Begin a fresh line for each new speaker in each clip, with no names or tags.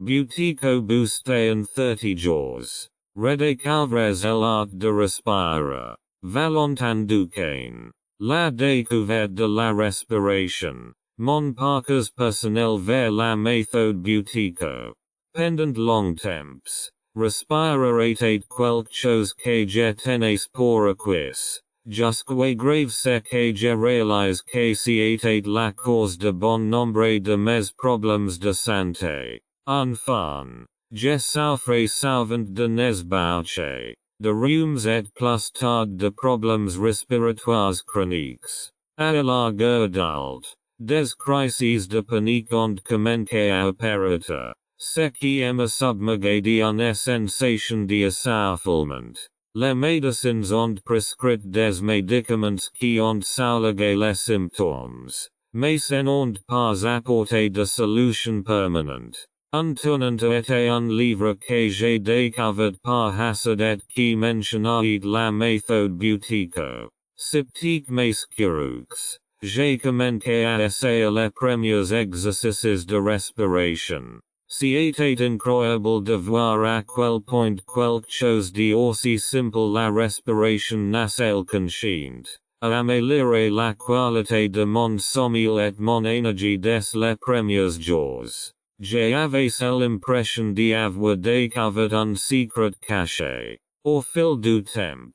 Buteyko buste 30 jours. Redécouvres l'art de respirer. Valentin Duquesne. La découverte de la respiration. Mon parcours personnel vers la méthode Buteyko. Pendant longtemps. Respirer était quelque chose que je tenais pour acquis. Jusqu'au grave c'est que je réalise que si était la cause de bon nombre de mes problèmes de santé. Enfin, je souffrais souvent de nesbauche, de rhumes et plus tard de problèmes respiratoires chroniques. À l'âge adulte, des crises de panique ont commencé à apparaître, ce qui me submergé d'une sensation d'essoufflement. Les médecins ont prescrit des médicaments qui ont soulagé les symptômes, mais n'ont pas apporté de solution permanente. Un tournant était un livre que j'ai découvert par hasard et qui mentionnait la méthode Buteyko. Sceptique mais curieux, j'ai commencé à essayer les premiers exercices de respiration. C'était incroyable de voir à quel point quelque chose d'aussi simple la respiration nasale consciente a amélioré la qualité de mon sommeil et mon énergie dès les premiers jours. J'avais l'impression d'avoir découvert un secret caché. Au fil du temps,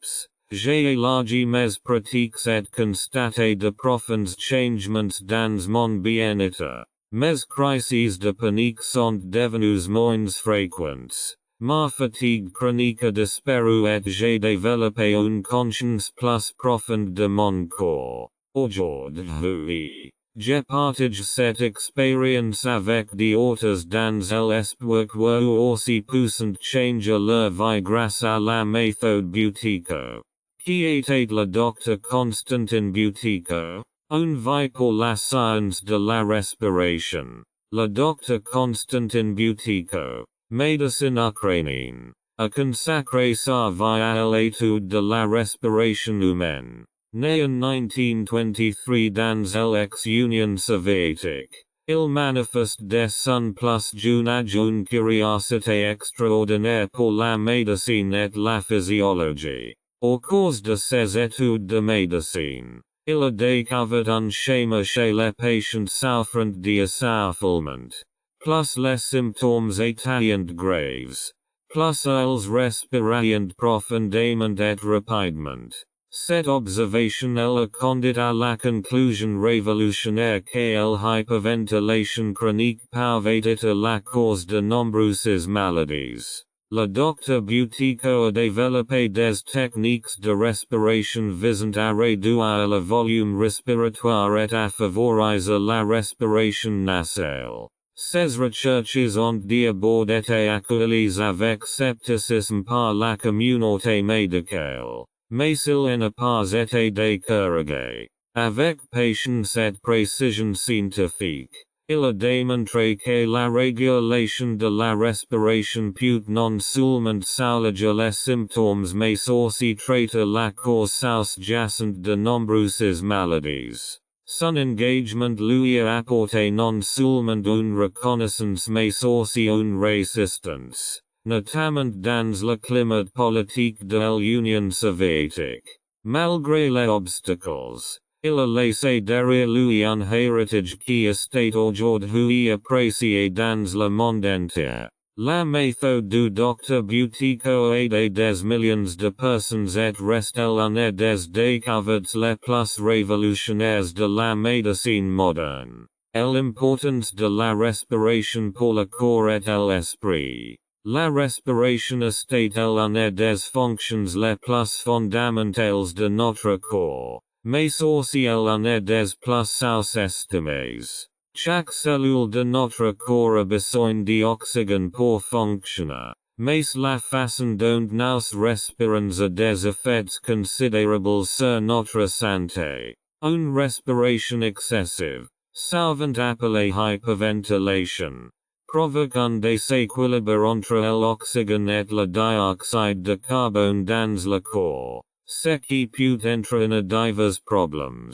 j'ai élargi mes pratiques et constaté de profonds changements dans mon bien-être. Mes crises de panique sont devenues moins fréquentes. Ma fatigue chronique a disparu et j'ai développé une conscience plus profonde de mon corps. Aujourd'hui, je partage cette expérience avec d'autres dans l'espoir que aussi puissant change leur vie grâce à la méthode Buteyko. Qui était le docteur Constantin Buteyko? Une vie pour la science de la respiration. Le docteur Constantin Buteyko, médecin ukrainien, a consacré sa vie à l'étude de la respiration humaine. Né en 1923 dans l'ex-Union soviétique, il manifeste dès son plus jeune âge une curiosité extraordinaire pour la médecine et la physiologie. Au cours de ses études de médecine, il a découvert un schéma chez les patients souffrant d'essoufflement. Plus les symptômes étaient graves, plus ils respiraient profondément et rapidement. Cette observation a conduit à la conclusion révolutionnaire que l'hyperventilation chronique pouvait être la cause de nombreuses maladies. Le docteur Buteyko a développé des techniques de respiration visant à réduire le volume respiratoire et à favoriser la respiration nasale. Ces recherches ont d'abord été accueillies avec scepticisme par la communauté médicale, mais il n'a pas été découragé. Avec patience et précision scientifique, il a démontré que la régulation de la respiration peut non seulement soulager les symptômes mais aussi traiter la cause sous-jacente de nombreuses maladies. Son engagement lui a apporté non seulement une reconnaissance mais aussi une résistance, notamment dans le climat politique de l'Union soviétique. Malgré les obstacles, il a laissé derrière lui un héritage qui est aujourd'hui apprécié dans le monde entier. La méthode du Dr Buteyko a aidé des millions de personnes et reste l'une des découvertes les plus révolutionnaires de la médecine moderne. L'importance de la respiration pour le corps et l'esprit. La respiration est l'une des fonctions les plus fondamentales de notre corps, mais aussi l'une des plus sous-estimées. Chaque cellule de notre corps a besoin d'oxygène pour fonctionner, mais la façon dont nous respirons a des effets considérables sur notre santé. Une respiration excessive, souvent appelée hyperventilation, provoque un déséquilibre entre l'oxygène et le dioxyde de carbone dans le corps, ce qui peut entraîner divers problèmes.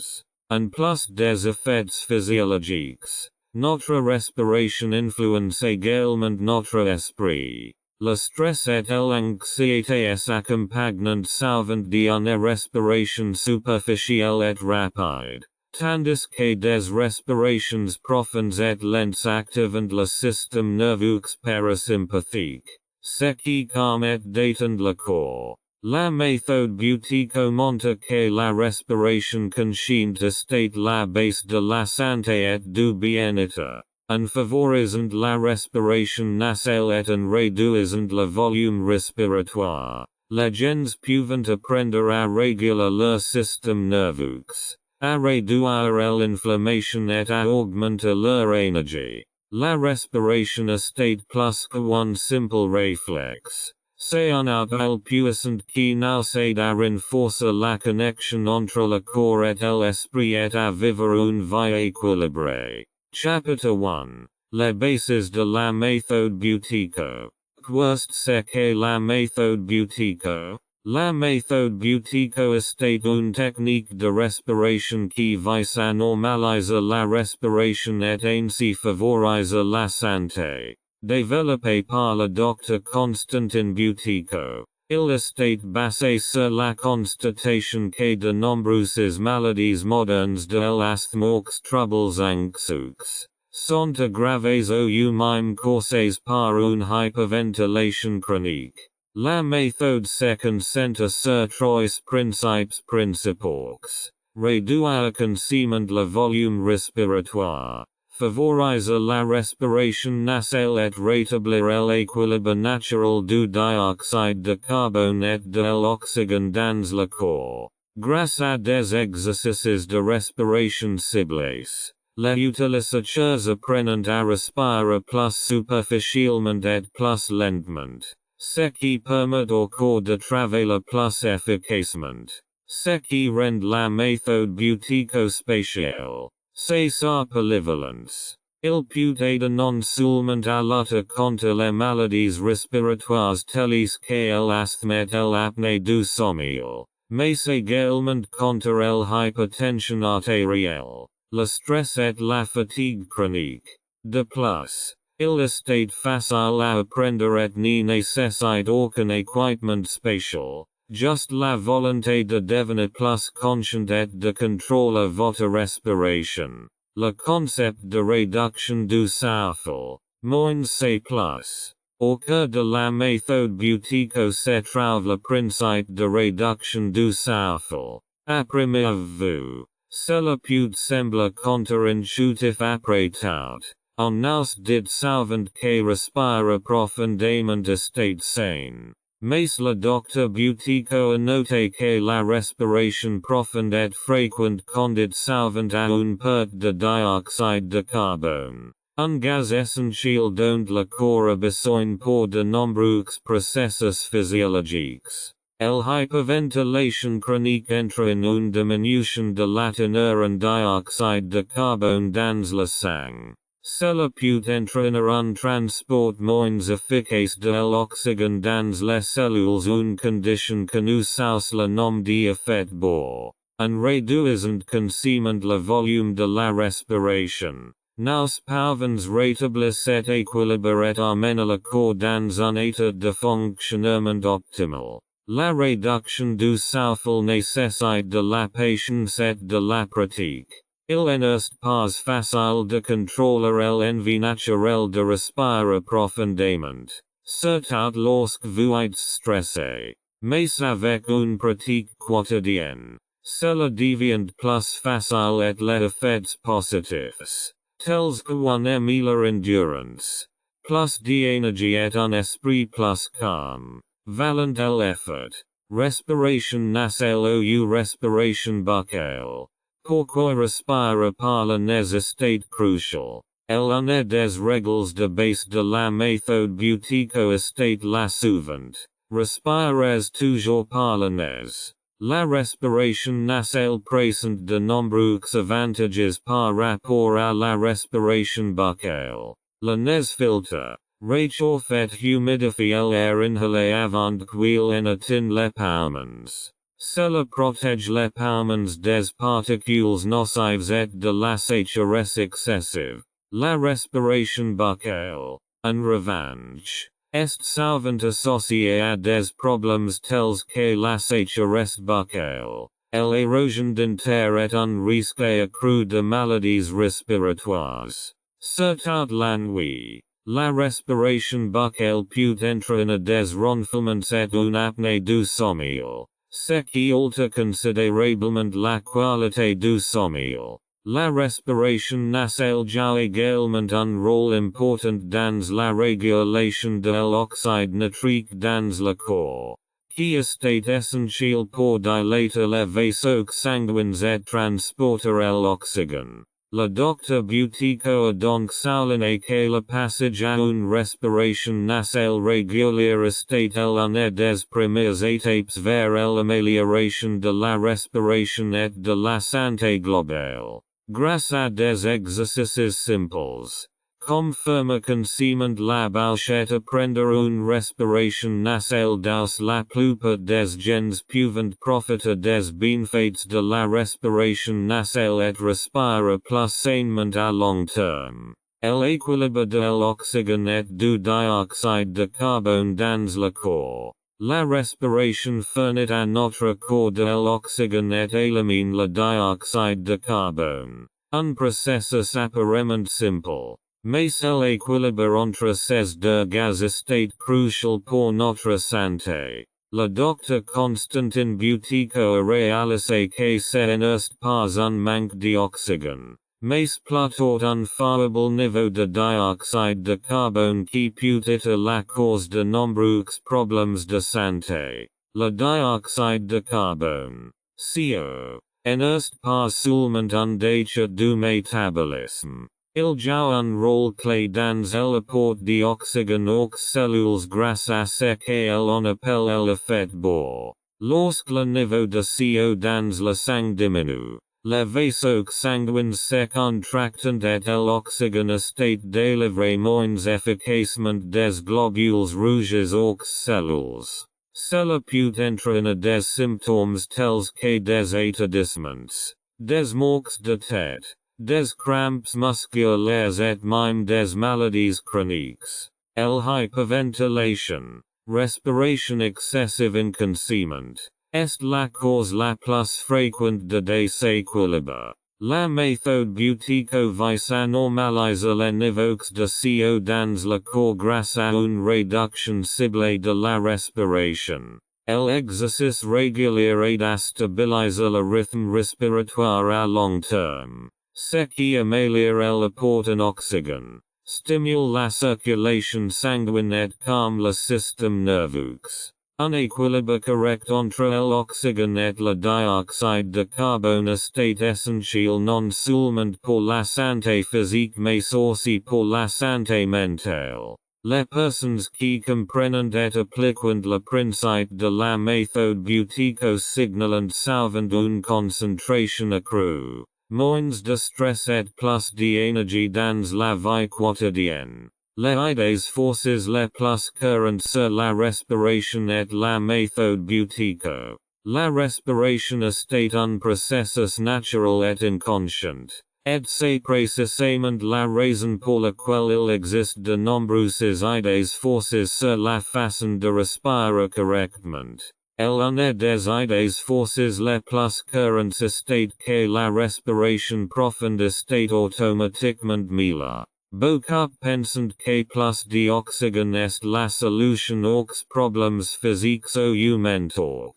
En plus des effets physiologiques, Notre respiration influence également notre esprit. Le stress et l'anxiété s'accompagnent souvent d'une respiration superficielle et rapide, tandis que des respirations profondes et lentes activent le système nerveux parasympathique, ce qui calme et détend le corps. La méthode Buteyko montre que la respiration consciente est la base de la santé et du bien-être, en favorisant la respiration nasale et en réduisant le volume respiratoire. Les gens peuvent apprendre à réguler leur système nerveux, à réduire l'inflammation et à augmenter leur énergie. La respiration est plus qu'un simple réflexe. C'est un outil puissant qui nous aide à renforcer la connexion entre le corps et l'esprit et à vivre une vie équilibrée. Chapitre 1. Les bases de la méthode Buteyko. Qu'est-ce que la méthode Buteyko? La méthode Buteyko est une technique de respiration qui vise à normaliser la respiration et ainsi favoriser la santé. Développé par le Dr Constantin Buteyko, il est basé sur la constatation que de nombreuses maladies modernes de l'asthme aux troubles anxieux sont aggravées ou même causées par une hyperventilation chronique. La méthode se concentre sur trois principes principaux. Réduire consciemment le volume respiratoire. Favoriser la respiration nasale et rétablir l'équilibre naturel du dioxyde de carbone et de l'oxygène dans le corps. Grâce à des exercices de respiration ciblés, les utilisateurs apprennent à respirer plus superficiellement et plus lentement, ce qui permet au corps de travailler plus efficacement, ce qui rend la méthode Buteyko spéciale. C'est sa polyvalence. Il peut aider non seulement à lutter contre les maladies respiratoires telles que l'asthme et l'apnée du sommeil, mais également contre l'hypertension artérielle, le stress et la fatigue chronique. De plus, il est facile à apprendre et ne nécessite aucun équipement spécial. Juste la volonté de devenir plus conscient et de contrôler votre respiration. Le concept de réduction du souffle. Moins c'est plus. Au cœur de la méthode Buteyko se trouve le principe de réduction du souffle. À première vue, cela peut sembler contre-intuitif après tout. On nous dit souvent que respirer profondément est sain. Mais le Dr Buteyko a noté que la respiration profonde et fréquente conduit souvent à une perte de dioxyde de carbone, un gaz essentiel dont le corps a besoin pour de nombreux processus physiologiques. L'hyperventilation chronique entraîne une diminution de la teneur en dioxyde de carbone dans le sang. Cela peut entraîner un transport moins efficace de l'oxygène dans les cellules, une condition que nous sous le nom d'effet Bohr. En réduisant consciemment le volume de la respiration, nous pouvons rétablir cet équilibre et amener le corps dans un état de fonctionnement optimal. La réduction du souffle nécessite de la patience et de la pratique. Il n'est pas facile de contrôler l'envie naturelle de respirer profondément, surtout lorsque vous êtes stressé. Mais avec une pratique quotidienne, cela devient plus facile et les effets positifs, tels qu'une meilleure endurance, plus d'énergie et un esprit plus calme, valent l'effort. Respiration nasale ou respiration buccale. Pourquoi respirer par le nez est crucial. L'une des règles de base de la méthode Buteyko est la suivante. Respirez toujours par le nez. La respiration nasale présente de nombreux avantages par rapport à la respiration buccale. Le nez filtre, réchauffe et humidifie l'air inhalé avant qu'il n'atteigne les poumons. Cela protège les poumons des particules nocives et de la sécheresse excessive. la respiration bucale, en revanche, est souvent associée à des problèmes tels que la sécheresse buccale, l'érosion dentaire et un risque accru de maladies respiratoires. Surtout la nuit, la respiration buccale peut entraîner des ronflements et une apnée du sommeil, ce qui alter considérablement la qualité du sommeil. La respiration nasale joue également un rôle important dans la régulation de l'oxyde nitrique dans le corps, qui est essentiel pour dilater les vaisseaux sanguins et transporter l'oxygène. Le Dr Buteyko a donc souligné que le passage à une respiration nasale régulière est l'une des premières étapes vers l'amélioration de la respiration et de la santé globale. Grâce à des exercices simples, comme faire consciemment la bouche et apprendre une respiration nasale douce, la plupart des gens peuvent profiter des bienfaits de la respiration nasale et respirer plus sainement à long terme. L'équilibre de l'oxygène et du dioxyde de carbone dans le corps. La respiration fournit à notre corps de l'oxygène et élimine le dioxyde de carbone. Un processus apparemment simple, mais l'équilibre entre ces deux gaz est crucial pour notre santé. Le Dr Constantin Buteyko a réalisé que ce n'est pas un manque d'oxygène, mais plutôt un faible niveau de dioxyde de carbone qui peut être la cause de nombreux problèmes de santé. Le dioxyde de carbone, CO, n'est pas seulement un déchet du métabolisme. Il joue un rôle clé dans l'apport d'oxygène aux cellules grâce à ce qu'on appelle l'effet Bohr. Lorsque le niveau de CO dans le sang diminue, les vaisseaux sanguins se contractent et l'oxygène est délivré moins efficacement des globules rouges aux cellules. Cela peut entraîner des symptômes tels que des étourdissements, des maux de tête, des crampes musculaires et même des maladies chroniques. L'hyperventilation, respiration excessive inconsciente, est la cause la plus fréquente de déséquilibre. La méthode Buteyko vise à normaliser les niveaux de CO dans le corps grâce à une réduction ciblée de la respiration. L'exercice régulier aide à stabiliser le rythme respiratoire à long terme, ce qui améliore l'apport en oxygène, stimule la circulation sanguine et calme le système nerveux. Un équilibre correct entre l'oxygène et le dioxyde de carbone est essentiel non seulement pour la santé physique mais aussi pour la santé mentale. Les personnes qui comprennent et appliquent le principe de la méthode Buteyko signalent souvent une concentration accrue, moins de stress et plus d'énergie dans la vie quotidienne. Les idées forces les plus courantes sur la respiration et la méthode Buteyko. La respiration est un processus naturel et inconscient, et c'est précisément la raison pour laquelle il existe de nombreuses idées forces sur la façon de respirer correctement. L'une des idées forces les plus courantes est que la respiration profonde est automatiquement meilleure. Beaucoup pensent que plus d'oxygène est la solution aux problèmes physiques ou mentaux.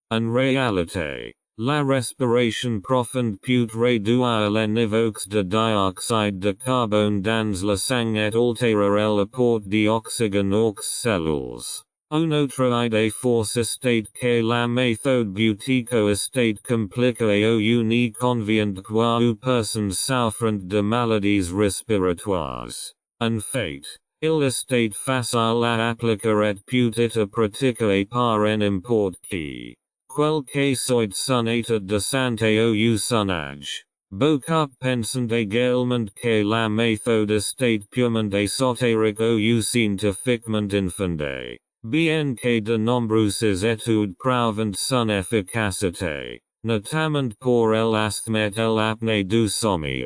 En réalité, la respiration profonde peut réduire les niveaux de dioxyde de carbone dans le sang et altérer l'apport d'oxygène aux cellules. Une autre idée force est que la méthode Buteyko est compliquée ou inconvénient aux personnes souffrant de maladies respiratoires. En fait, il est facile à appliquer et peut être pratiqué par n'importe qui. Quel que soit son état de santé ou son âge. Beaucoup pensent également que la méthode est purement ésotérique ou scientifiquement infondée. Bien que de nombreuses études prouvent son efficacité, notamment pour l'asthme et l'apnée du sommeil.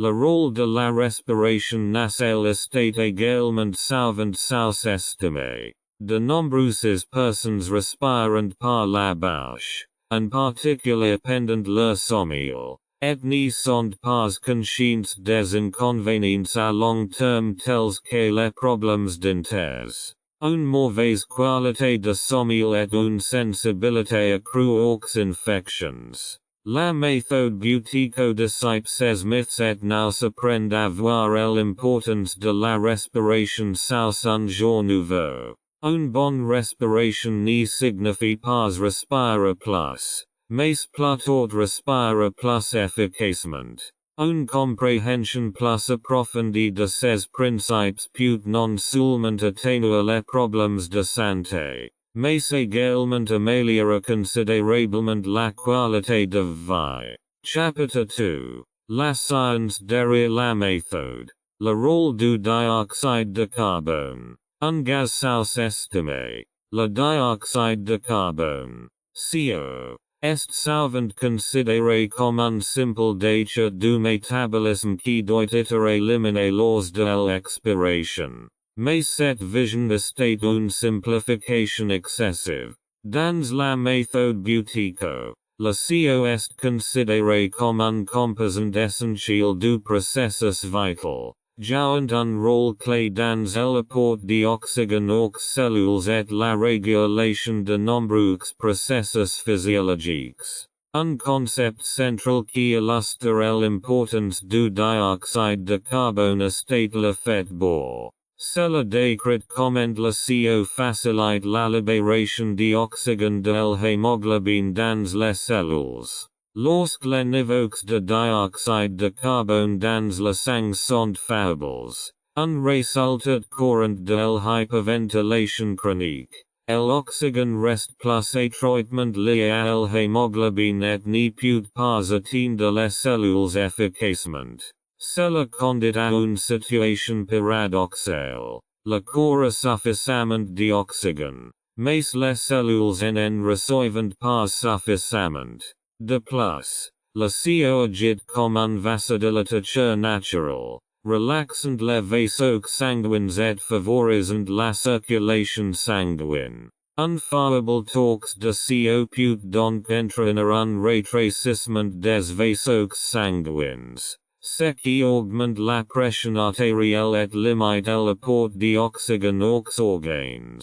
Le rôle de la respiration nasale estate également souvent sous-estimé. De nombreuses personnes respirent par la bouche, en particulier pendant leur sommeil, et ne sont pas conscientes des inconvénients à long terme tels que les problèmes dentaires, une mauvaise qualité de sommeil et une sensibilité accrue aux infections. La méthode Buteyko dissipe ces mythes et nous apprend à voir l'importance de la respiration sous un jour nouveau. Une bonne respiration ne signifie pas respirer plus, mais plutôt respirer plus efficacement. Une compréhension plus approfondie de ces principes peut non seulement atténuer les problèmes de santé, mais également améliorer considérablement la qualité de vie. Chapitre 2. La science derrière la méthode. Le rôle du dioxyde de carbone. Un gaz sous-estimé. Le dioxyde de carbone, CO, est souvent considéré comme un simple déchet du métabolisme qui doit être éliminé lors de l'expiration. Mais cette vision est une simplification excessive. Dans la méthode Buteyko, le CO est considéré comme un composant essentiel du processus vital, jouant un rôle clé dans l'apport d'oxygène aux cellules et la régulation de nombreux processus physiologiques. Un concept central qui illustre l'importance du dioxyde de carbone est l'effet Bohr. Cela décrit comment le CO facilite la libération d'oxygène de l'hémoglobine dans les cellules. Lorsque les niveaux de dioxyde de carbone dans le sang sont faibles, un résultat courant de l'hyperventilation chronique, l'oxygène reste plus étroitement lié à l'hémoglobine et ne peut pas atteindre les cellules efficacement. Cela conduit à une situation paradoxale. Le corps a suffisamment d'oxygène, mais les cellules n'en reçoivent pas suffisamment. De plus, le CO agit comme un vasodilateur naturel, relaxant les vaisseaux sanguins et favorisant la circulation sanguine. Un faible taux de CO peut donc entraîner un rétrécissement des vaisseaux sanguins, ce qui augmente la pression artérielle et limite l'apport d'oxygène aux organes.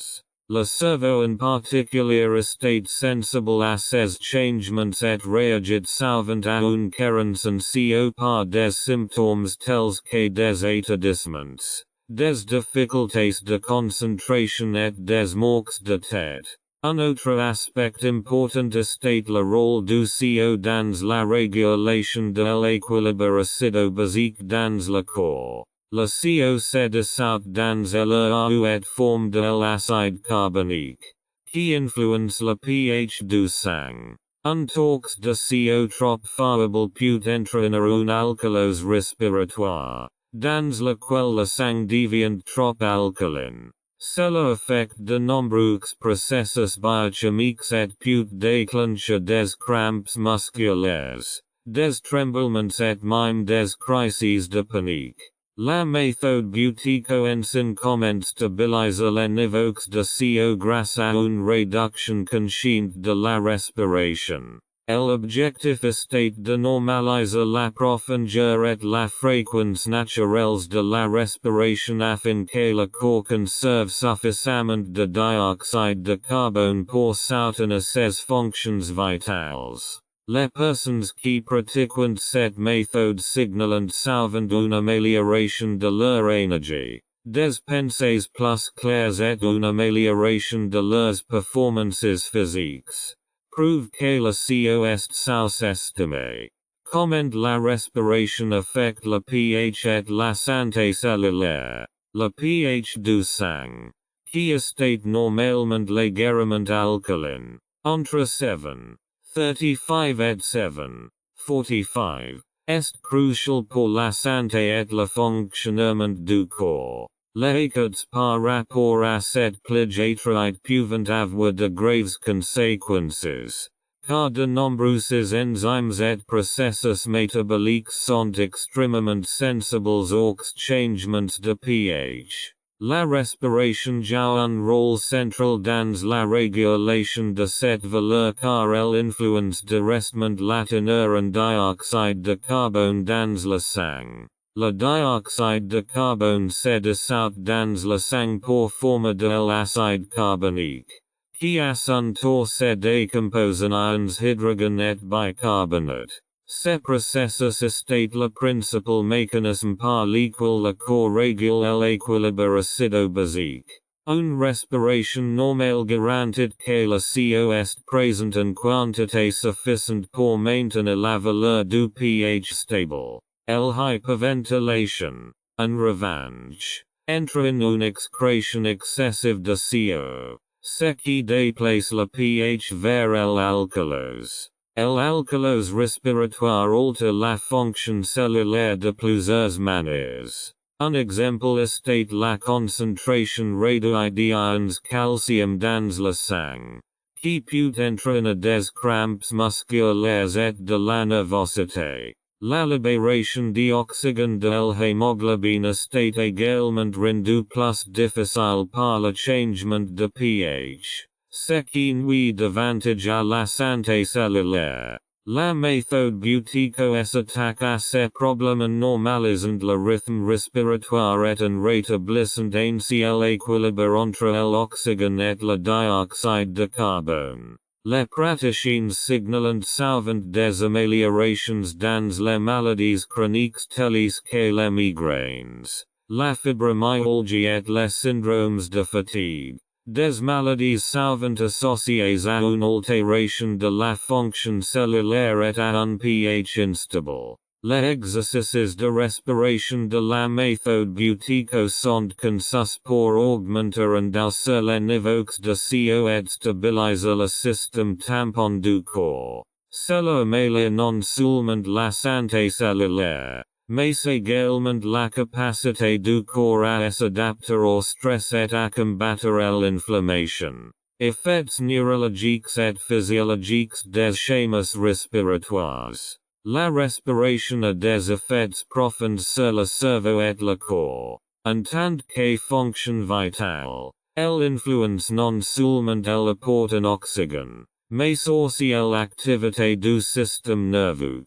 Le cerveau en particulier est sensible à ces changements et réagit souvent à une carence en CO par des symptômes tels que des étourdissements, des difficultés de concentration et des maux de tête. Un autre aspect important est le rôle du CO dans la régulation de l'équilibre acido-basique dans le corps. Le CO se dissout dans l'AU et forme de l'acide carbonique, qui influence le pH du sang. Un taux de CO trop faible peut entraîner une alcalose respiratoire, dans lequel le sang devient trop alcaline. Cela affecte de nombreux processus biochimiques et peut déclencher des crampes musculaires, des tremblements et même des crises de panique. La méthode Buteyko enseigne comment stabiliser les niveaux de CO grâce à une réduction consciente de la respiration. L'objectif est de normaliser la profondeur et la fréquence naturelles de la respiration afin que le corps conserve suffisamment de dioxyde de carbone pour soutenir ses fonctions vitales. Les personnes qui pratiquent cette méthode signalent souvent une amélioration de leur énergie, des pensées plus claires et une amélioration de leurs performances physiques. Prouve que le CO est sous-estimé. Comment la respiration affecte le pH et la santé cellulaire. Le pH du sang, qui est normalement légèrement alcaline, entre 7,35 et 7,45, est crucial pour la santé et le fonctionnement du corps. Les études par rapport à cette plige étroite peuvent avoir de graves conséquences, car de nombreuses enzymes et processus métaboliques sont extrêmement sensibles aux changements de pH. La respiration joue un rôle central dans la régulation de cette valeur car elle influence directement la teneur en dioxyde de carbone dans le sang. Le dioxyde de carbone se dissout dans le sang pour former de l'acide carbonique, qui à son tour se décompose en ions hydrogène et bicarbonate. Ce processus est le principal mécanisme par lequel le corps régule l'équilibre acido-basique. Une respiration normale garantit que le CO est présent en quantité suffisante pour maintenir la valeur du pH stable. L'hyperventilation, en revanche, entre en une excrétion excessive de CO, ce qui déplace le pH vers l'alcalose. L'alcalose respiratoire alter la fonction cellulaire de plusieurs manières. Un exemple est la concentration réduite d'ions calcium dans le sang, qui peut entraîner des crampes musculaires et de la nervosité. La libération d'oxygène de l'hémoglobine est également rendue plus difficile par le changement de pH, ce qui nuit davantage à la santé cellulaire. La méthode Buteyko s'attaque à ces problèmes en normalisant le rythme respiratoire et en rétablissant ainsi l'équilibre entre l'oxygène et le dioxyde de carbone. Les praticiens signalent souvent des améliorations dans les maladies chroniques telles que les migraines, la fibromyalgie et les syndromes de fatigue. Des maladies souvent associées à une altération de la fonction cellulaire et à un pH instable. Les exercices de respiration de la méthode Buteyko sont conçus pour augmenter en douceur les niveaux de CO et stabiliser le système tampon du corps. Cela améliore non seulement la santé cellulaire, mais également la capacité du corps à s'adapter au stress et à combattre l'inflammation. Effets neurologiques et physiologiques des schémas respiratoires. La respiration a des effets profonds sur le cerveau et le corps. En tant que fonction vitale, elle influence non seulement l'apport en oxygène, mais aussi l'activité du système nerveux,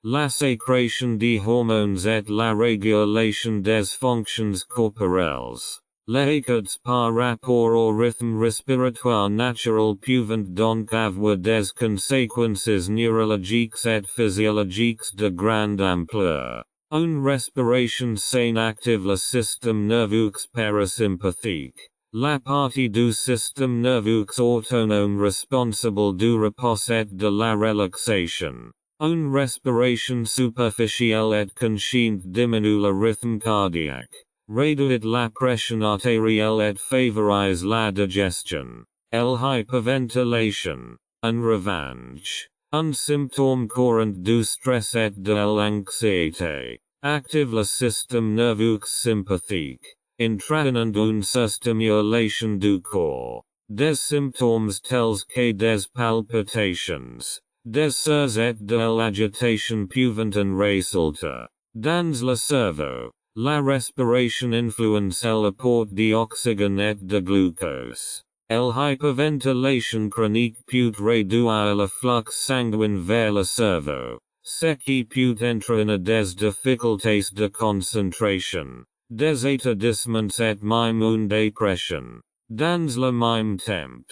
la sécrétion de hormones et la régulation des fonctions corporelles. Les études par rapport au rythme respiratoire naturel peuvent donc avoir des conséquences neurologiques et physiologiques de grande ampleur. Une respiration saine active le système nerveux parasympathique, la partie du système nerveux autonome responsable du repos et de la relaxation. Une respiration superficielle et consciente diminue le rythme cardiaque, réduit la pression artérielle et favorise la digestion. L'hyperventilation, en revanche, un symptôme courant du stress et de l'anxiété, active le système nerveux sympathique, entraînant une surstimulation du corps. Des symptômes tels que des palpitations, des sueurs et de l'agitation peuvent en résulter. Dans le cerveau, la respiration influence l'apport d'oxygène et de glucose. L'hyperventilation chronique peut réduire le flux sanguin vers le cerveau, ce qui peut entraîner des difficultés de concentration, des étourdissements et même une dépression. Dans le même temps,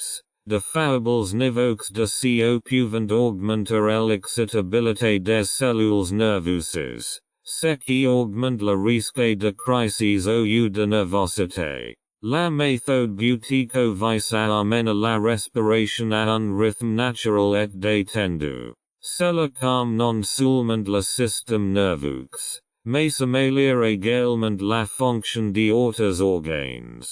de faibles niveaux de CO peuvent augmenter l'excitabilité des cellules nerveuses, ce qui augmente le risque de crises ou de nervosité. La méthode Buteyko vise à amener la respiration à un rythme naturel et détendu. Cela calme non seulement le système nerveux, mais améliore également la fonction d'autres organes.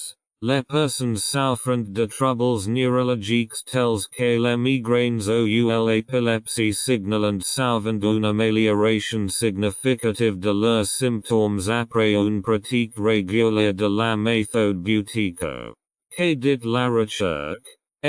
Les personnes souffrant de troubles neurologiques tels que les migraines ou l'épilepsie signalent souvent une amélioration significative de leurs symptômes après une pratique régulière de la méthode Buteyko. Que dit la recherche?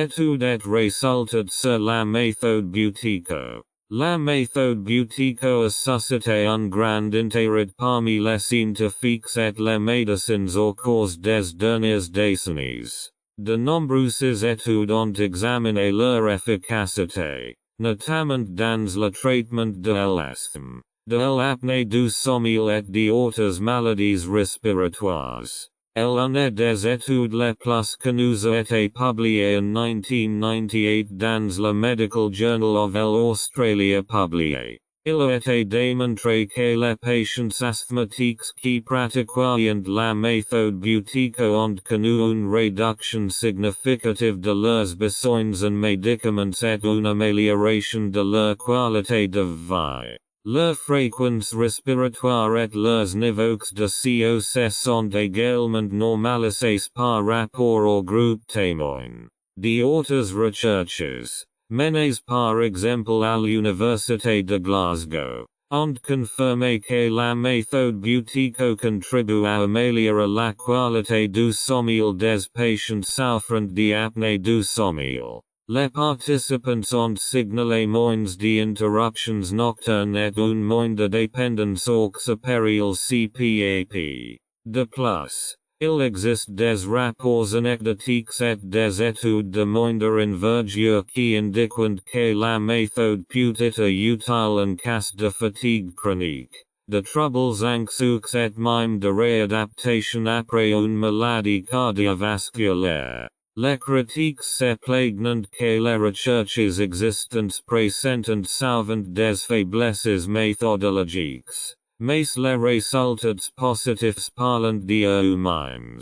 Étude et résultats sur la méthode Buteyko. La méthode Buteyko a suscité un grand intérêt parmi les scientifiques et les médecins au cours des dernières décennies. De nombreuses études ont examiné leur efficacité, notamment dans le traitement de l'asthme, de l'apnée du sommeil et d'autres maladies respiratoires. L'une des études les plus connues a été publiée en 1998 dans le Medical Journal of l'Australia publié. Il a été démontré que les patients asthmatiques qui pratiquaient la méthode Buteyko ont connu une réduction significative de leurs besoins en médicaments et une amélioration de leur qualité de vie. Leur fréquence respiratoire et leurs niveaux de CO2 sont également normalisés par rapport au groupe témoin. D'autres recherches, menées par exemple à l'Université de Glasgow, ont confirmé que la méthode Buteyko contribue à améliorer la qualité du sommeil des patients souffrant d'apnée du sommeil. Les participants ont signalé moins d'interruptions nocturnes et une moins de dépendance aux appareils CPAP. De plus, il existe des rapports anecdotiques et des études de moindre envergure qui indiquent que la méthode peut être utile en cas de fatigue chronique, de troubles anxieux et même de réadaptation après une maladie cardiovasculaire. Les critiques se plaignent que les recherches existantes présentent souvent des faiblesses méthodologiques, mais les résultats positifs parlent d'eux-mêmes.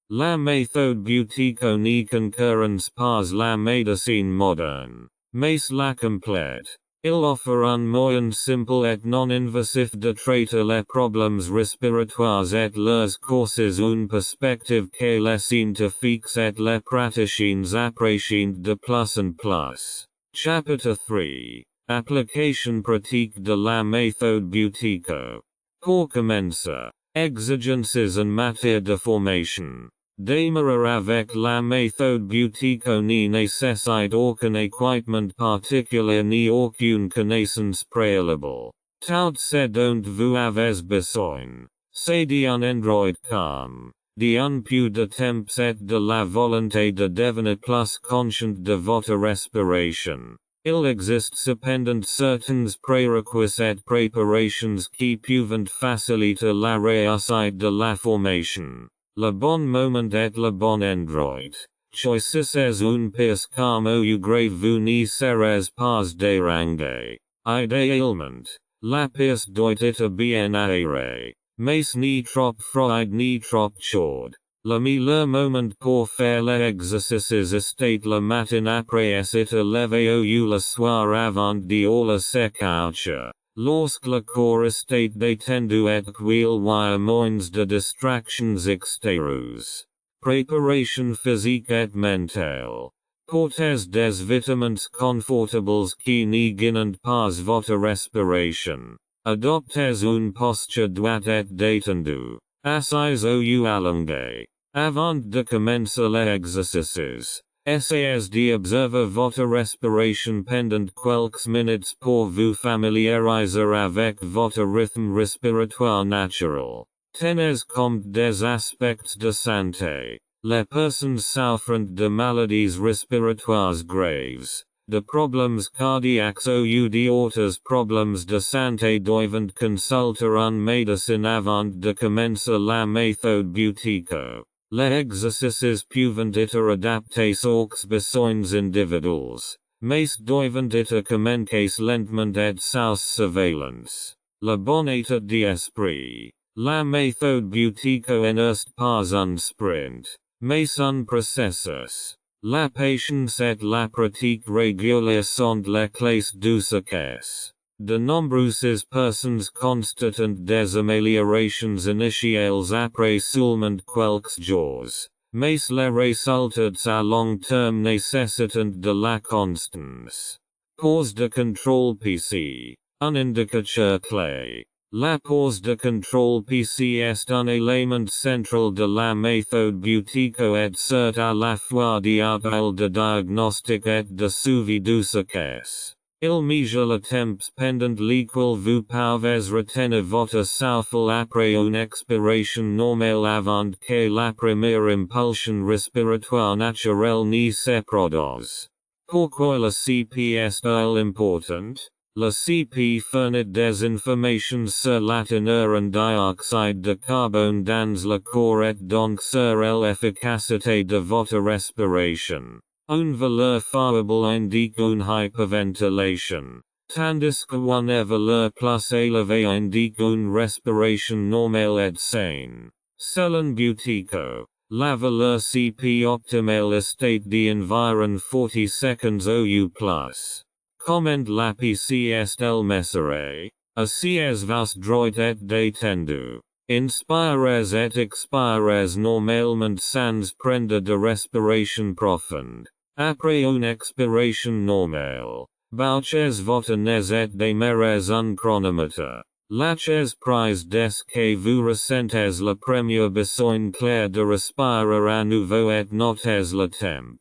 La méthode Buteyko ne concurrence pas la médecine moderne, mais la complète. Il offre un moyen simple et non-invasif de traiter les problèmes respiratoires et leurs causes une perspective que les scientifiques et les praticiens apprécient de plus en plus. Chapitre 3. Application pratique de la méthode Buteyko. Pour commencer, exigences en matière de formation. Démarrer avec la méthode Buteyko ne nécessite aucun équipement particulier ni aucune connaissance préalable. Tout ce dont vous avez besoin, c'est d'un endroit calme, d'un peu de temps et de la volonté de devenir plus conscient de votre respiration. Il existe cependant certains prérequis et préparations qui peuvent faciliter la réussite de la formation. Le bon moment et le bon endroit. Choisissez une pièce calme où grave vous ne serez pas dérangé. Idéalement, la pièce doit être bien aérée, mais ni trop froide ni trop chaude. Le meilleur moment pour faire les exercices est le matin après s'être levé ou le soir avant d'aller se coucher. Lorsque le corps est détendu et qu'il y a moins de distractions extérieures. Préparation physique et mentale. Portez des vêtements confortables qui ne gênent pas votre respiration. Adoptez une posture droite et détendue. Assise ou allongée. Avant de commencer les exercices, essayez d'observer votre respiration pendant quelques minutes pour vous familiariser avec votre rythme respiratoire naturel. Tenez compte des aspects de santé. Les personnes souffrant de maladies respiratoires graves, de problèmes cardiaques ou d'autres problèmes de santé doivent consulter un médecin avant de commencer la méthode Buteyko. Les exercices peuvent être adaptés aux besoins individuels, mais doivent être commencés lentement et sous surveillance. Le bon état d'esprit. La méthode Buteyko n'est pas un sprint, mais un processus. La patience et la pratique régulière sont les clés du succès. De nombreuses personnes constatent des améliorations initiales après seulement quelques jours, mais les résultats à long terme nécessitent de la constance. Pause de contrôle PC. Un indicateur clé. La pause de contrôle PC est un élément central de la méthode Buteyko et sert à la fois d'outil de diagnostic et de suivi du succès. Il mesure le temps pendant lequel vous pouvez retenir votre souffle après une expiration normale avant que la première impulsion respiratoire naturelle ne se produise. Pourquoi le CP est-il important? Le CP fournit des informations sur la teneur en dioxyde de carbone dans le corps et donc sur l'efficacité de votre respiration. Une valeur fiable indique une hyperventilation, tandis qu'une valeur plus élevée indique une respiration normale et saine. Selon Buteyko, la valeur CP optimale estate d'environ 40 secondes ou plus. Comment la PC est-elle mesurée? Asseyez vos droit et détendu. Inspirez et expirez normalement sans prendre de respiration profonde. Après une expiration normale, bouchez votre nez et démarrez un chronomètre. Lâchez prise dès que vous ressentez le premier besoin clair de respirer à nouveau et notez le temps.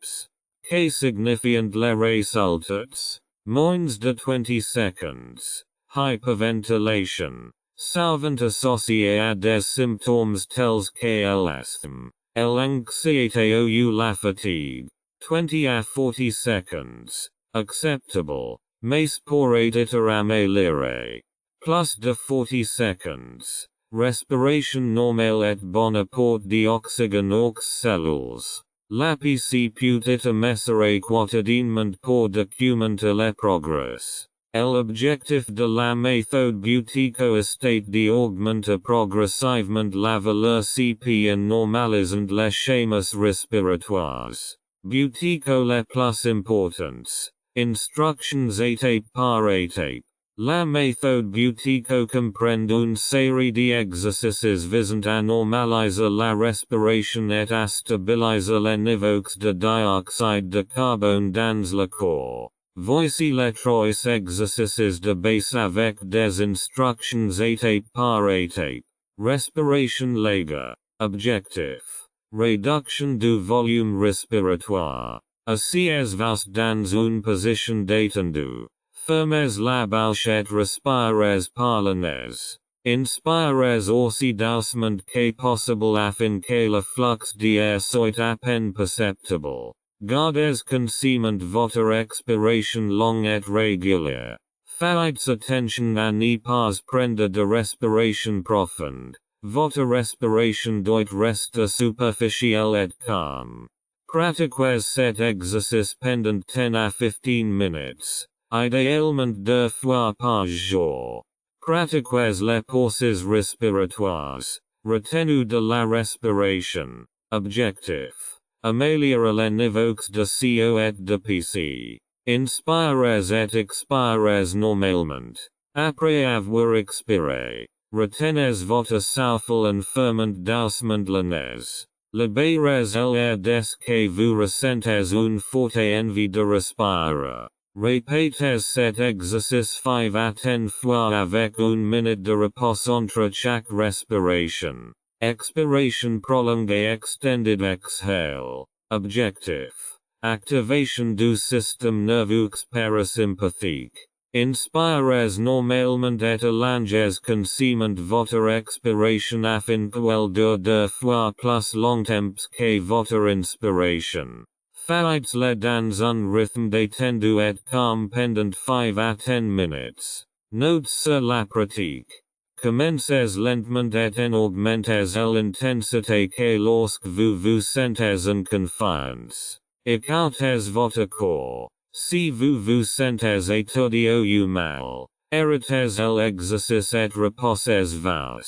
Que signifient les résultats? Moins de 20 seconds. Hyperventilation. Souvent associé à des symptômes tels que l'asthme, l'anxiété ou la fatigue. 20 à 40 seconds. Acceptable. Mais pour aider à améliorer. Plus de 40 seconds. Respiration normale et bon apport d'oxygène aux cellules. La PC peut être mesurée quotidiennement pour documenter le progrès. L'objectif de la méthode Buteyko est d'augmenter progressivement la valeur CP en normalisant les schémas respiratoires. Buteyko les plus importants. Instructions étape par étape. La méthode Buteyko comprend une série d'exercices visant à normaliser la respiration et à stabiliser les niveaux de dioxyde de carbone dans le corps. Voici les trois exercices de base avec des instructions étape par étape. Respiration léger. Objectif. Réduction du volume respiratoire. Asseyez-vous dans une position détendue. Fermez la bouche et respirez par le nez. Inspirez aussi doucement que possible afin que le flux d'air soit à peine perceptible. Gardez consciemment votre expiration longue et régulière. Faites attention à ne pas prendre de respiration profonde. Votre respiration doit rester superficielle et calme. Pratiquez cet exercice pendant 10 à 15 minutes. Idéalement 2 fois par jour. Pratiquez les pauses respiratoires. Retenue de la respiration. Objectif. Améliorer les niveaux de CO et de PC. Inspirez et expirez normalement. Après avoir expiré, retenez votre souffle en fermant doucement le nez. Libérez l'air dès que vous ressentez une forte envie de respirer. Répétez cet exercice 5 à 10 fois avec une minute de repos entre chaque respiration. Expiration prolongée extended exhale. Objectif. Activation du système nerveux parasympathique. Inspirez normalement et allongez consciemment votre expiration afin qu'elle dure 2 fois plus longtemps que votre inspiration. Faites-le dans un rythme détendu et calme pendant 5 à 10 minutes. Notes sur la pratique. Commencez lentement et en augmentez l'intensité que lorsque vous vous sentez en confiance. Écoutez votre corps. Si vous vous sentez étourdi ou mal, arrêtez l'exercice et reposez-vous.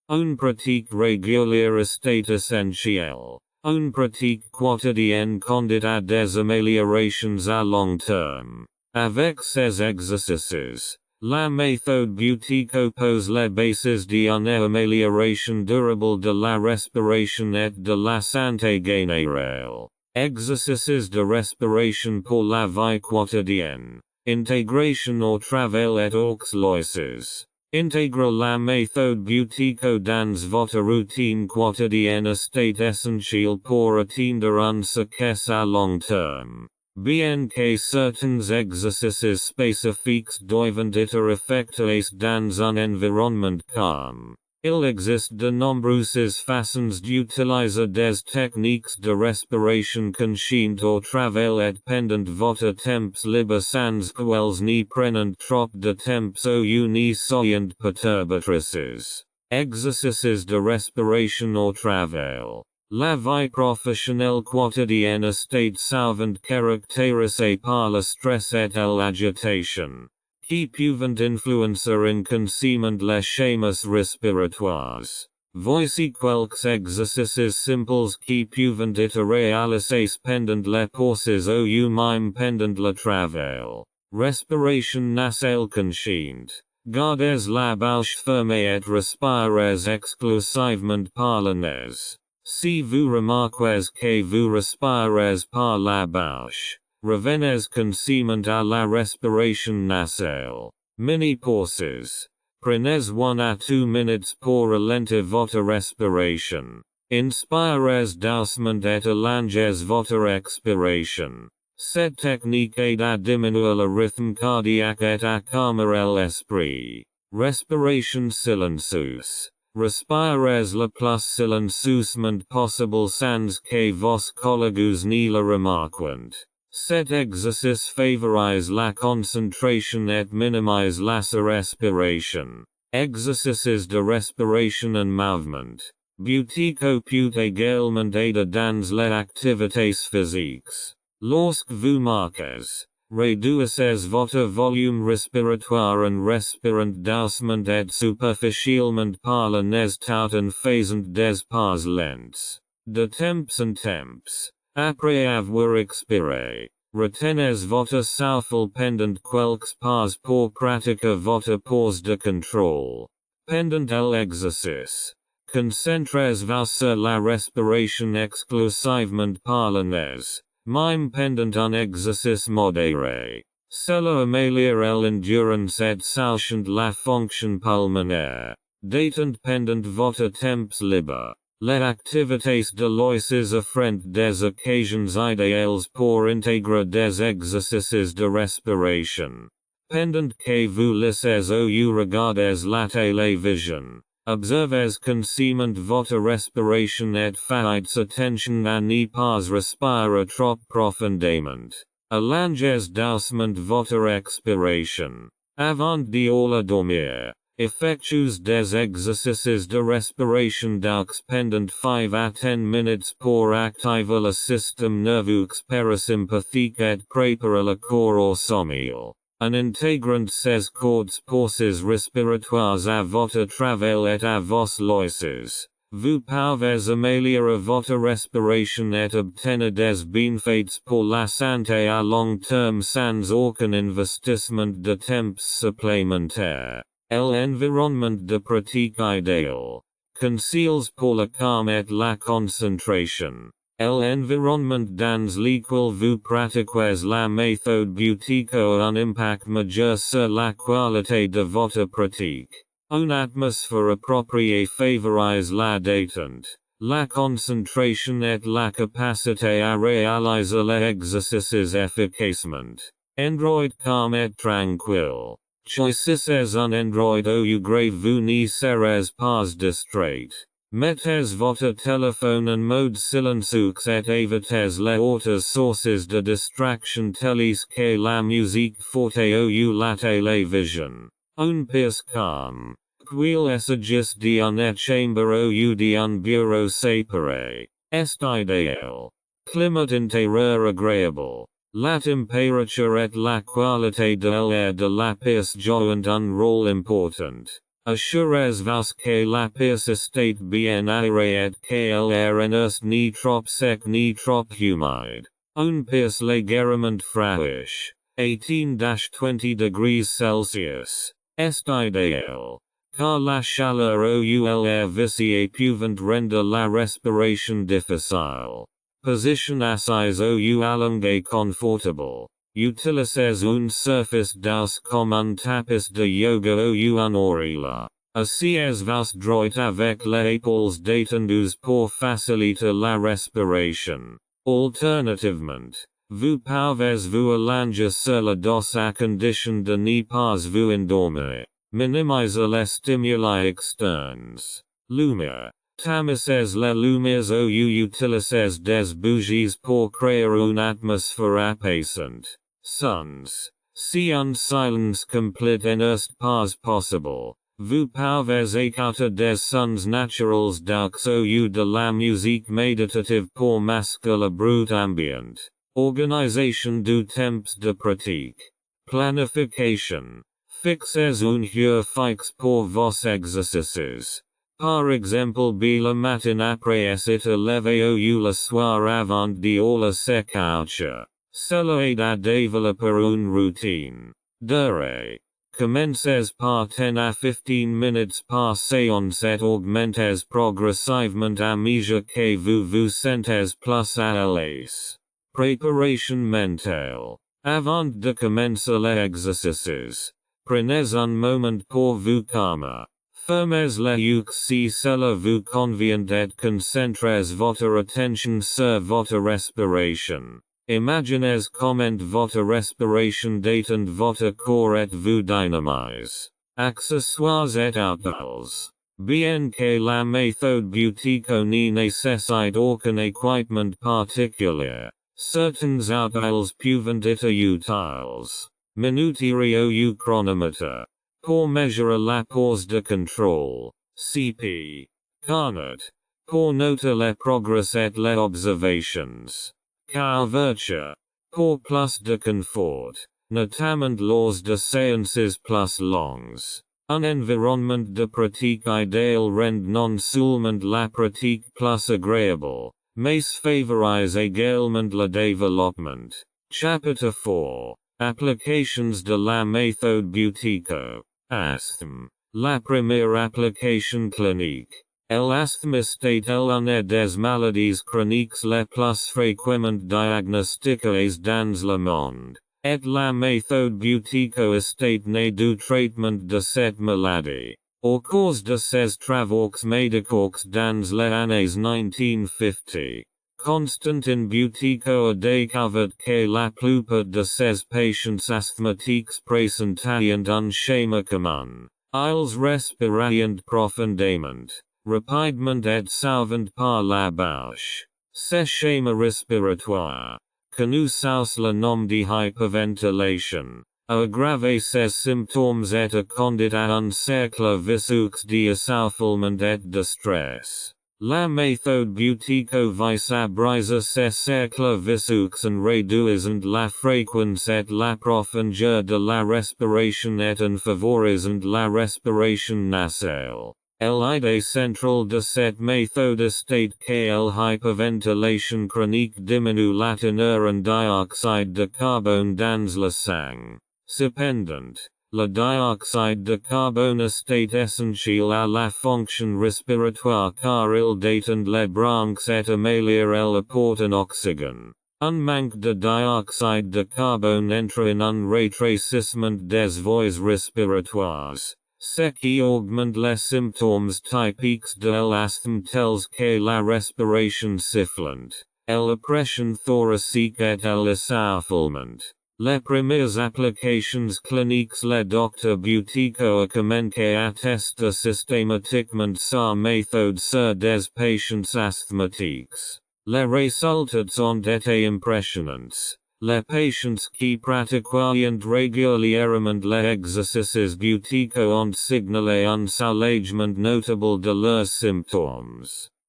Une pratique régulière est essentielle. Une pratique quotidienne conduit à des améliorations à long terme. Avec ces exercices, la méthode Buteyko pose les bases d'une amélioration durable de la respiration et de la santé générale. Exercices de respiration pour la vie quotidienne. Intégration au travail et aux loisirs. Integra la méthode Buteyko dans votre routine quotidienne est essentielle pour atteindre un succès à long terme. Bien que certains exercices spécifiques doivent être effectués dans un environnement calme, il existe de nombreuses façons d'utiliser des techniques de respiration consciente au travail et pendant votre temps libre sans qu'elles n'y prennent trop de temps ou n'y soyent perturbatrices. Exercices de respiration au travail. La vie professionnelle quotidienne est souvent caractérisée par le stress et l'agitation, qui peuvent influencer inconsciemment les schémas respiratoires. Voici quelques exercices simples qui peuvent être réalisés pendant les pauses ou même pendant le travail. Respiration nasale consciente. Gardez la bouche fermée et respirez exclusivement par le nez. Si vous remarquez que vous respirez par la bouche, revenez consciemment à la respiration nasale. Mini pauses. Prenez 1 à 2 minutes pour ralentir votre respiration. Inspirez doucement et allongez votre expiration. Cette technique aide à diminuer le rythme cardiaque et à calmer l'esprit. Respiration silencieuse. Respirez le plus silencieusement possible sans que vos collègues n'y le remarquent. Cet exercice favorise la concentration et minimise la respiration. Exercices de respiration and movement. Buteyko peut également aider dans les activités physiques. Lorsque vous marquez, réduisez votre volume respiratoire en respirant doucement et superficiellement par le nez tout en faisant des pauses lentes. De temps en temps, après avoir expiré, retenez votre souffle pendant quelques pauses pour pratiquer votre pause de contrôle. Pendant l'exercice, concentrez-vous sur la respiration exclusivement par le nez. Même pendant un exercice modéré. Cela améliore l'endurance et soutient la fonction pulmonaire. Détente pendant votre temps libre. Les activités de loisirs offrent des occasions idéales pour intégrer des exercices de respiration. Pendant que vous lisez ou regardez la télévision, observez consciemment votre respiration et faites attention à ne pas respirer trop profondément. Allongez doucement votre expiration. Avant d'aller dormir, effectuez des exercices de respiration d'aux pendant 5 à 10 minutes pour activer le système nerveux parasympathique et préparer le corps au sommeil. En intégrant ces courtes pauses respiratoires à votre travail et à vos loisirs, vous pouvez améliorer votre respiration et obtenir des bienfaits pour la santé à long terme sans aucun investissement de temps supplémentaire. L'environnement de pratique idéal. Conseils pour le calme et la concentration. L'environnement dans lequel vous pratiquez la méthode Buteyko a un impact majeur sur la qualité de votre pratique. Une atmosphère appropriée favorise la détente, la concentration et la capacité à réaliser les exercices efficacement. Endroit calme et tranquille. Choisissez un endroit où vous n'y serez pas distrait. Mettez votre téléphone en mode silencieux et évitez les autres sources de distraction telles que la musique forte ou la télévision. Un pièce calme. Qu'il s'agisse d'une chambre ou d'un bureau séparé. Est idéal. Climat intérieur agréable. La température et la qualité de l'air de la pièce jouent un rôle important. Assurez-vous que la pièce est bien aérée et que l'air n'est ni trop sec ni trop humide. Une pièce légèrement fraîche, 18-20 degrés Celsius, est idéal. Car la chaleur ou l'air vicié peuvent rendre la respiration difficile. Position assise ou allongée confortable. utilises un surface das comme tapis de yoga ou un orila. Assieds vas droit avec les épaules détendues pour faciliter la respiration. Alternativement, vous pouvez vous allonger sur le dos à condition de ne pas vous endormir. Minimiser les stimuli externes. Lumière. Tamises les lumières ou utilises des bougies pour créer une atmosphère apaisante. Sons. Si un silence complet n'est pas possible, vous pouvez écouter des sons naturels d'aux ou de la musique méditative pour masquer le bruit ambiant. Organisation du temps de pratique. Planification. Fixez une heure fixe pour vos exercices. Par exemple, le matin après s'être levé ou le soir avant d'aller se coucher. Cela aide à développer une routine. Durée. Commencez par 10 à 15 minutes par séance et augmentez progressivement à mesure que vous vous sentez plus à l'aise. Préparation mentale. Avant de commencer les exercices, prenez un moment pour vous calmer. Fermez les yeux si cela vous convient et concentrez votre attention sur votre respiration. Imaginez comment votre respiration détend votre corps et vous dynamise. Accessoires et outils. Bien que la méthode Buteyko ne nécessite aucun équipement particulier, certains outils peuvent être utiles. Minuterie ou chronomètre. Pour mesurer la pause de contrôle. CP. Carnet. Pour noter les progrès et les observations. Couverture. Pour plus de confort, notamment lors de séances plus longues. Un environnement de pratique idéal rend non seulement la pratique plus agréable, mais favorise également le développement. Chapitre 4. Applications de la méthode Buteyko. Asthme. La première application clinique. L'asthme est l'une des maladies chroniques les plus fréquemment diagnostiquées dans le monde, et la méthode Buteyko est née du traitement de cette maladie. Au cours de ses travaux médicaux dans les années 1950, Constantin Buteyko a découvert que la plupart de ses patients asthmatiques présentaient un schéma commun. Ils respiraient profondément, rapidement et souvent par la bouche. Ce schéma respiratoire, connu sous le nom de hyperventilation, a aggravé ses symptômes et a conduit à un cercle vicieux d'essoufflement et de stress. La méthode Buteyko vise à briser ces cercles vicieux en réduisant la fréquence et la profondeur de la respiration et en favorisant la respiration nasale. L'idée centrale de cette méthode est que l'hyperventilation chronique diminue la teneur en dioxyde de carbone dans le sang. Cependant, le dioxyde de carbone est essentiel à la fonction respiratoire car il détend les bronches et améliore l'apport en oxygène. Un manque de dioxyde de carbone entraîne un rétrécissement des voies respiratoires, ce qui augmente les symptômes typiques de l'asthme tels que la respiration sifflante, la pression thoracique et l'essoufflement. Les premières applications cliniques le Dr Buteyko a commencé à tester systématiquement sa méthode sur des patients asthmatiques. Les résultats ont été impressionnants. Les patients qui pratiquaient régulièrement les exercices Buteyko ont signalé un soulagement notable de leurs symptômes.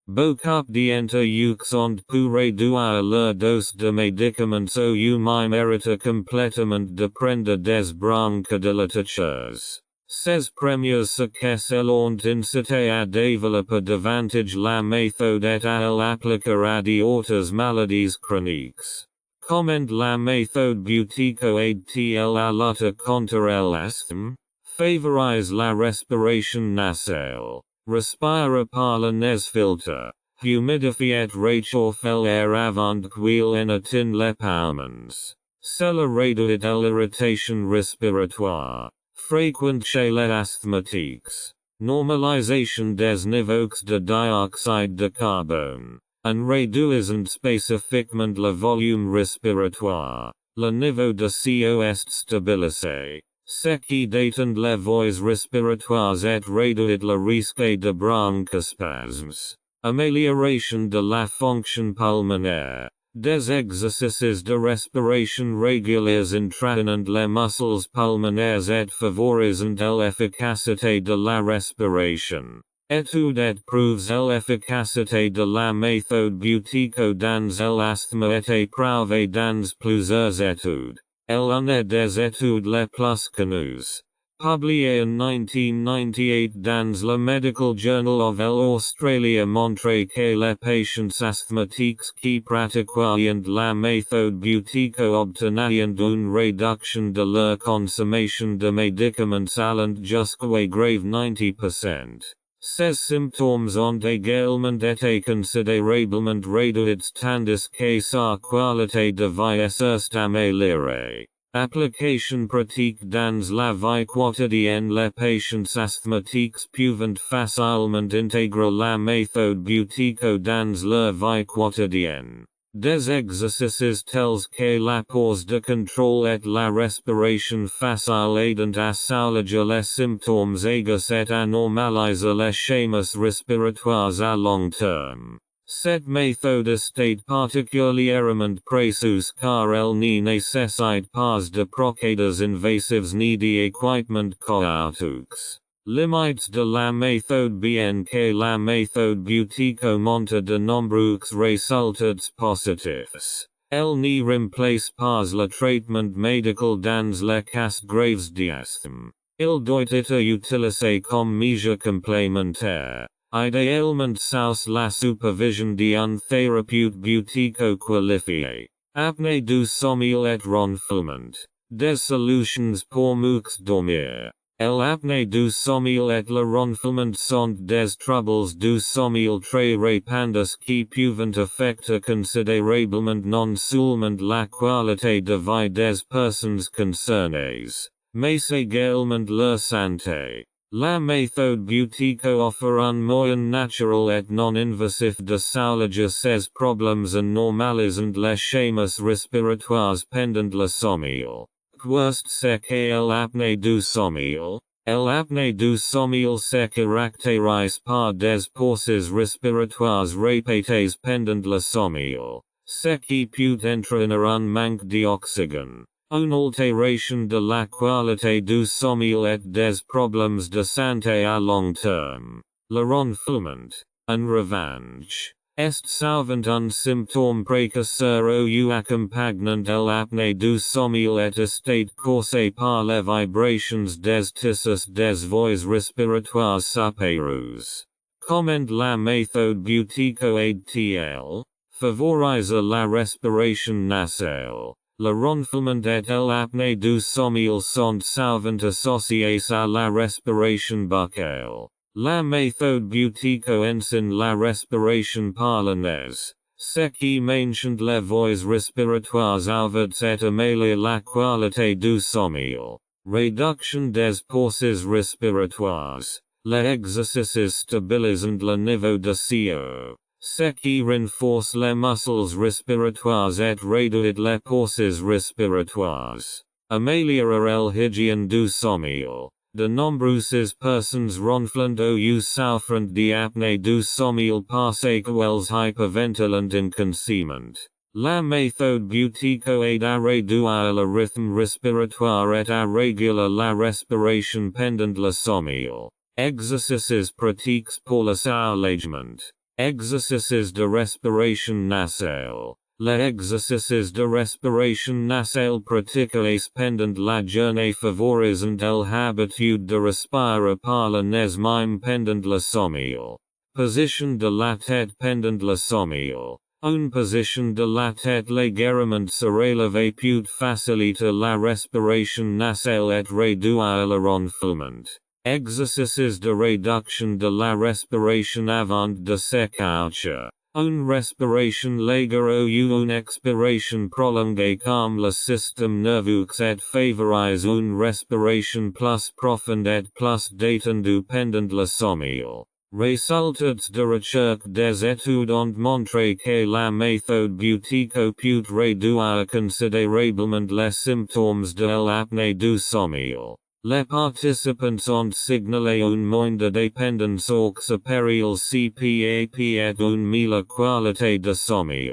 Beaucoup d'entre ont pu réduire leur dose de médicaments ou même arrêter complètement de prendre des bronchodilatateurs. Ces premiers succès ont incité à développer davantage la méthode et à l'appliquer à d'autres maladies chroniques. Comment la méthode Buteyko aide-t-elle à lutter contre l'asthme? Favorise la respiration nasale. Respire par le nez filtre. Humidifier réchauffe l'air avant qu'il n'atteigne les poumons. C'est la réduite de l'irritation respiratoire, fréquente chez les asthmatiques. Normalisation des niveaux de dioxyde de carbone, en réduisant spécifiquement le volume respiratoire, le niveau de CO est stabilisé, ce qui détend les voies respiratoires et réduit le risque de bronchospasmes. Amélioration de la fonction pulmonaire. Des exercices de respiration réguliers entraînant les muscles pulmonaires et favorisant l'efficacité de la respiration. Étude et proves l'efficacité de la méthode Buteyko dans l'asthme et éprouvée dans plusieurs études. Elle en est des études les plus connues. Publié en 1998 dans le Medical Journal of l'Australia montré que les patients asthmatiques qui pratiquaient la méthode Buteyko obtenaient une réduction de leur consommation de médicaments allant jusqu'à grave 90%. Ces symptômes ont également été considérablement réduits tandis que sa qualité de vie s'est améliorée. Application pratique dans la vie quotidienne. Les patients asthmatiques peuvent facilement intégrer la méthode Buteyko dans leur vie quotidienne. Des exercices tels que la pause de contrôle et la respiration facile aidant à soulager les symptômes aigus et à normaliser les schémas respiratoires à long terme. Cette méthode est particulièrement précieuse car elle ne nécessite pas de procédés invasifs ni d'équipements chaotiques. Limites de la méthode. Bien que la méthode Buteyko montre de nombreux résultats positifs, elle ne remplace pas le traitement médical dans les cas graves d'asthme. Il doit être utilisé comme mesure complémentaire. Idéalement sous la supervision d'un thérapeute Buteyko qualifié. Apnée du sommeil et ronflement. Des solutions pour mieux dormir. L'apnée du sommeil et le ronflement sont des troubles du sommeil très répandus qui peuvent affecter considérablement non seulement la qualité de vie des personnes concernées, mais également leur santé. La méthode Buteyko offre un moyen naturel et non-invasif de soulager ces problèmes en normalisant les schémas respiratoires pendant le sommeil. Worst c'est que l'apnée du sommeil. L'apnée du sommeil se caractérise par des pauses respiratoires répétées pendant le sommeil, ce qui peut entraîner un manque d'oxygène. Une altération de la qualité du sommeil et des problèmes de santé à long terme. Le ronflement, en revanche, est souvent un symptôme précurseur ou accompagnant de l'apnée du sommeil et est causé par les vibrations des tissus des voies respiratoires supérieures. Comment la méthode Buteyko aide-t-elle? Favoriser la respiration nasale. Le ronflement et l'apnée du sommeil sont souvent associés à la respiration buccale. La méthode Buteyko enseigne la respiration par le nez, ce qui maintient les voies respiratoires ouvertes et améliore la qualité du sommeil. Réduction des pauses respiratoires. Les exercices stabilisant le niveau de CO. Ce qui renforce les muscles respiratoires et réduit les pauses respiratoires. Améliorer l'hygiène du sommeil. De nombreuses personnes ronflant ou souffrant d'apnée du sommeil parce qu'elles hyperventilent inconsciemment. La méthode Buteyko aide à réduire le rythme respiratoire et à réguler la respiration pendant le sommeil. Exercices pratiques pour le soulagement. Exercices de respiration nasale. Les exercices de respiration nasale pratiqués pendant la journée favorisent l'habitude de respirer par le nez même pendant le sommeil. Position de la tête pendant le sommeil. Une position de la tête légèrement surélevée peut faciliter la respiration nasale et réduire le ronflement. Exercices de réduction de la respiration avant de se coucher. Une respiration lager ou une expiration prolongée calme le système nerveux et favorise une respiration plus profonde et plus détendue pendant le sommeil. Résultats de recherche des études ont montré que la méthode Buteyko peut réduire considérablement les symptômes de l'apnée du sommeil. Les participants ont signalé une moins de dépendance aux appareils CPAP et une meilleure qualité de sommeil.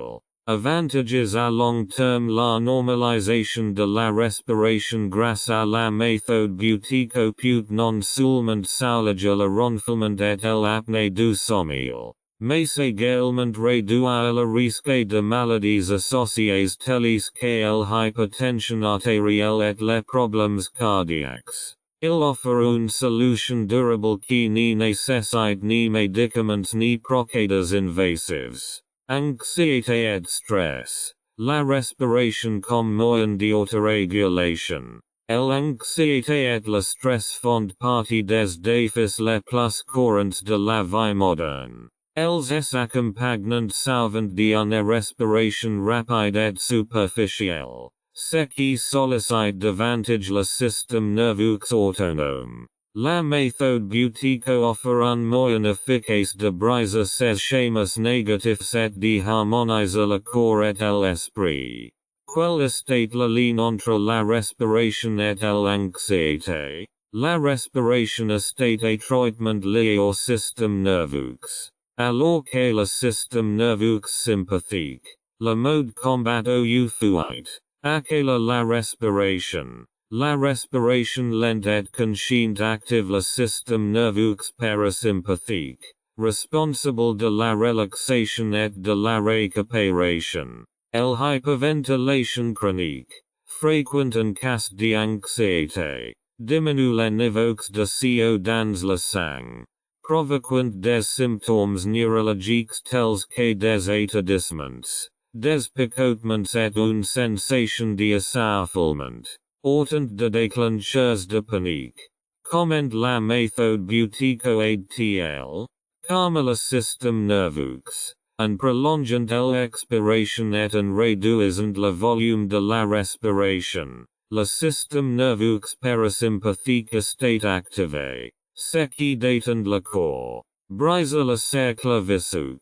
Avantages à long terme. La normalisation de la respiration grâce à la méthode Buteyko peut non seulement soulager le ronflement et l'apnée du sommeil, mais également réduire le risque de maladies associées telles que l'hypertension artérielle et les problèmes cardiaques. Il offre une solution durable qui ne nécessite ni médicaments ni procédés invasifs. Anxiété et stress. La respiration comme moyen d'autorégulation. L'anxiété et le stress font partie des défis les plus courants de la vie moderne. Elles s'accompagnent souvent d'une respiration rapide et superficielle, ce qui sollicite davantage le système nerveux autonome. La méthode Buteyko offre un moyen efficace de briser ces schémas négatifs et d'harmoniser le corps et l'esprit. Quelle est la ligne entre la respiration et l'anxiété? La respiration est étroitement liée au système nerveux. Alors que le système nerveux sympathique, le mode combat ou fuite, accèle la respiration. La respiration lente et consciente active le système nerveux parasympathique, responsable de la relaxation et de la récupération. L'hyperventilation chronique, fréquente en cas d'anxiété, diminue les niveaux de CO dans le sang, provoquant des symptômes neurologiques tels que des étourdissements, des picotements et une sensation d'essoufflement. Autant de déclencheurs de panique. Comment la méthode Buteyko aide-t-elle? Calme le système nerveux, en prolongeant l'expiration et en réduisant le volume de la respiration. Le système nerveux parasympathique est activé, ce qui détend le corps. Brise le cercle vicieux.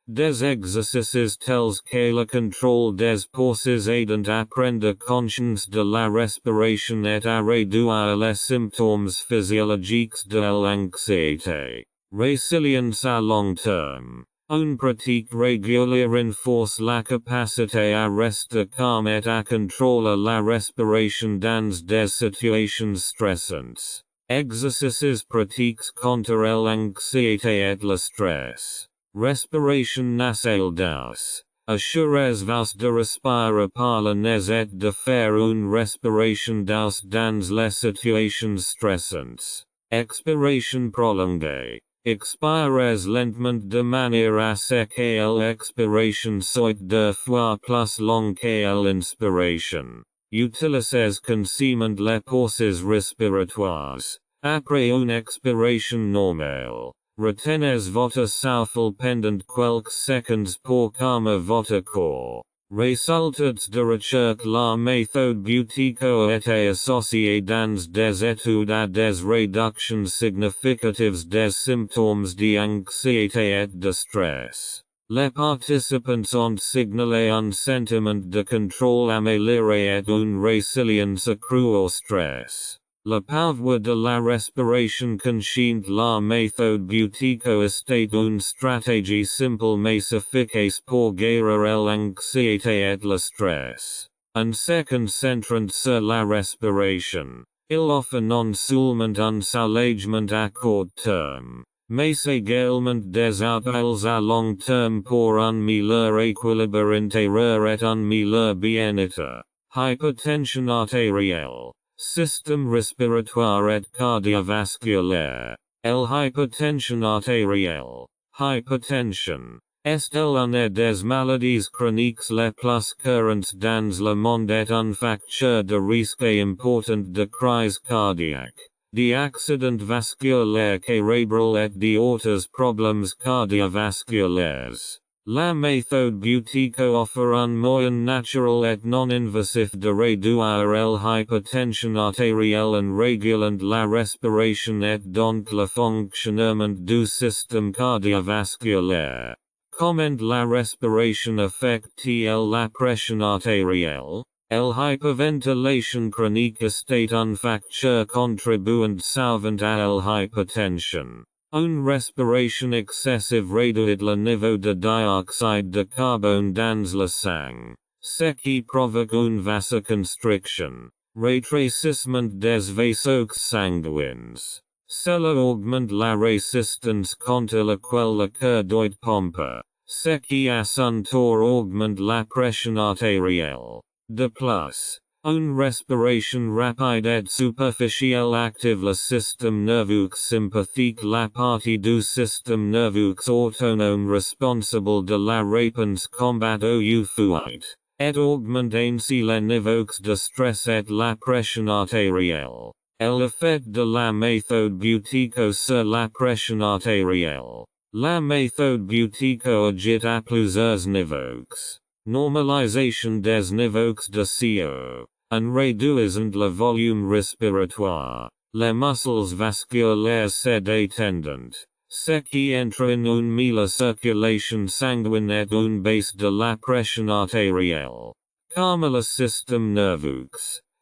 Des exercices tels que le contrôle des pauses aidant à prendre conscience de la respiration et à réduire les symptômes physiologiques de l'anxiété. Résilience à long terme. Une pratique régulière renforce la capacité à rester calme et à contrôler la respiration dans des situations stressantes. Exercices pratiques contre l'anxiété et le stress. Respiration nasale douce. Assurez-vous de respirer par le nez et de faire une respiration douce dans les situations stressantes. Expiration prolongée. Expirez lentement de manière à ce que l'expiration soit 2 fois plus longue que l'inspiration. Utilisez consciemment les pauses respiratoires. Après une expiration normale. Retenez votre souffle pendant quelques secondes pour calmer votre corps. Résultats de recherche. La méthode Buteyko a été associée dans des études à des réductions significatives des symptômes d'anxiété et de stress. Les participants ont signalé un sentiment de contrôle amélioré et une résilience accrue au stress. Le pouvoir de la respiration consciente. La méthode Buteyko est une stratégie simple mais efficace pour guérir l'anxiété et le stress. En se concentrant sur la respiration, il offre non seulement un soulagement à court terme, mais également des outils à long terme pour un meilleur équilibre intérieur et un meilleur bien-être. Hypertension artérielle. Système respiratoire et cardiovasculaire. L'hypertension artérielle. Hypertension. Est l'une des maladies chroniques les plus courantes dans le monde et un facteur de risque important de crise cardiaque, d'accident vasculaire cérébral et d'autres problèmes cardiovasculaires. La méthode Buteyko offre un moyen naturel et non-invasif de réduire l'hypertension artérielle en régulant la respiration et donc le fonctionnement du système cardiovasculaire. Comment la respiration affecte-t-elle la pression artérielle? L'hyperventilation chronique est un facteur contribuant souvent à l'hypertension. Une respiration excessive réduit le niveau de dioxyde de carbone dans le sang, ce qui provoque une vasoconstriction, rétrécissement des vaisseaux sanguins. Cela augmente la résistance contre laquelle le cœur doit pomper, ce qui à son tour augmente la pression artérielle. De plus, une respiration rapide et superficielle active le système nerveux sympathique, la partie du système nerveux autonome responsable de la réponse combat aux fuites, et augmente ainsi les niveaux de stress et la pression artérielle. L'effet de la méthode Buteyko sur la pression artérielle. La méthode Buteyko agit à plusieurs niveaux. Normalisation des niveaux de CO. En réduisant le volume respiratoire, les muscles vasculaires se détendent, ce qui entraîne une meilleure circulation sanguine et une baisse de la pression artérielle. Comme le système nerveux,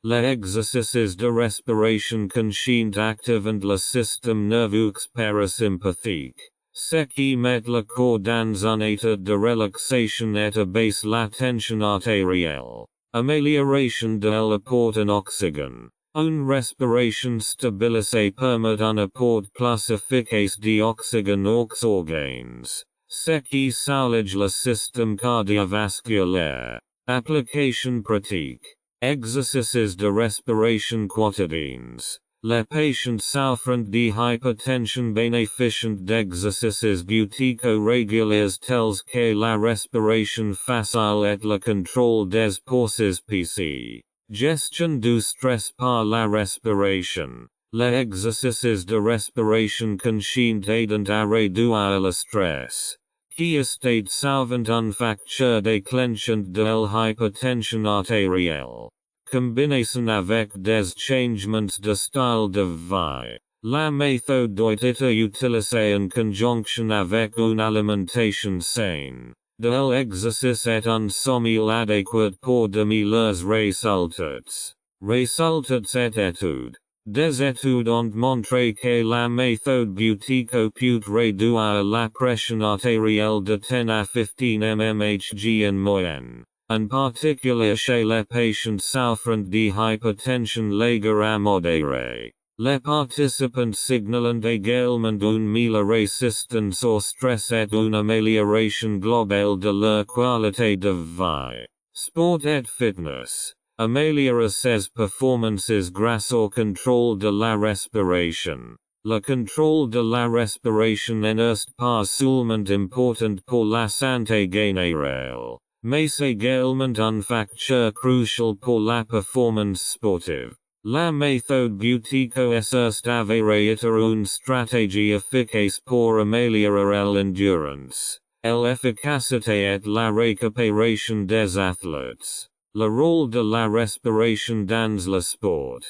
les exercices de respiration consciente activent le système nerveux parasympathique, ce qui met le corps dans un état de relaxation et abaisse la tension artérielle. Amélioration de l'apport en oxygène. Une respiration stabilisée permet un apport plus efficace d'oxygène aux organes, ce qui soulage le système cardiovasculaire. Application pratique. Exercices de respiration quotidiens. Les patients souffrant de hypertension bénéficient d'exercices Buteyko réguliers tels que la respiration facile et le contrôle des forces PC. Gestion du stress par la respiration. Les exercices de respiration consciente aident à réduire le stress, qui est souvent un facteur déclenchant de l'hypertension artérielle. Combinaison avec des changements de style de vie. La méthode doit être utilisée en conjonction avec une alimentation saine. De l'exercice est un sommeil adéquat pour de meilleurs résultats. Résultats et études. Des études ont montré que la méthode Buteyko peut réduire la pression artérielle de 10 à 15 mmHg en moyenne. En particulier chez les patients souffrant de hypertension légère à modérée. Les participants signalent également une meilleure résistance au stress et une amélioration globale de leur qualité de vie. Sport et fitness. Améliorer ses performances grâce au contrôle de la respiration. Le contrôle de la respiration n'est pas seulement important pour la santé générale, mais également un facteur crucial pour la performance sportive. La méthode Buteyko est avérée être une stratégie efficace pour améliorer l'endurance, l'efficacité et la récupération des athlètes. Le rôle de la respiration dans le sport.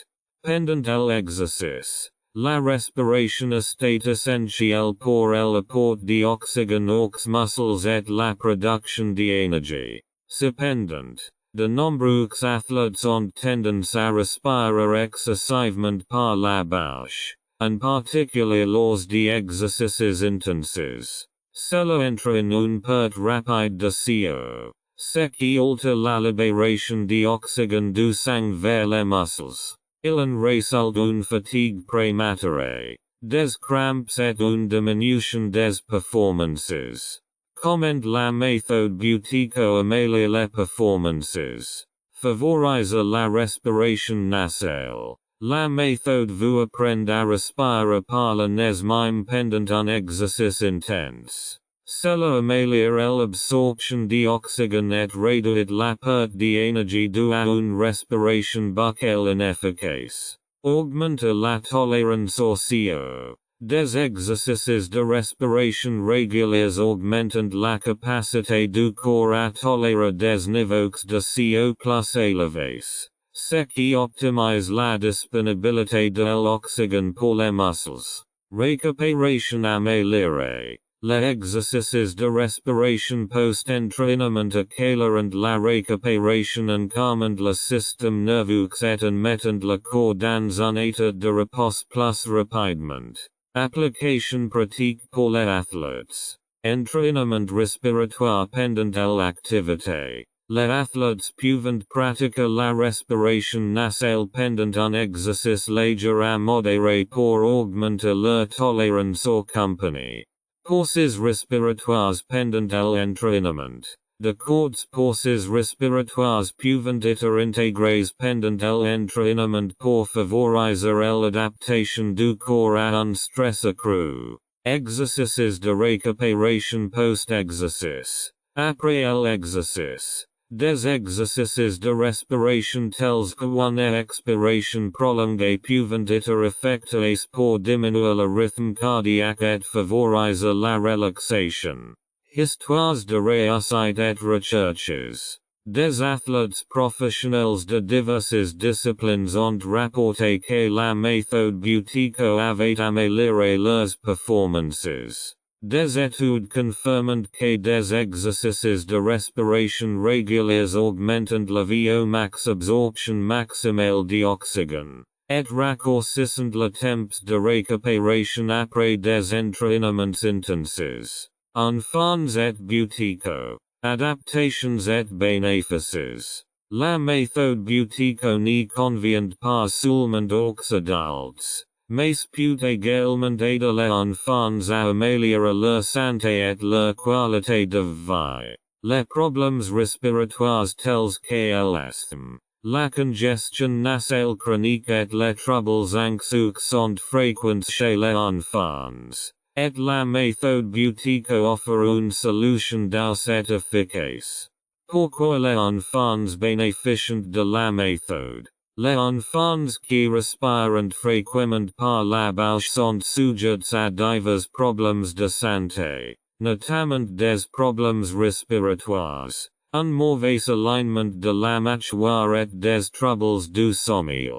Pendant l'exercice, la respiration est essentielle pour l'apport d'oxygène aux muscles et la production d'énergie. Cependant, de nombreux athlètes ont tendance à respirer excessivement par la bouche, en particulier lors d'exercices intenses. Cela entraîne une perte rapide de CO, ce qui alter la libération d'oxygène du sang vers les muscles. Il en résulte une fatigue prématurée, des crampes et une diminution des performances. Comment la méthode Buteyko améliore les performances. Favorise la respiration nasale. La méthode vous apprend à respirer par le nez même pendant un exercice intense. Cela améliore l'absorption d'oxygène et réduit la perte d'énergie due à une respiration buccale inefficace. Augmente la tolérance au CO. Des exercices de respiration réguliers augmentent la capacité du corps à tolérer des niveaux de CO plus élevés, ce qui optimise la disponibilité de l'oxygène pour les muscles. Récupération améliorée. Les exercices de respiration post-entraînement accélèrent la récupération en calmant le système nerveux et en mettant le corps dans un état de repos plus rapidement. Application pratique pour les athlètes. Entraînement respiratoire pendant l'activité. Les athlètes peuvent pratiquer la respiration nasale pendant un exercice léger à modéré pour augmenter leur tolérance aux compagnies. Pauses respiratoires pendant l'entraînement. De courtes pauses respiratoires peuvent être intégrées pendant l'entraînement pour favoriser l'adaptation du corps à un stress accru. Exercices de récupération post-exercice. Après l'exercice. Des exercices de respiration tels qu'une expiration prolongée peuvent être effectués pour diminuer le rythme cardiaque et favoriser la relaxation. Histoires de réussite et recherches. Des athlètes professionnels de diverses disciplines ont rapporté que la méthode Buteyko avait amélioré leurs performances. Des études confirment que des exercices de respiration réguliers augmentent la VO-max absorption maximale d'oxygène, et raccourcissent le temps de récupération après des entraînements intenses. Enfants et Buteyko. Adaptations et bénéfices. La méthode Buteyko n'y convient pas seulement aux adultes, mais peut également aider les enfants à améliorer leur santé et leur qualité de vie. Les problèmes respiratoires tels que l'asthme, la congestion nasale chronique et les troubles anxieux sont fréquents chez les enfants. Et la méthode Buteyko offre une solution d'accès efficace. Pourquoi les enfants bénéficient de la méthode? Les enfants qui respirent fréquemment par la bouche sont sujets à divers problèmes de santé, notamment des problèmes respiratoires, un mauvais alignement de la mâchoire et des troubles du sommeil.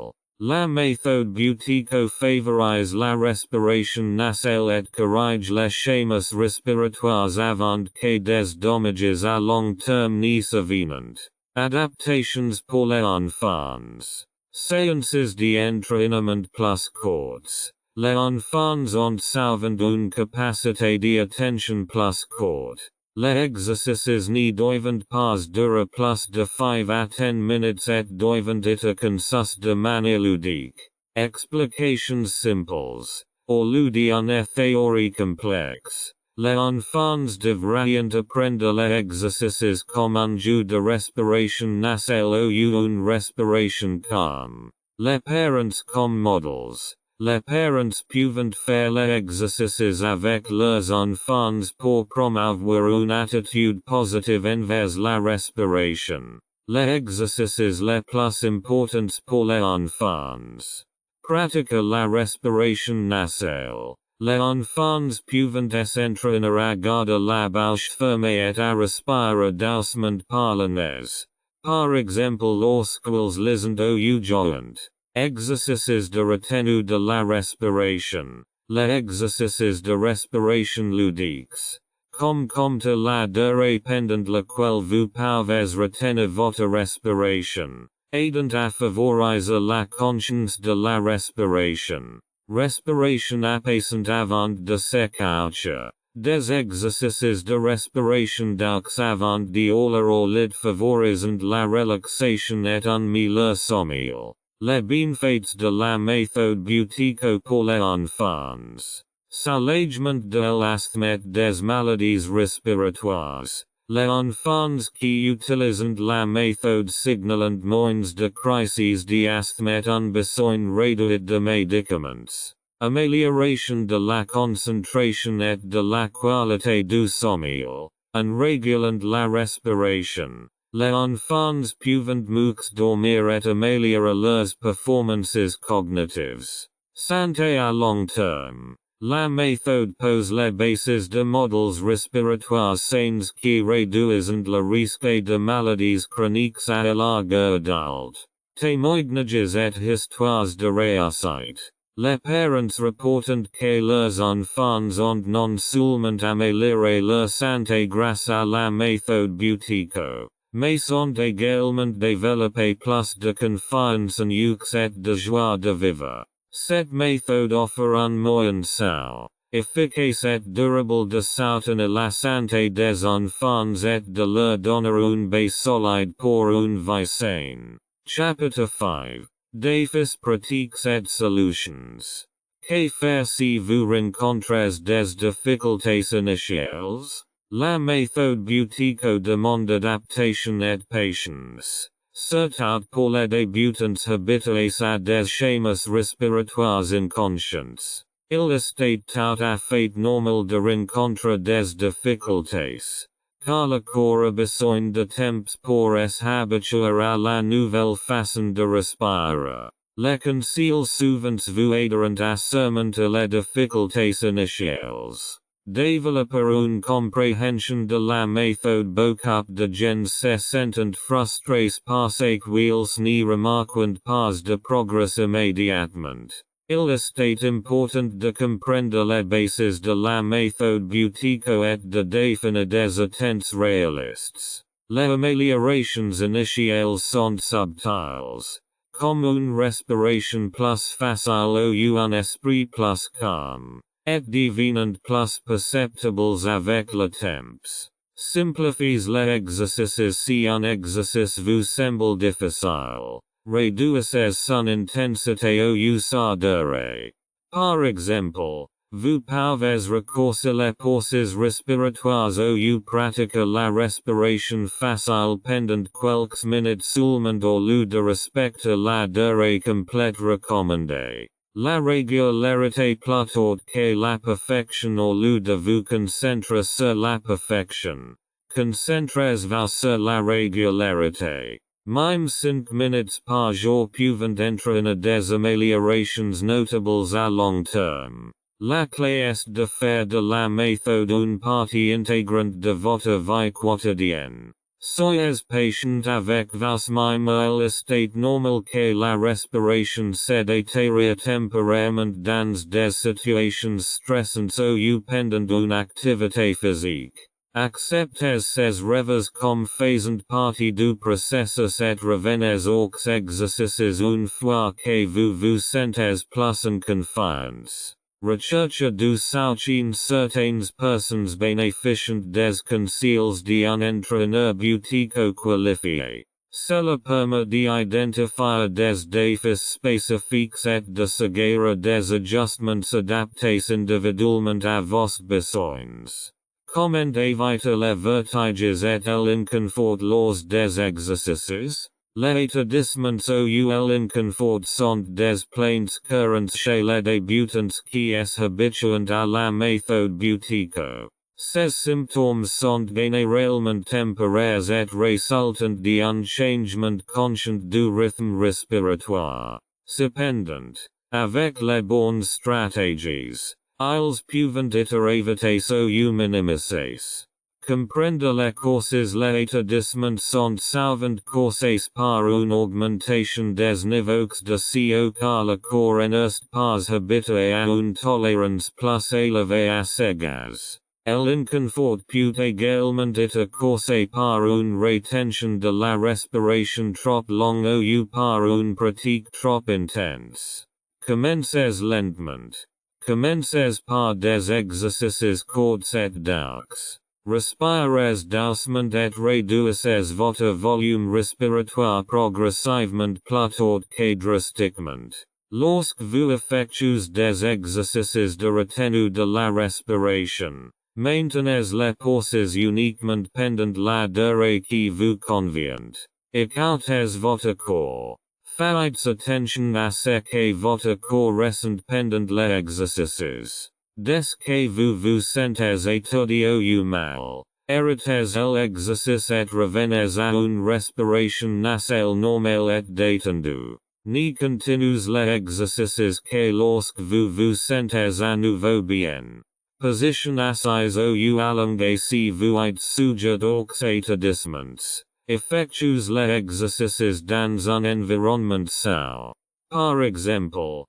La méthode Buteyko favorise la respiration nasale et corrige les schémas respiratoires avant que des dommages à long terme n'y surviennent. Adaptations pour les enfants. Séances d'entraînement plus courtes. Les enfants ont souvent une capacité d'attention plus courte. Les exercices ne doivent pas durer plus de 5 à 10 minutes et doivent être conçus de manière ludique. Explications simples. Au lieu d'une théorie complexe. Les enfants devraient apprendre les exercices comme un jeu de respiration nasale ou une respiration calme. Les parents comme modèles. Les parents peuvent faire les exercices avec leurs enfants pour promouvoir une attitude positive envers la respiration. Les exercices les plus importants pour les enfants. Pratiquer la respiration nasale. Les enfants peuvent s'entraîner à garder la bouche fermée et à respirer doucement par le nez. Par exemple lorsqu'ils lisent ou jouent. Exercices de retenue de la respiration. Les exercices de respiration ludiques. Comme compter la durée pendant laquelle vous pouvez retenir votre respiration. Aidant à favoriser la conscience de la respiration. Respiration apaisante avant de se coucher. Des exercices de respiration douce avant d'oler au lit favorisant la relaxation et un meilleur sommeil. Les bienfaits de la méthode Buteyko pour les enfants. Soulagement de l'asthme et des maladies respiratoires. Les enfants qui utilisent la méthode signalent moins de crises d'asthme et un besoin réduit de médicaments. Amélioration de la concentration et de la qualité du sommeil. En régulant la respiration. Les enfants peuvent mieux dormir et améliorer leurs performances cognitives. Santé à long terme. La méthode pose les bases de modèles respiratoires sains qui réduisent le risque de maladies chroniques à l'âge adulte. Témoignages et histoires de réussite. Les parents reportent que leurs enfants ont non seulement amélioré leur santé grâce à la méthode Buteyko, mais ont également développé plus de confiance en eux et de joie de vivre. Cette méthode offre un moyen sûr, efficace et durable de soutenir la santé des enfants et de leur donner une base solide pour une vie saine. Chapitre 5. Défis pratiques et solutions. Que faire si vous rencontrez des difficultés initiales? La méthode Buteyko demande adaptation et patience. Surtout pour les débutants habitués à des schémas respiratoires inconscients. Il est tout à fait normal de rencontrer des difficultés, car le corps a besoin de temps pour s'habituer à la nouvelle façon de respirer. Les conseils suivants vous aideront à surmonter les difficultés initiales. Développer une compréhension de la méthode. Beaucoup de gens se sentent frustrés parce qu'ils n'y remarquent pas de progrès immédiatement. Il est important de comprendre les bases de la méthode Buteyko et de définir des attentes réalistes. Les améliorations initiales sont subtiles, comme une respiration plus facile ou un esprit plus calme, et devenant plus perceptibles avec le temps. Simplifiez les exercices si un exercice vous semble difficile. Réduisez son intensité ou sa durée. Par exemple, vous pouvez raccourcir les pauses respiratoires ou pratiquer la respiration facile pendant quelques minutes seulement au lieu de respecter la durée complète recommandée. La régularité plutôt que la perfection au lieu de vous concentrer sur la perfection. Concentrez-vous sur la régularité. Même 5 minutes par jour peuvent entraîner des améliorations notables à long terme. La clé est de faire de la méthode une partie intégrante de votre vie quotidienne. Soyez patient avec vous-même. Il est normal que la respiration se détériore temporairement dans des situations stressantes ou pendant une activité physique. Acceptez ces revers comme faisant partie du processus et revenez aux exercices une fois que vous vous sentez plus en confiance. Recherche du soutien. Certaines personnes bénéficient des conseils d'un entraîneur Buteyko qualifié. Cela permet d'identifier des défis spécifiques et de suggérer des ajustements adaptés individuellement à vos besoins. Comment éviter les vertiges et l'inconfort lors des exercices? Les étourdissements ou l'inconfort sont des plaintes courantes chez les débutants qui s'habituent à la méthode Buteyko. Ces symptômes sont généralement temporaires et résultant d'un changement conscient du rythme respiratoire. Cependant, avec les bonnes stratégies, ils peuvent être évités ou minimisés. Comprendre les causes. Les étourdissements sont souvent causés par une augmentation des niveaux de CO car le corps n'est pas habitué à une tolérance plus élevée à ces gaz. L'inconfort peut également être causé par une rétention de la respiration trop longue ou par une pratique trop intense. Commencez lentement. Commencez par des exercices courts et doux. Respirez doucement et réduisez votre volume respiratoire progressivement plutôt que drastiquement. Lorsque vous effectuez des exercices de retenue de la respiration, maintenez les pauses uniquement pendant la durée qui vous convient. Écoutez votre corps. Faites attention à ce que votre corps ressent pendant les exercices. Dès que vous vous sentez étourdi ou mal, arrêtez l'exercice et revenez à une respiration nasale normale et détendue. Ni continues les exercices que lorsque vous sentez à nouveau bien. Position assises ou allongée si vous êtes sujet aux établissements. Effectues les exercices dans un environnement sain. Par exemple,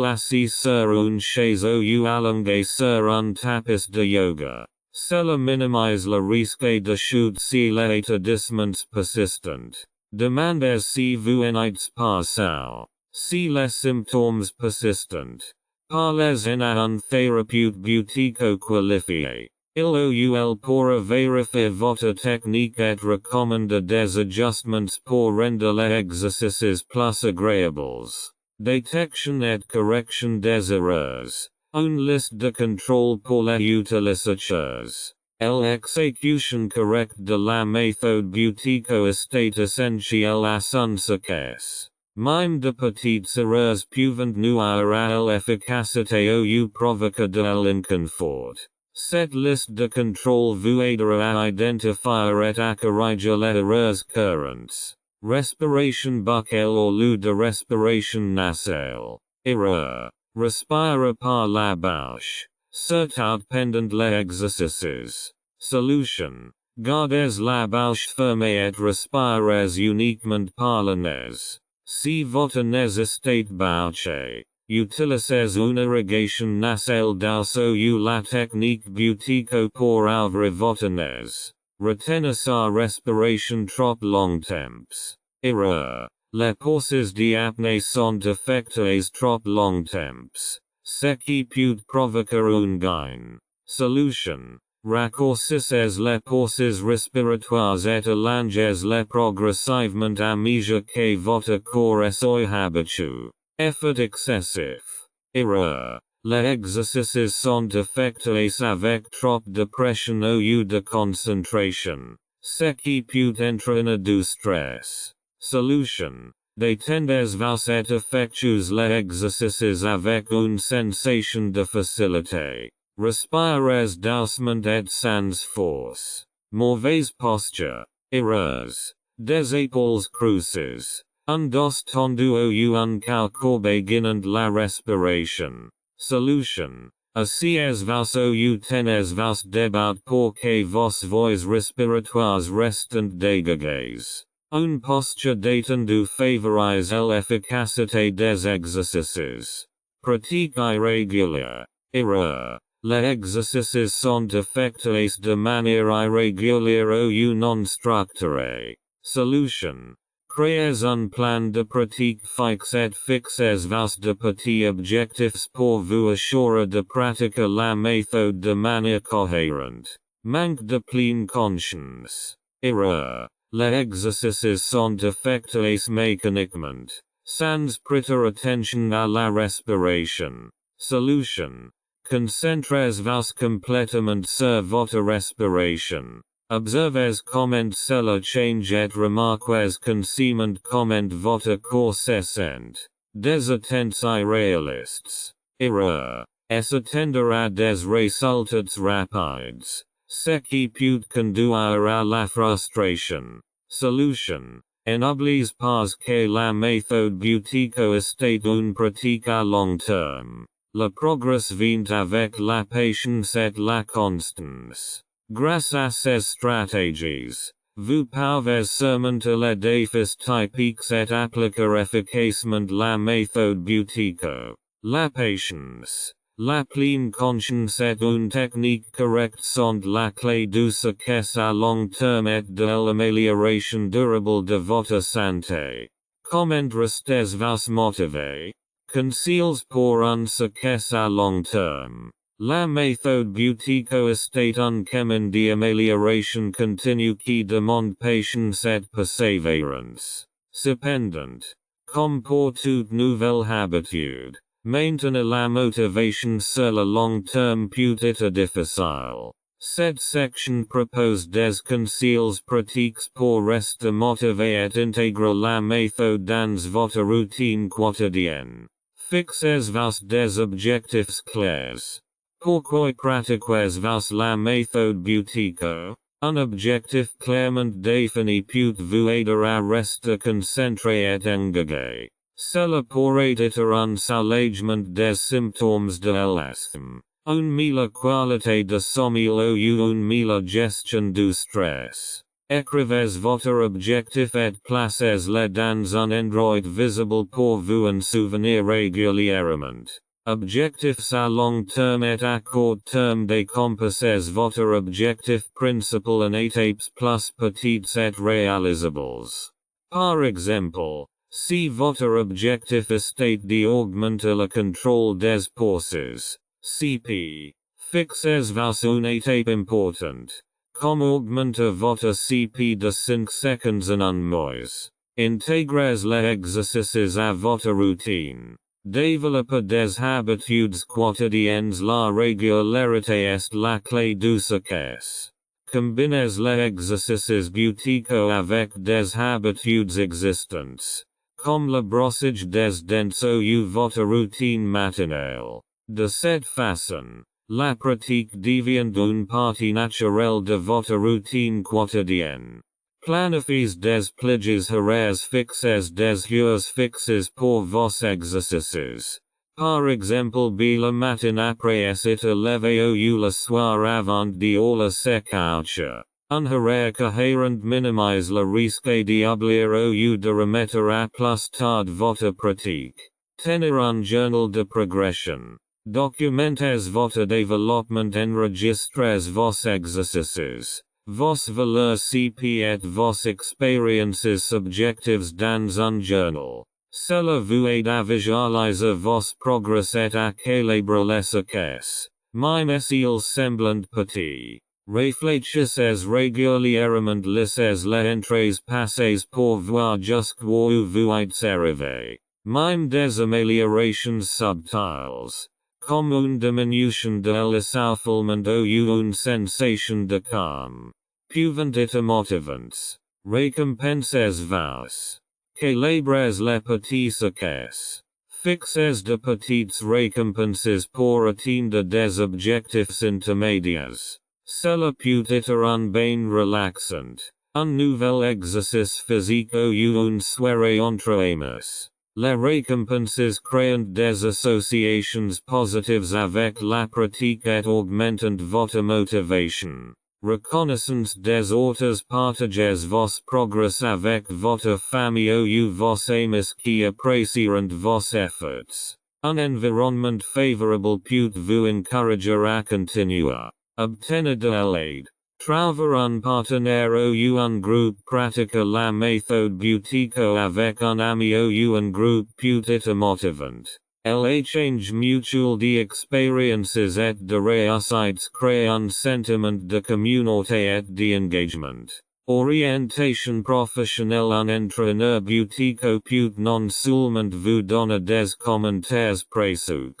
assis sur une chaise ou allongé sur un tapis de yoga. Cela minimise le risque de chute si les établissements persistent. Demandez si vous n'êtes pas sain. Si les symptômes persistent. Parlez en à un thérapeute Buteyko qualifié. Il ou pourra vérifier votre technique et recommande des ajustements pour rendre les exercices plus agréables. Détection et correction des erreurs. Une liste de contrôle pour les utilisateurs. L'exécution correcte de la méthode Buteyko est essentielle à son succès. Même de petites erreurs peuvent nuire à l'efficacité ou provoquer de l'inconfort. Cette liste de contrôle vous aidera à identifier et à corriger les erreurs courantes. Respiration buccale au lieu de respiration nasale. Erreur. Respire par la bouche. Surtout pendant les exercices. Solution. Gardez la bouche fermée et respirez uniquement par le nez. Si votre nez est bouché, utilisez une irrigation nasale douce ou la technique Buteyko pour ouvrir votre nez. Retenez sa respiration trop longtemps. Erreur. Les pauses d'apnée sont effectuées trop longtemps. Ce qui peut provoquer un gain. Solution. Raccourcissez les pauses respiratoires et allongez les progressivement à mesure que votre corps s'y habitue. Effort excessif. Erreur. Les exercices sont effectués avec trop de pression ou de concentration. Ce qui peut entraîner du stress. Solution. Détendez vous et effectuez les exercices avec une sensation de facilité. Respirez doucement et sans force. Mauvaise posture. Erreurs. Des épaules creuses. Un dos tendu ou un cou courbé guidant la respiration. Solution. Asseyez-vous ou tenez-vous debout pour que vos voies respiratoires restent dégagées. Une posture détendue favorise l'efficacité des exercices. Pratique irrégulière. Erreur. Les exercices sont effectués de manière irrégulière ou non structurée. Solution. Créez un plan de pratique fixe et fixez-vous de petits objectifs pour vous assurer de pratiquer la méthode de manière cohérente. Manque de pleine conscience. Erreur. Les exercices sont effectués mécaniquement, sans prêter attention à la respiration. Solution. Concentrez-vous complètement sur votre respiration. Observez comment cela change et remarquez consciemment comment votre corps se sent. Des attentes irréalistes. Erreur. S'attendre à des résultats rapides. Ce qui peut conduire à la frustration. Solution. N'oubliez pas que la méthode Buteyko est une pratique à long terme. Le progrès vient avec la patience et la constance. Grâce à ces stratégies, vous pouvez surmonter les défis typiques et appliquer efficacement la méthode Buteyko. La patience, la pleine conscience et une technique correcte sont la clé du succès à long terme et de l'amélioration durable de votre santé. Comment restez-vous motivé? Conseils pour un succès à long terme. La méthode Buteyko est un chemin d'amélioration continue qui demande patience et persévérance. Cependant, comme pour toute nouvelle habitude, maintenir la motivation sur le long terme peut être difficile. Cette section propose des conseils pratiques pour rester motivé et intégrer la méthode dans votre routine quotidienne. Fixez-vous des objectifs clairs. Pourquoi pratiquez-vous la méthode Buteyko? Un objectif clairement défini peut vous aider à rester concentré et engagé. Cela pourrait être un soulagement des symptômes de l'asthme, une meilleure qualité de sommeil ou une meilleure gestion du stress. Écrivez votre objectif et placez-le dans un endroit visible pour vous en souvenir régulièrement. Objectifs à long terme et à court terme décomposez votre objectif principal en étapes plus petites et réalisables. Par exemple, si votre objectif est d'augmenter le contrôle des forces, CP, fixez-vous une étape importante, comme augmenter votre CP de 5 secondes en un mois. Intégrez les exercices à votre routine. Développer des habitudes quotidiennes. La régularité est la clé du succès. Combinez les exercices Buteyko avec des habitudes existantes, comme le brossage des dents ou votre routine matinale. De cette façon, la pratique devient une partie naturelle de votre routine quotidienne. Planifiez des plages horaires fixes des heures fixes pour vos exercices. Par exemple le matin après être levé ou le soir avant d'aller se coucher. Un horaire cohérent minimise le risque d'oublier ou de remettre à plus tard votre pratique. Tenir un journal de progression. Documentez votre développement, enregistrez vos exercices, vos valeurs CP et vos expériences subjectives dans un journal. Cela vous aide à visualiser vos progrès et à calibrer les succès, même s'ils semblent petits. Réfléchissez régulièrement, lisez les entrées passées pour voir jusqu'où vous êtes arrivé. Même des améliorations subtiles, comme une diminution de l'essoufflement ou une sensation de calme, peuvent être motivantes. Récompensez-vous. Célébrez les petits succès. Fixez de petites récompenses pour atteindre des objectifs intermédiaires. Cela peut être un bain relaxant, un nouvel exercice physique ou une soirée entre amis. Les récompenses créent des associations positives avec la pratique et augmentent votre motivation. Reconnaissance des autres. Partagez vos progrès avec votre famille ou vos amis qui apprécieront vos efforts. Un environnement favorable peut vous encourager à continuer. Obtenir de l'aide. Trouver un partenaire ou un groupe pratiquer la méthode Buteyko avec un ami ou un groupe peut être motivant. L'échange mutuel d'expériences et de réussites crée un sentiment de communauté et d'engagement. Orientation professionnelle. Un entraîneur Buteyko peut non seulement vous donner des commentaires précieux,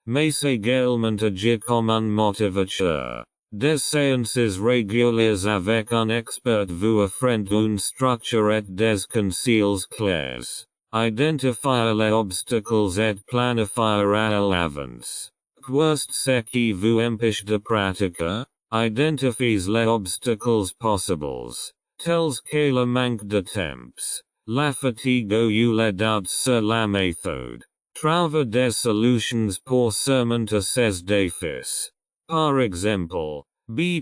mais également agir comme un motivateur. Des séances régulières avec un expert vous offrent une structure et des conseils clairs. Identifier les obstacles et planifier à l'avance. Qu'est ce qui vous empêche de pratiquer? Identifiez les obstacles possibles, tels que le manque de temps, la fatigue ou les doutes sur la méthode. Trouver des solutions pour surmonter ces défis. Par exemple,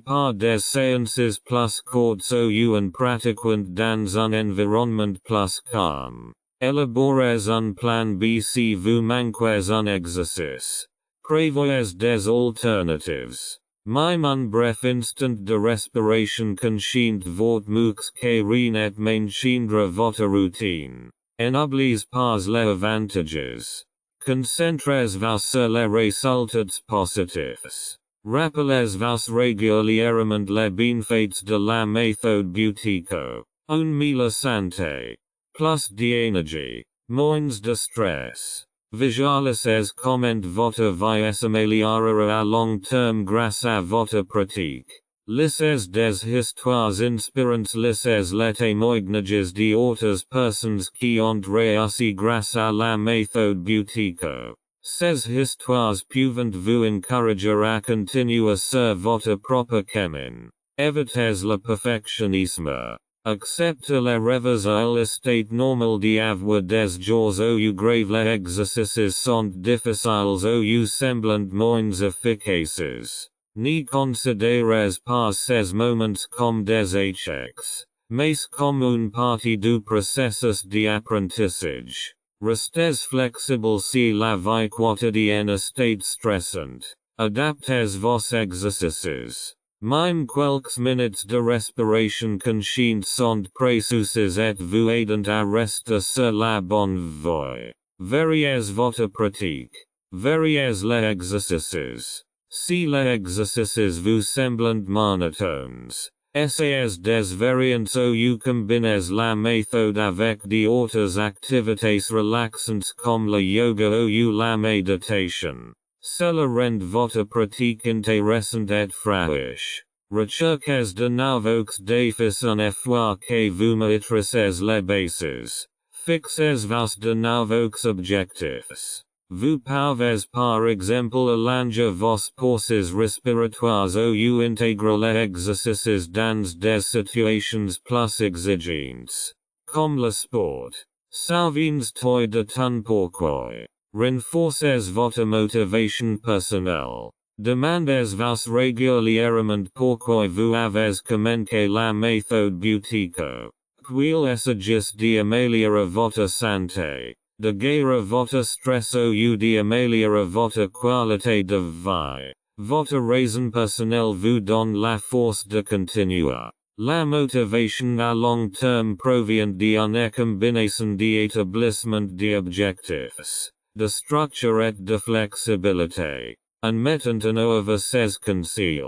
par des séances plus courtes ou en pratiquant dans un environnement plus calme. Élaborez un plan B si vous manquez un exercice. Prévoyez des alternatives. Même un bref instant de respiration conscient votre mux que rien et maintiendra votre routine. N'oubliez pas les avantages. Concentrez-vous sur les résultats positifs. Rappelez-vous régulièrement les bienfaits de la méthode Buteyko. Une meilleure santé. Plus d'énergie, moins de stress. Visualisez comment votre vie s'améliorera à long terme grâce à votre pratique. Lisez des histoires inspirantes. Lisez les témoignages d'autres personnes qui ont réussi grâce à la méthode Buteyko. Ces histoires peuvent vous encourager à continuer sur votre propre chemin. Evites le perfectionnisme. Accepte les rêves à l'estat normal d'avoir des jours où grave les exercices sont difficiles ou semblant moins efficaces. Ni considérez pas ces moments comme des échecs, mais comme une partie du processus d'apprentissage. Restez flexible si la vie quotidienne est stressante. Adaptez vos exercices. Même quelques minutes de respiration consciente sont précieuses et vous aidant à rester sur la bonne voie. Variez votre pratique. Variez les exercices. Si les exercices vous semblent monotones, essayez des variantes ou combinez la méthode avec d'autres activités relaxantes comme le yoga ou la méditation. Cela rend votre pratique intéressante et fraîche. Recherchez de nouveaux défis une fois que vous maîtrisez les bases. Fixez vos de nouveaux objectifs. Vous pouvez par exemple allonger vos pauses respiratoires ou intégrer les exercices dans des situations plus exigeantes, comme le sport. Savins toi de ton pourquoi. Renforcez votre motivation personnelle. Demandez vos régulièrement pourquoi vous avez commencé la méthode Buteyko. Qu'il s'agisse d'améliorer votre santé, de guérir votre stress ou d'améliorer votre qualité de vie. Votre raison personnelle vous donne la force de continuer. La motivation à long terme provient d'une combinaison d'établissement d'objectifs, de structure et de flexibilité. En mettant en œuvre ces conseils,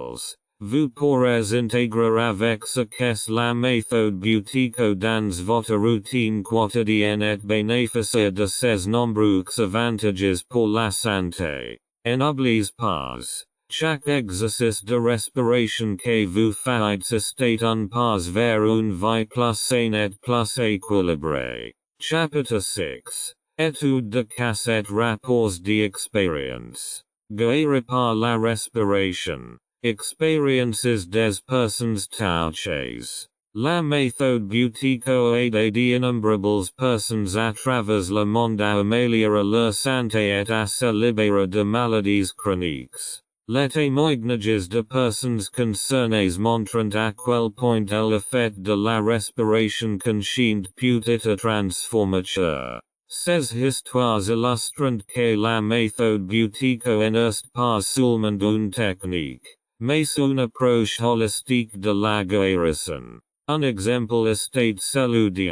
vous pourrez intégrer avec succès la méthode Buteyko dans votre routine quotidienne et bénéficier de ses nombreux avantages pour la santé. N'oubliez pas, chaque exercice de respiration que vous faites est un pas vers une vie plus saine et plus équilibrée. Chapitre 6. Étude de cas et rapports d'expérience. Guérir par la respiration. Expériences des personnes touchées. La méthode Buteyko aide d'innombrables personnes à travers le monde à améliorer leur santé et à se libérer de maladies chroniques. Les témoignages de personnes concernées montrent à quel point l'effet de la respiration consciente peut être transformateur. Ces histoires illustrent que la méthode Buteyko n'est pas seulement une technique, mais une approche holistique de la guérison. Un exemple est celui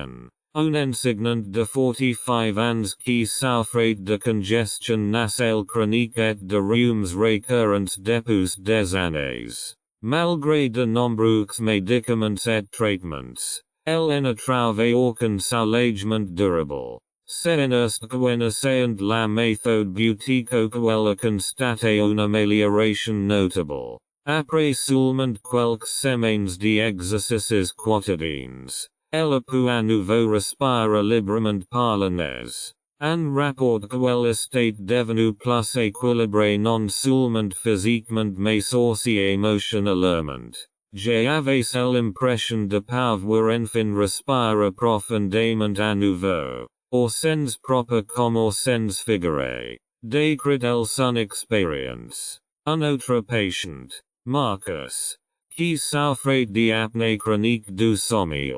un enseignant de 45 ans qui souffrait de congestion nasale chronique et de rhumes récurrents depuis des années. Malgré de nombreux médicaments et traitements, elle n'a trouvé aucun soulagement durable. C'est en essayant la méthode Buteyko qu'elle a constaté une amélioration notable. Après seulement quelques semaines d'exercices quotidiens, elle a pu à nouveau respirer librement par le nez. Un rapport qu'elle était devenue plus équilibrée non seulement physiquement mais aussi émotionnellement. J'avais l'impression de pouvoir enfin respirer profondément à nouveau. Au sens propre comme au sens figuré. Décrit-elle son expérience. Un autre patient, Marcus, qui souffrait d'apnée chronique du sommeil,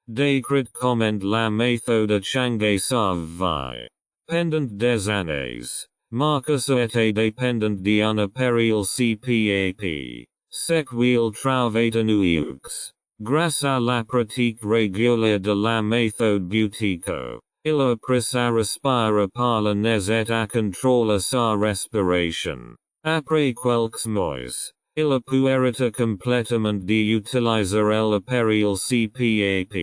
décrit comment la méthode a changé sa vie. Pendant des années, Marcus était dépendant d'un appareil CPAP, ce qu'il trouvait ennuyeux. Grâce à la pratique régulière de la méthode Buteyko, il a appris à respirer par le nez et à contrôler sa respiration. Après quelques mois, il a pu arrêter complètement d'utiliser l'appareil CPAP.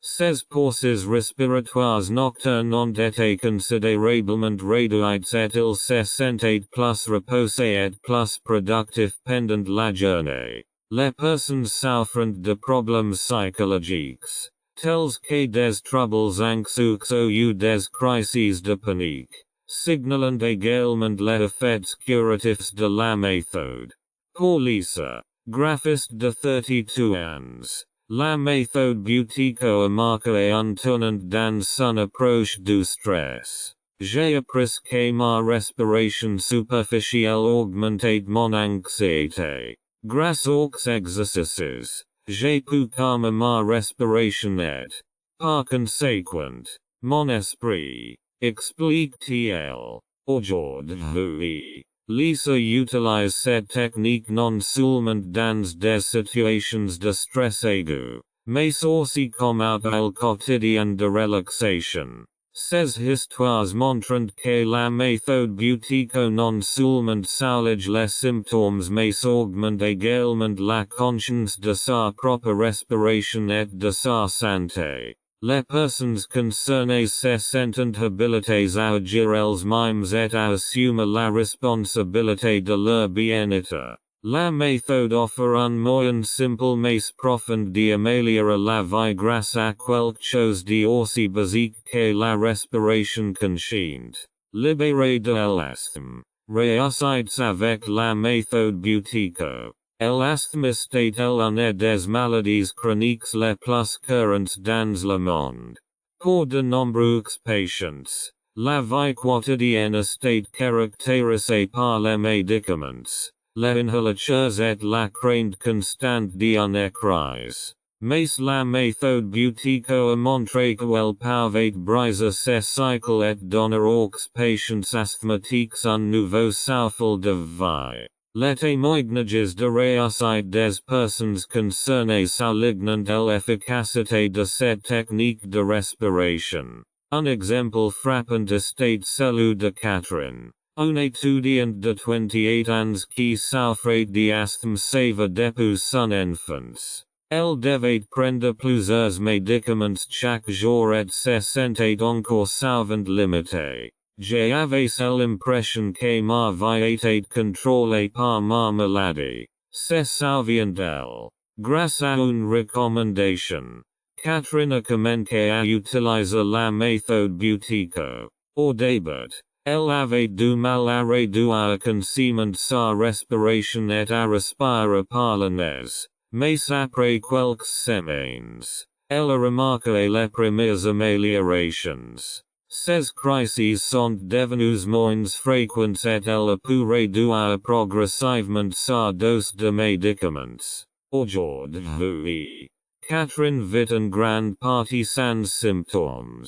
Ses pauses respiratoires nocturnes ont été considérablement réduites et il se sentait plus reposé et plus productif pendant la journée. Les personnes souffrant de problèmes psychologiques, tels que des troubles anxieux ou des crises de panique, signalent également les effets curatifs de la méthode. Pour Lisa, Graphiste de 32 ans. La méthode Buteyko a marqué un tournant dans son approche du stress. J'ai appris que ma respiration superficielle augmentait mon anxiété. Grâce aux exercices, j'ai pu calmer ma respiration et, par conséquent, mon esprit. Explique-t-il. Aujourd'hui, Lisa utilise cette technique non seulement dans des situations de stress aigu, mais aussi comme outil quotidien de relaxation. Ces histoires montrent que la méthode Buteyko non seulement soulage les symptômes mais augmente également la conscience de sa propre respiration et de sa santé. Les personnes concernées se sentent habilitées à agir elles-mêmes et à assumer la responsabilité de leur bien-être. La méthode offre un moyen simple mais profond d'améliorer la vie grâce à quelque chose d'aussi basique que la respiration consciente. Libéré de l'asthme. Réussites avec la méthode Buteyko. L'asthme est une des maladies chroniques les plus courantes dans le monde. Pour de nombreux patients, la vie quotidienne est caractérisée par les médicaments, les inhalatures et la crainte constante d'une crise. Mais la méthode Buteyko a montré qu'elle pouvait briser ces cycles et donner aux patients asthmatiques un nouveau souffle de vie. Les témoignages de réussite des personnes concernées soulignent l'efficacité de cette technique de respiration. Un exemple frappant est celui de Catherine, une étudiante de 28 ans qui souffrait d'asthme sévère depuis son enfance. Elle devait prendre plusieurs médicaments chaque jour et se sentait encore souvent limitée. J'avais l'impression que ma vie était contrôlée par ma maladie. Se souvient-elle. Grâce à une recommandation, Catherine a commencé à utiliser la méthode Buteyko. Au début, elle avait du mal à réduire consciemment sa respiration et à respirer par le nez. Mais après quelques semaines, elle a remarqué les premières améliorations. Ces crises sont devenues moins fréquentes et elle a pu réduire progressivement sa dose de médicaments. Aujourd'hui, Catherine vit en grande partie sans symptômes.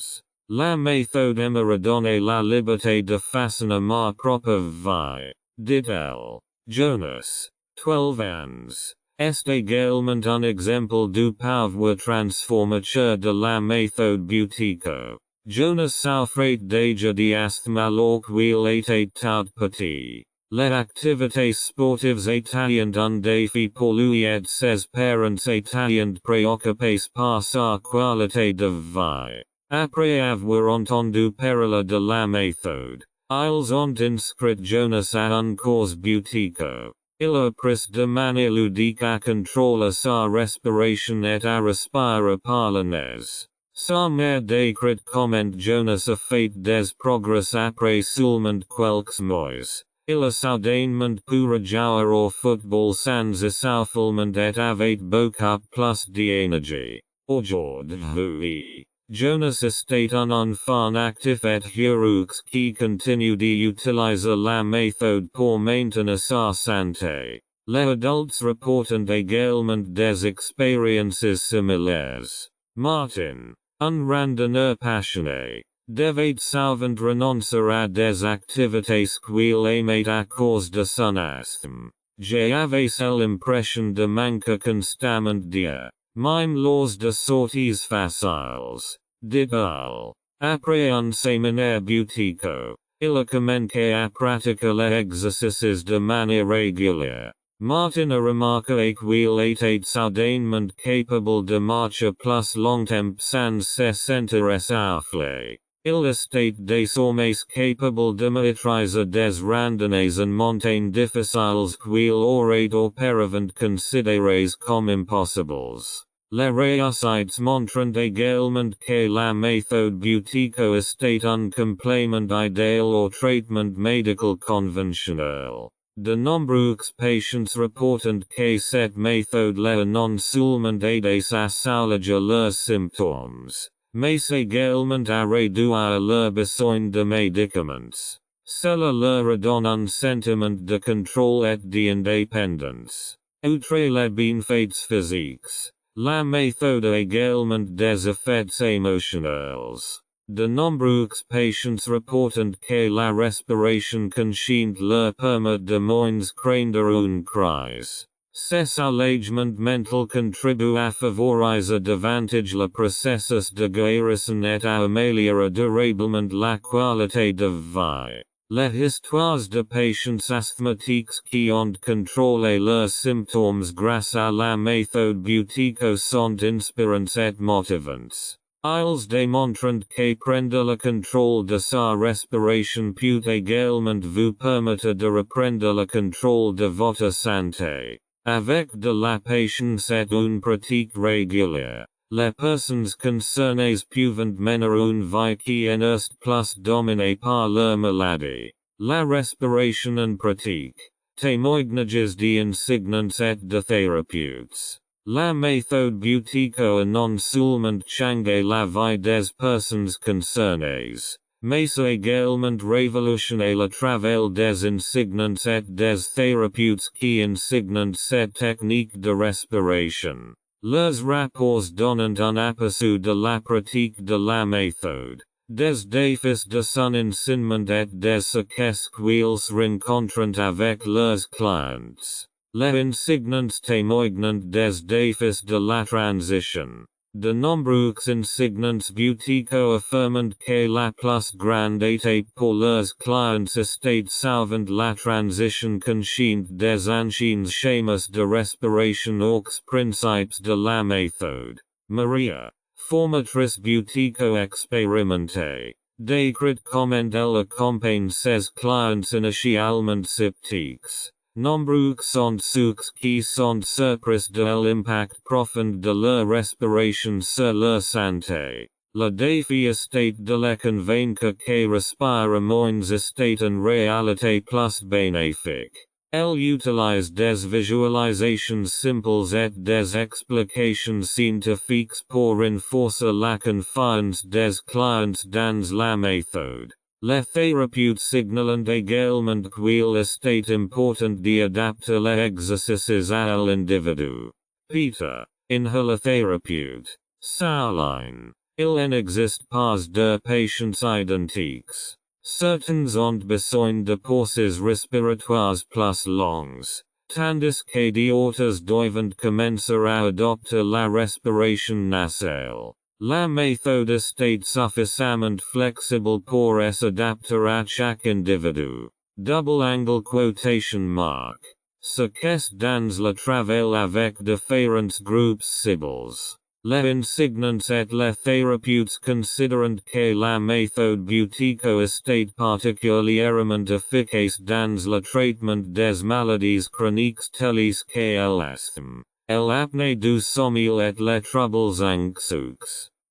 La méthode m'a redonné la liberté de façonner ma propre vie, dit-elle. Jonas, 12 ans, est également un exemple du pouvoir transformateur de la méthode Buteyko. Jonas souffrait déjà d'asthme alors qu'il était tout petit. Les activités sportives étaient un défi pour lui et ses parents étaient préoccupés par sa qualité de vie. Après avoir entendu parler de la méthode, ils ont inscrit Jonas à un cours Buteyko. Il a appris de manière ludique à contrôler sa respiration et à respirer par le nez. Sa mère décrit comment Jonas a fait des progrès après seulement quelques mois. Il a soudainement pu rejouer au football sans essoufflement et avec beaucoup plus d'énergie. Aujourd'hui, Jonas est un enfant actif et heureux qui continue d'utiliser la méthode pour maintenir sa santé. Les adultes reportent également des expériences similaires. Martin, un randonneur passionné, devait souvent renoncer à des activités qu'il aimait à cause de son asthme. J'avais l'impression de manquer constamment d'air, même lors de sorties faciles, dit-il. Après un séminaire Buteyko, il a commencé à pratiquer les exercices de manière régulière. Martin a remarqué qu'il était soudainement capable de marcher plus longtemps sans se sentir essoufflé. Il était désormais capable de maîtriser des randonnées en montagne difficiles qu'il aurait auparavant considérées comme impossibles. Les réussites montrent également que la méthode Buteyko est un complément idéal au traitement médical conventionnel. De nombreux patients reportent que cette méthode leur non seulement aide à soulager leurs symptômes, mais également à réduire leurs besoins de médicaments. Cela leur redonne un sentiment de contrôle et d'indépendance. Outre les bienfaits physiques, la méthode a également des effets émotionnels. De nombreux patients reportent que la respiration consciente leur permet de moins craindre une crise. Cet allègement mental contribue à favoriser davantage le processus de guérison et à améliorer durablement la qualité de vie. Les histoires de patients asthmatiques qui ont contrôlé leurs symptômes grâce à la méthode Buteyko sont inspirantes et motivantes. Ils démontrent que prendre le contrôle de sa respiration peut également vous permettre de reprendre le contrôle de votre santé. Avec de la patience et une pratique régulière, les personnes concernées peuvent mener une vie qui n'est plus dominée par leur maladie. La respiration en pratique. Témoignages d'enseignants et de thérapeutes. La méthode Buteyko a non seulement changé la vie des personnes concernées, mais a également révolutionné le travail des enseignants et des thérapeutes qui enseignent cette technique de respiration. Leurs rapports donnent un aperçu de la pratique de la méthode, des défis de son enseignement et des succès qu'ils rencontrent avec leurs clients. Les enseignants témoignent des défis de la transition. De nombreux enseignants Buteyko affirment que la plus grande étape pour leurs clients est souvent la transition consciente des anciens schémas de respiration aux principes de la méthode. Maria, formatrice Buteyko expérimentée, décrit comment elle accompagne ses clients initialement sceptiques. Nombreux sont ceux qui sont surpris de l'impact profond de leur respiration sur leur santé. Le défi est de les convaincre que respirer moins est en réalité plus bénéfique. Elle utilise des visualisations simples et des explications scientifiques pour renforcer la confiance des clients dans la méthode. Les thérapeutes signalent également qu'il est important d'adapter les exercices à l'individu. Peter, inhalathérapeute. Saline. Il n'existe pas de patients identiques. Certains ont besoin de pauses respiratoires plus longues, tandis que d'autres doivent commencer à adopter la respiration nasale. La méthode est suffisamment flexible pour s'adapter à chaque individu. Double angle quotation mark. Succès dans le travail avec différents groupes cibles. Les enseignants et les thérapeutes considèrent que la méthode Buteyko est particulièrement efficace dans le traitement des maladies chroniques telles que l'asthme, l'apnée du sommeil et les troubles anxieux.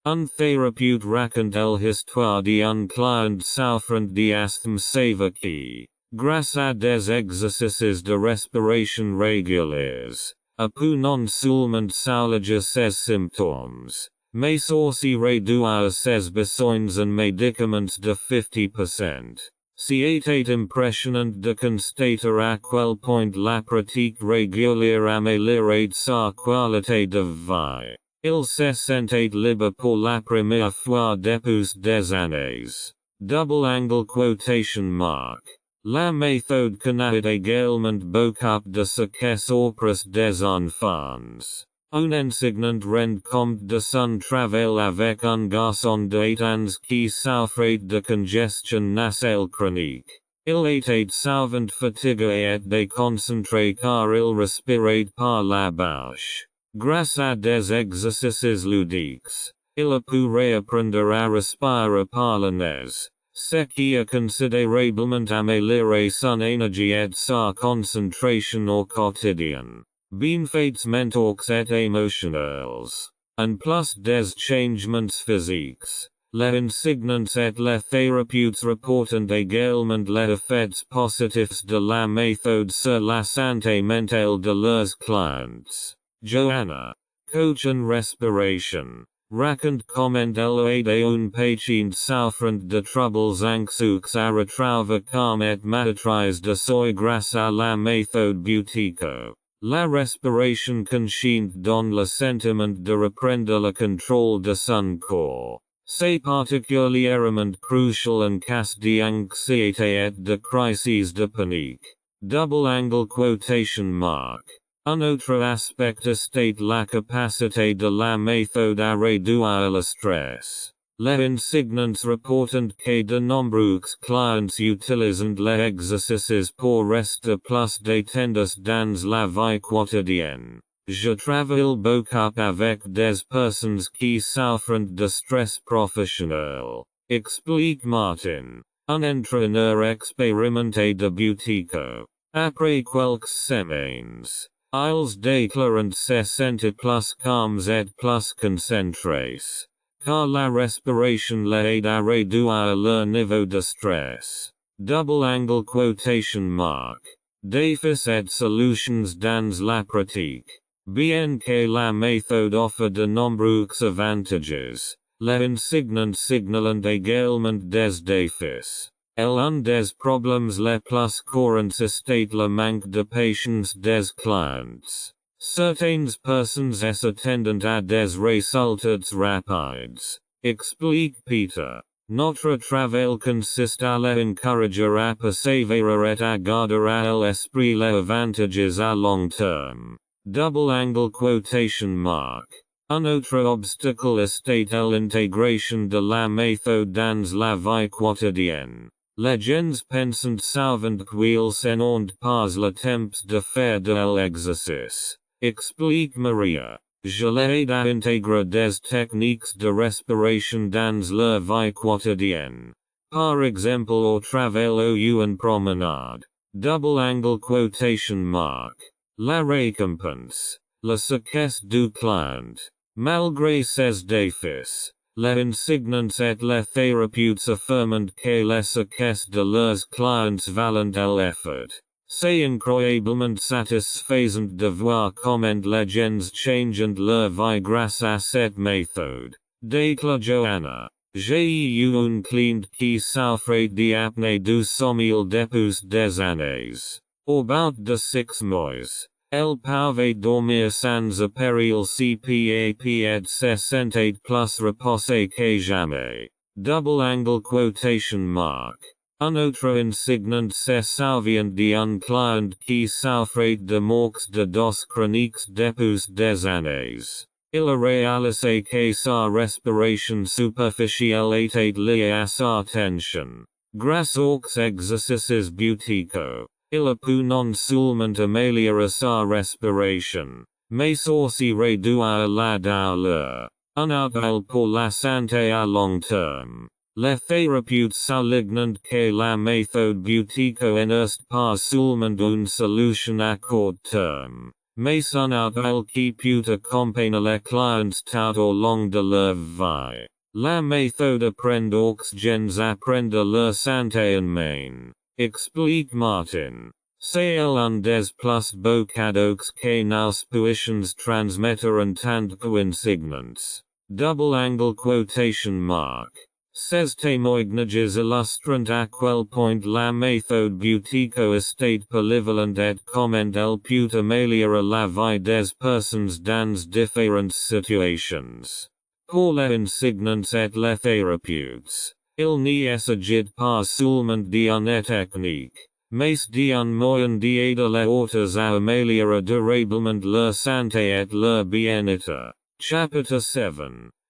Un thérapeute raconte l'histoire d'un client souffrant d'asthme sévère qui, grâce à des exercices de respiration réguliers, a pu non seulement soulager ses symptômes, mais aussi réduire ses besoins en médicaments de 50%. C'est impressionnant de constater à quel point la pratique régulière amélioré sa qualité de vie. Il se sentait libre pour la première fois depuis des années. Double angle quotation mark. La méthode connaît également beaucoup de succès auprès des enfants. Un enseignant rend compte de son travail avec un garçon de 8 ans qui souffrait de congestion nasale chronique. Il était souvent fatigué et déconcentré car il respirait par la bouche. Grâce à des exercices ludiques, il a pu réapprendre à respirer par le nez. Ce qui a considérablement amélioré son énergie et sa concentration au quotidien. Bienfaits mentaux et émotionnels. En plus des changements physiques, les insignants et les thérapeutes reportent également les effets positifs de la méthode sur la santé mentale de leurs clients. Joanna, coach en respiration, raconte comment elle aide un patient souffrant de troubles anxieux à retrouver calme et maîtrise de soi grâce à la méthode Buteyko. La respiration consciente donne le sentiment de reprendre le contrôle de son corps. C'est particulièrement crucial en cas d'anxiété et de crises de panique. Double angle quotation mark. Un autre aspect est la capacité de la méthode à réduire le stress. Les insignants reportent que de nombreux clients utilisent les exercices pour rester plus détendus dans la vie quotidienne. Je travaille beaucoup avec des personnes qui souffrent de stress professionnel. Explique Martin, un entraîneur expérimenté de Buteyko. Après quelques semaines, ils déclarent se sentir plus calmes et plus concentrés, car la respiration les aide à réduire leur niveau de stress. Double angle quotation mark. Défis et solutions dans la pratique. Bien que la méthode offre de nombreux avantages, les insignants signalent également des défis. Un des problèmes les plus courants est le manque de patience des clients. Certaines personnes s'attendent à des résultats rapides. Explique Peter. Notre travail consiste à les encourager à persévérer et à garder à l'esprit les avantages à long terme. Double angle quotation mark. Un autre obstacle est l'intégration de la méthode dans la vie quotidienne. Les gens pensent souvent qu'ils n'ont pas le temps de faire de l'exercice. Explique Maria. Je les aide à intégrer des techniques de respiration dans leur vie quotidienne. Par exemple au travail ou en promenade. Double angle quotation mark. La récompense. Le succès du client. Malgré ces défis, les insignants et les thérapeutes affirment que les succès de leurs clients valent l'effort. C'est incroyablement satisfaisant de voir comment les gens changent leur vie grâce à cette méthode. Déclare Joanna. J'ai eu un client qui souffrait d'apnée du sommeil depuis des années. Au bout de 6 mois, elle pouvait dormir sans appareil CPAP et se sentait plus reposée que jamais. Double angle quotation mark. Un autre insignant se souvient d'un client qui souffrait de manque de dos chroniques depuis des années. Il a réalisé que sa respiration superficielle était liée à sa tension. Grâce aux exercices Buteyko, il a pu non seulement améliorer sa respiration, mais aussi réduire la douleur. Un outil pour la santé à long terme. Les thérapeutes soulignent que la méthode Buteyko n'est pas seulement une solution à court terme, mais un outil qui peut accompagner les clients tout au long de leur vie. La méthode apprend aux gens à prendre leur santé en main. Explique Martin. C'est un des plus beaux cadeaux que nous puissions transmettre en tant qu'insignants. Double angle quotation mark. Ces témoignages illustrent à quel point la méthode Buteyko est polyvalente et comment elle peut améliorer la vie des personnes dans différentes situations. Pour les insignants et les thérapeutes, il n'y s'agit pas seulement d'une technique, mais d'un moyen d'aider les autres à améliorer durablement leur santé et leur bien-être. Chapitre 7.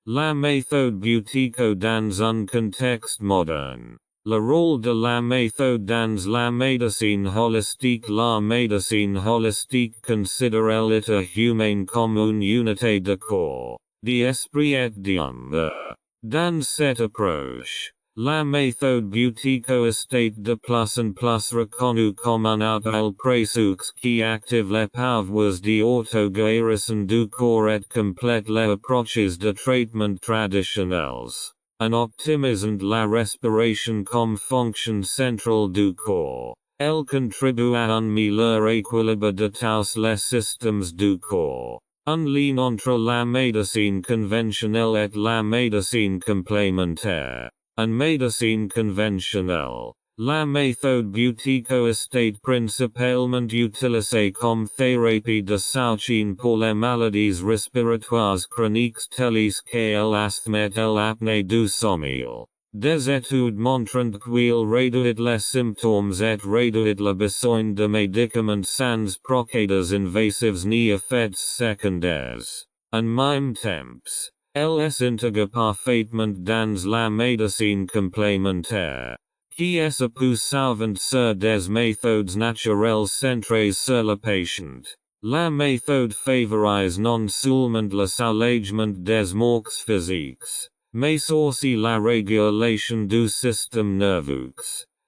La méthode Buteyko dans un contexte moderne. Le rôle de la méthode dans la médecine holistique. La médecine holistique considère l'état humain comme une unité de corps, d'esprit et d'âme. Dans cette approche, la méthode Buteyko est de plus en plus reconnue comme un outil précieux qui active les pouvoirs d'auto-guérison du corps et complète les approches de traitement traditionnels. un optimisant la respiration comme fonction centrale du corps. Elle contribue à un meilleur équilibre de tous les systèmes du corps. Un lien entre la médecine conventionnelle et la médecine complémentaire. En médecine conventionnelle, la méthode Buteyko est principalement utilisée comme thérapie de soutien pour les maladies respiratoires chroniques telles que l'asthme et l'apnée du sommeil. Des études montrent qu'il réduit les symptômes et réduit le besoin de médicaments sans procédés invasifs ni effets secondaires. En même temps, elle s'intègre parfaitement dans la médecine complémentaire, qui s'appuie souvent sur des méthodes naturelles centrées sur le patient. La méthode favorise non seulement le soulagement des maux physiques, mais aussi la régulation du système nerveux,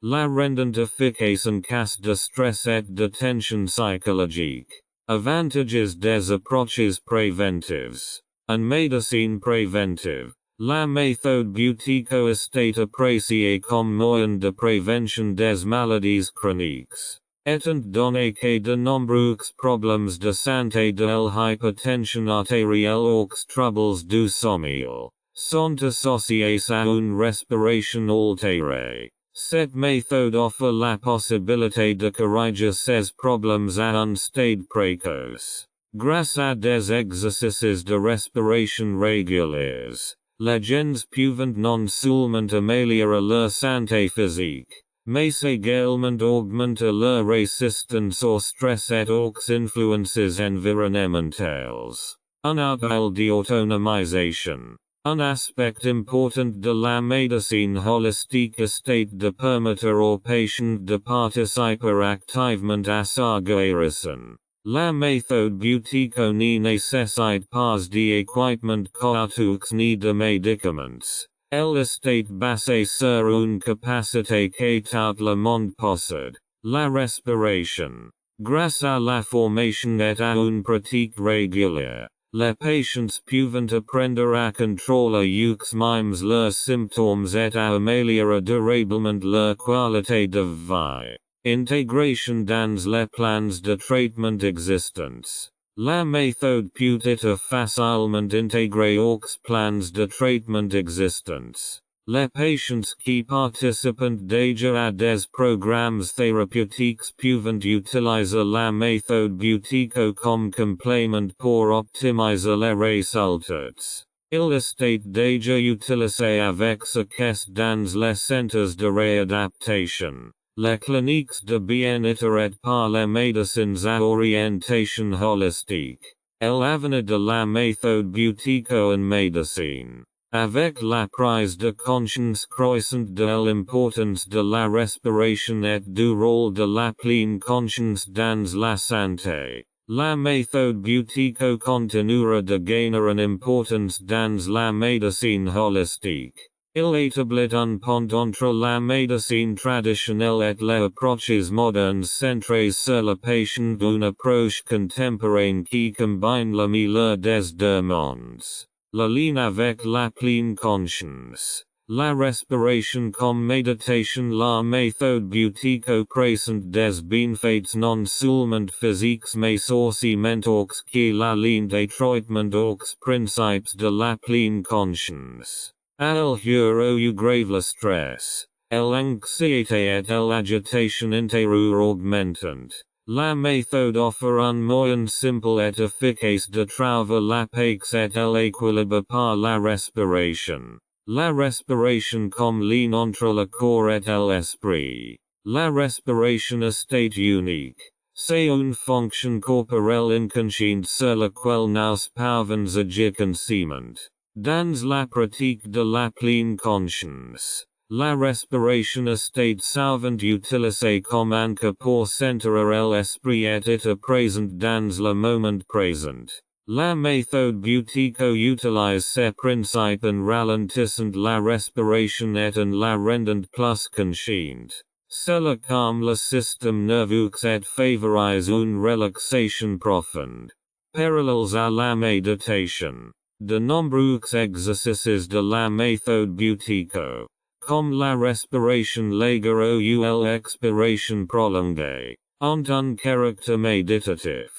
la rendant efficace en cas de stress et de tension psychologique. Avantages des approches préventives. En médecine préventive, la méthode Buteyko est appréciée comme moyen de prévention des maladies chroniques. Étant donné que de nombreux problèmes de santé de l'hypertension artérielle aux troubles du sommeil sont associés à une respiration altérée. Cette méthode offre la possibilité de corriger ces problèmes à un stade précoce. Grâce à des exercices de respiration réguliers, les gens peuvent non seulement améliorer leur santé physique, mais également augmenter leur résistance au stress et aux influences environnementales. Un outil d'autonomisation. Un aspect important de la médecine holistique est de permettre aux patients de participer activement à sa guérison. La méthode Buteyko ne nécessite pas d'équipement coûteux ni de médicaments. Elle est basée sur une capacité que tout le monde possède, la respiration. Grâce à la formation et à une pratique régulière, les patients peuvent apprendre à contrôler mêmes leurs symptômes et à améliorer durablement leur qualité de vie. Intégration dans les plans de traitement existants. La méthode peut être facilement intégrée aux plans de traitement existants. Les patients qui participent déjà à des programmes thérapeutiques peuvent utiliser la méthode Buteyko comme complément pour optimiser les résultats. Il est déjà utilisé avec succès dans les centres de réadaptation, les cliniques de bien-être et par les médecins à orientation holistique. L'avenir de la méthode Buteyko en médecine. Avec la prise de conscience croissante de l'importance de la respiration et du rôle de la pleine conscience dans la santé, la méthode Buteyko continuera de gagner en importance dans la médecine holistique. Il établit un pont entre la médecine traditionnelle et les approches modernes centrées sur le patient, une approche contemporaine qui combine le meilleur des deux mondes. Le lien avec la pleine conscience. La respiration comme méditation. La méthode Buteyko présente des bienfaits non seulement physiques mais aussi mentaux qui la lient étroitement aux principes de la pleine conscience. Elle réduit grave le stress, l'anxiété et l'agitation intérieure augmentante. La méthode offre un moyen simple et efficace de trouver la paix et l'équilibre par la respiration. La respiration comme lien entre le corps et l'esprit. La respiration est unique. C'est une fonction corporelle inconsciente sur laquelle nous pouvons agir consciemment. Dans la pratique de la pleine conscience, la respiration est souvent utilisée comme anchor pour centrer l'esprit et être présent dans le moment présent. La méthode Buteyko utilise ces principes en ralentissant la respiration et en la rendant plus consciente. Cela calme le système nerveux et favorise une relaxation profonde. Parallèles à la méditation. De nombreux exercices de la méthode Buteyko, comme la respiration légère ou l'expiration prolongée, ont un caractère méditatif.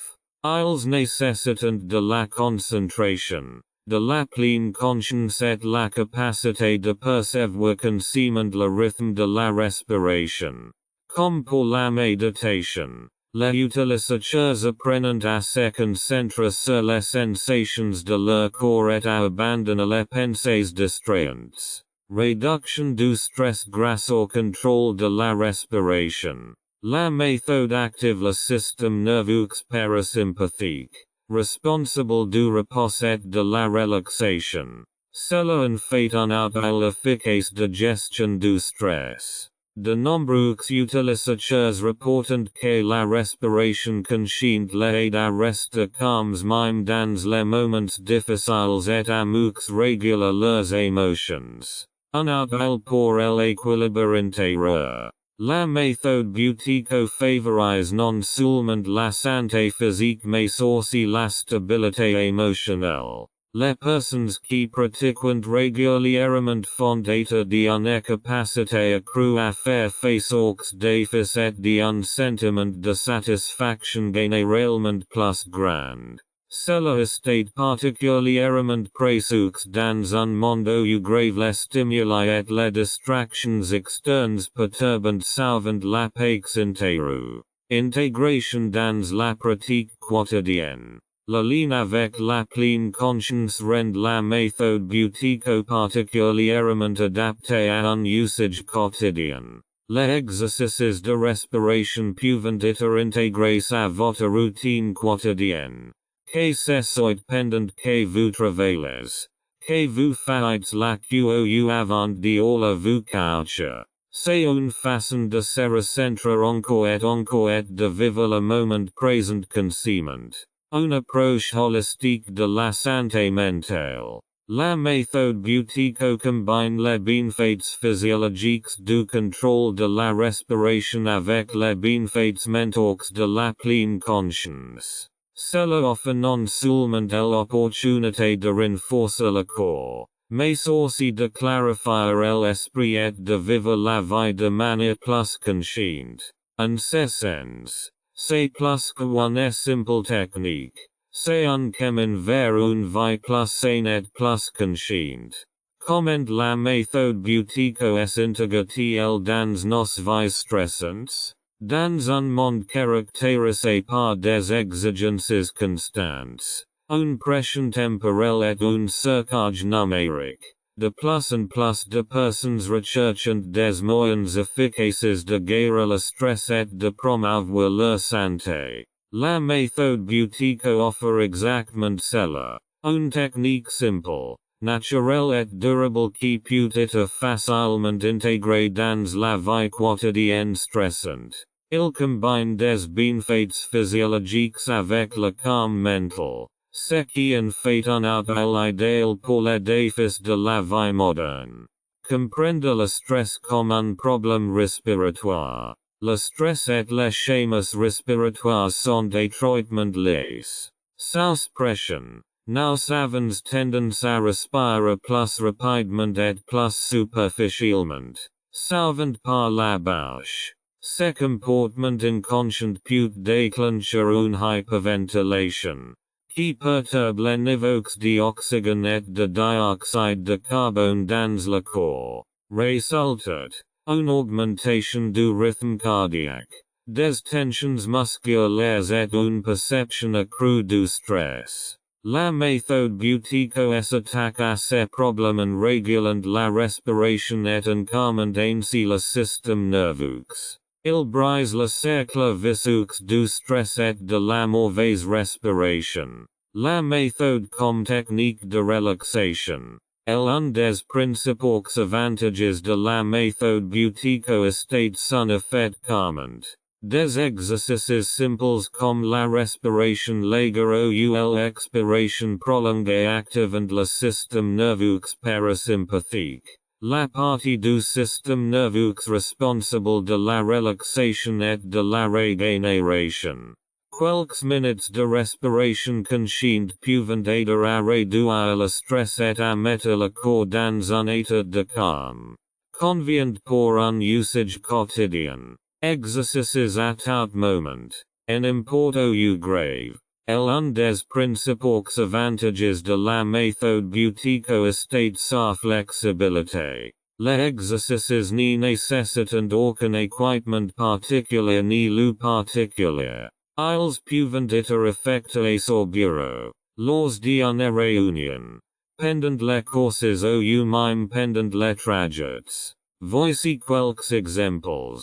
Ils nécessitent de la concentration, de la pleine conscience et la capacité de percevoir conséquemment le rythme de la respiration. Comme pour la méditation, les utilisateurs apprennent à se concentrer sur les sensations de leur corps et à abandonner les pensées distraiantes. Réduction du stress grâce au contrôle de la respiration. La méthode active le système nerveux parasympathique, responsable du repos et de la relaxation. Cela en fait un outil efficace de gestion du stress. De nombreux utilisateurs rapportent que la respiration consciente les aide à rester calmes même dans les moments difficiles et à mieux réguler leurs émotions. Un outil pour l'équilibre intérieur. La méthode Buteyko favorise non seulement la santé physique mais aussi la stabilité émotionnelle. Les personnes qui pratiquent régulièrement font état d'une capacité accrue à faire face aux défis et d'un sentiment de satisfaction généralement plus grand. Cela est particulièrement précieux dans un monde où grave les stimuli et les distractions externes perturbent souvent la paix intérieure. Intégration dans la pratique quotidienne. La ligne avec la pleine conscience rend la méthode Buteyko particulièrement adaptée à un usage quotidien. Les exercices de respiration peuvent être intégrés à votre routine quotidienne. Que ce soit pendant que vous travaillez, que vous faites la queue ou avant d'aller vous coucher. C'est une façon de se recentrer encore et de vivre le moment présent consciemment. Une approche holistique de la santé mentale. La méthode Buteyko combine les bienfaits physiologiques du contrôle de la respiration avec les bienfaits mentaux de la pleine conscience. Cela offre non seulement l'opportunité de renforcer le corps, mais aussi de clarifier l'esprit et de vivre la vie de manière plus consciente. En ce sens, c'est plus qu'une simple technique, c'est un chemin vers une vie plus saine et plus consciente. Comment la méthode Buteyko est intégrée dans nos vies stressantes? Dans un monde caractérisé par des exigences constantes, une pression temporelle et un surcharge numérique, de plus en plus de personnes recherchent des moyens efficaces de guérir le stress et de promouvoir leur santé. La méthode Buteyko offre exactement cela, une technique simple, naturelle et durable qui peut être facilement intégrée dans la vie quotidienne stressante. Il combine des bienfaits physiologiques avec le calme mental, ce qui en fait un outil idéal pour les défis de la vie moderne. Comprendre le stress comme un problème respiratoire. Le stress et les schémas respiratoires sont étroitement liés. Sans pression, nous avons tendance à respirer plus rapidement et plus superficiellement, souvent par la bouche. Ce comportement inconscient peut déclencher une hyperventilation, qui perturbe les niveaux d'oxygène et de dioxyde de carbone dans le corps. Résultat, une augmentation du rythme cardiaque, des tensions musculaires et une perception accrue du stress. La méthode Buteyko s'attaque à ces problèmes en régulant la respiration et en calmant ainsi le système nerveux. Il brise le cercle vicieux du stress et de la mauvaise respiration. La méthode comme technique de relaxation. Un des principaux avantages de la méthode Buteyko est son effet calmant. Des exercices simples comme la respiration légère ou l'expiration prolongée activent le système nerveux parasympathique. La partie du système nerveux responsable de la relaxation et de la régénération. Quelques minutes de respiration conscient pouvant aider à réduire le stress et à mettre le corps dans un état de calme. Convient pour un usage quotidien. Exercices à tout moment. En importe ou grave. Un des principaux avantages de la méthode Buteyko est sa flexibilité. Les exercices ne nécessitent aucun équipement particulier ni lieu particulier. Ils peuvent être effectués au bureau. Lors d'une réunion. Pendant les courses ou même pendant les trajets. Voici quelques exemples.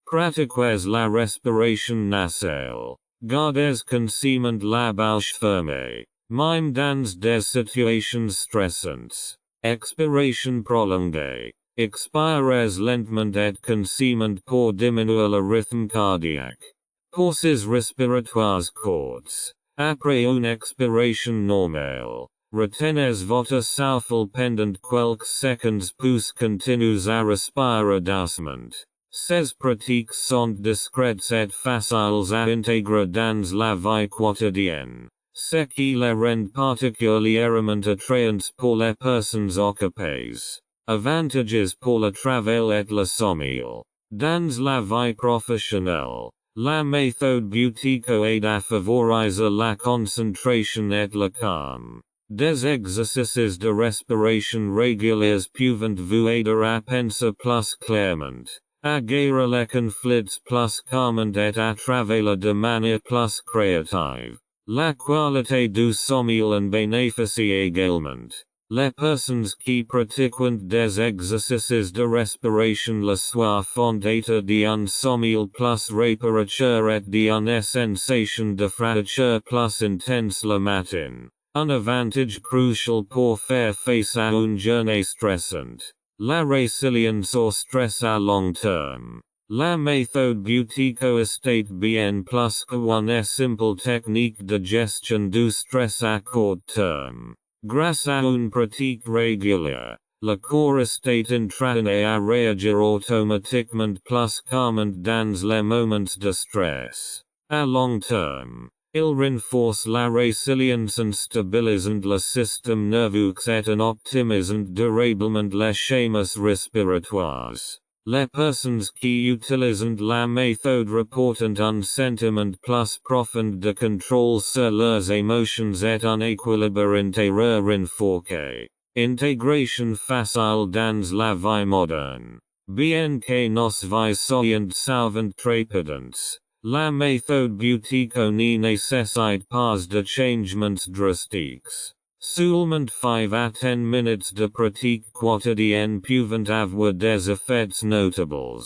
Pratiquez la respiration nasale. Gardez consciemment la bouche fermée. Même dans des situations stressantes. Expiration prolongée. Expirez lentement et consciemment pour diminuer le rythme cardiaque. Pauses respiratoires courtes. Après une expiration normale. Retenez votre souffle pendant quelques secondes puis continuez à respirer doucement. Ces pratiques sont discrètes et faciles à intégrer dans la vie quotidienne. Ce qui les rend particulièrement attrayantes pour les personnes occupées. Avantages pour le travail et le sommeil. Dans la vie professionnelle. La méthode Buteyko aide à favoriser la concentration et le calme. Des exercices de respiration réguliers peuvent vous aider à penser plus clairement, à gérer les conflits plus calmement et à travailler de manière plus créative. La qualité du sommeil en bénéficie également. Les personnes qui pratiquent des exercices de respiration le soir font état d'un sommeil plus réparateur et d'une sensation de fraîcheur plus intense le matin. Un avantage crucial pour faire face à une journée stressante. La résilience au stress à long terme. La méthode Buteyko est bien plus qu'une simple technique de gestion du stress à court terme. Grâce à une pratique régulière, le corps est entraîné à réagir automatiquement plus calmement dans les moments de stress. À long terme, il renforce la résilience en stabilisant le système nerveux et en optimisant durablement les schémas respiratoires. Les personnes qui utilisent la méthode reportent un sentiment plus profond de contrôle sur leurs émotions et un équilibre intérieur renforcé. Intégration facile dans la vie moderne. Bien que nos vies soient souvent trépidantes. La méthode Buteyko ne nécessite pas de changements drastiques. Seulement 5 à 10 minutes de pratique quotidienne peuvent avoir des effets notables.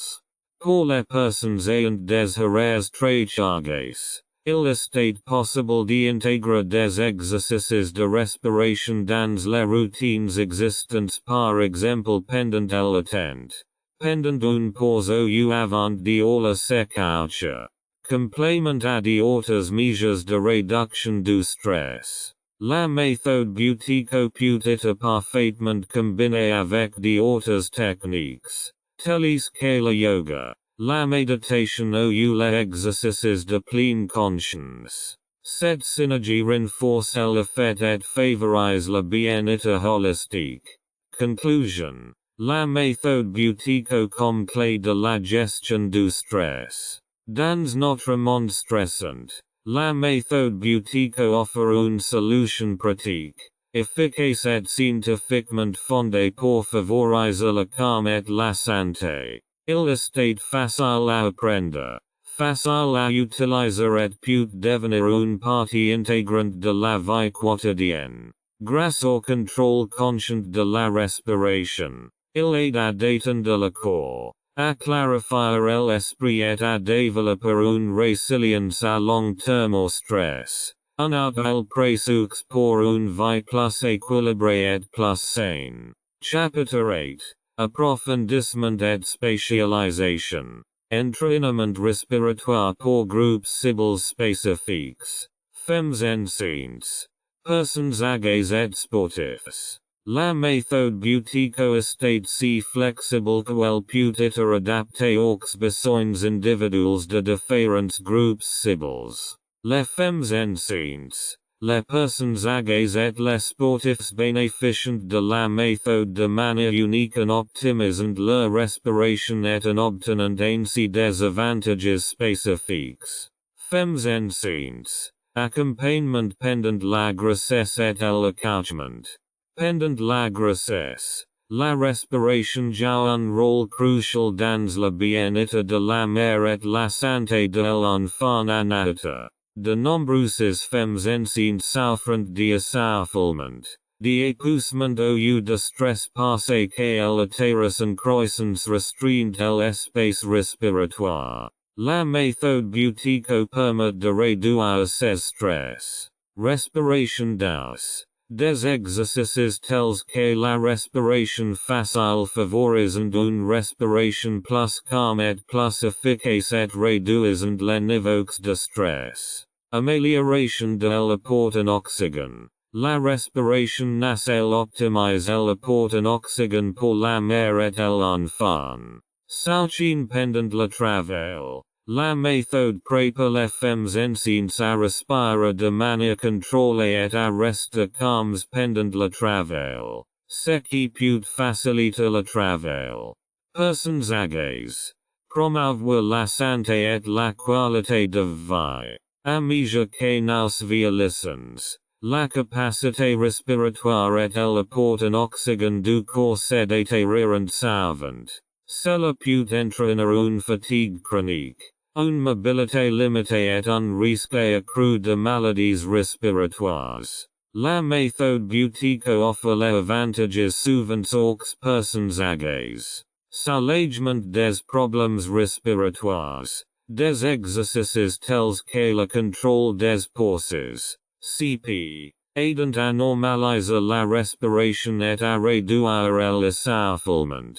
Pour les personnes ayant des horaires très chargés, il est possible d'intégrer des exercices de respiration dans les routines existantes, par exemple pendant l'attente, pendant une pause ou avant de se coucher. Complément à d'autres mesures de réduction du stress. La méthode Buteyko peut être parfaitement combinée avec d'autres techniques, telles que le yoga, la méditation ou les exercices de pleine conscience. Cette synergie renforce l'effet et favorise le bien-être holistique. Conclusion. La méthode Buteyko comme clé de la gestion du stress. Dans notre monde stressant. La méthode Buteyko offre une solution pratique, efficace et scientifiquement fondée pour favoriser le calme et la santé. Il est facile à apprendre, facile à utiliser et peut devenir une partie intégrante de la vie quotidienne. Grâce au contrôle conscient de la respiration, il aide à détendre le corps. À clarifier l'esprit et à développer une résilience à long terme au stress. Un outil précieux pour une vie plus équilibrée et plus saine. Chapitre 8. Approfondissement et spécialisation. Entraînement respiratoire pour groupes cibles spécifiques. Femmes enceintes. Personnes âgées et sportifs. La méthode Buteyko est si flexible qu'elle peut être adaptée aux besoins individuels de différents groupes cibles. Les femmes enceintes, les personnes âgées et les sportifs bénéficient de la méthode de manière unique en optimisant leur respiration et en obtenant ainsi des avantages spécifiques. Femmes enceintes, accompagnement pendant la grossesse et l'accouchement. Pendant la grossesse, la respiration joue un rôle crucial dans le bien-être de la mère et la santé de l'enfant à naître. De nombreuses femmes enceintes souffrent d'essoufflement, d'épuisement ou de stress parce qu'elles atterrissent en croissance restreinte de l'espace respiratoire. La méthode Buteyko permet de réduire ces stress. Respiration douce. Des exercices tels que la respiration facile favorisant une respiration plus calme et plus efficace et réduisant les niveaux de stress. Amélioration de l'apport en oxygène. La respiration nasale optimise l'apport en oxygène pour la mère et l'enfant. Soutien pendant le travail. La méthode prépare les femmes enceintes à respirer de manière contrôlée et à rester calmes pendant le travail, ce qui peut faciliter le travail. Personnes âgées. Promouvoir la santé et la qualité de vie. À mesure que nous vieillissons, la capacité respiratoire et l'apport en oxygène du corps se détériorent souvent. Cela peut entraîner une fatigue chronique, une mobilité limitée et un risque accru de maladies respiratoires. La méthode Buteyko offre les avantages suivants aux personnes âgées. Soulagement des problèmes respiratoires. Des exercices tels que le contrôle des pauses, CP, aidant à normaliser la respiration et à réduire l'essoufflement.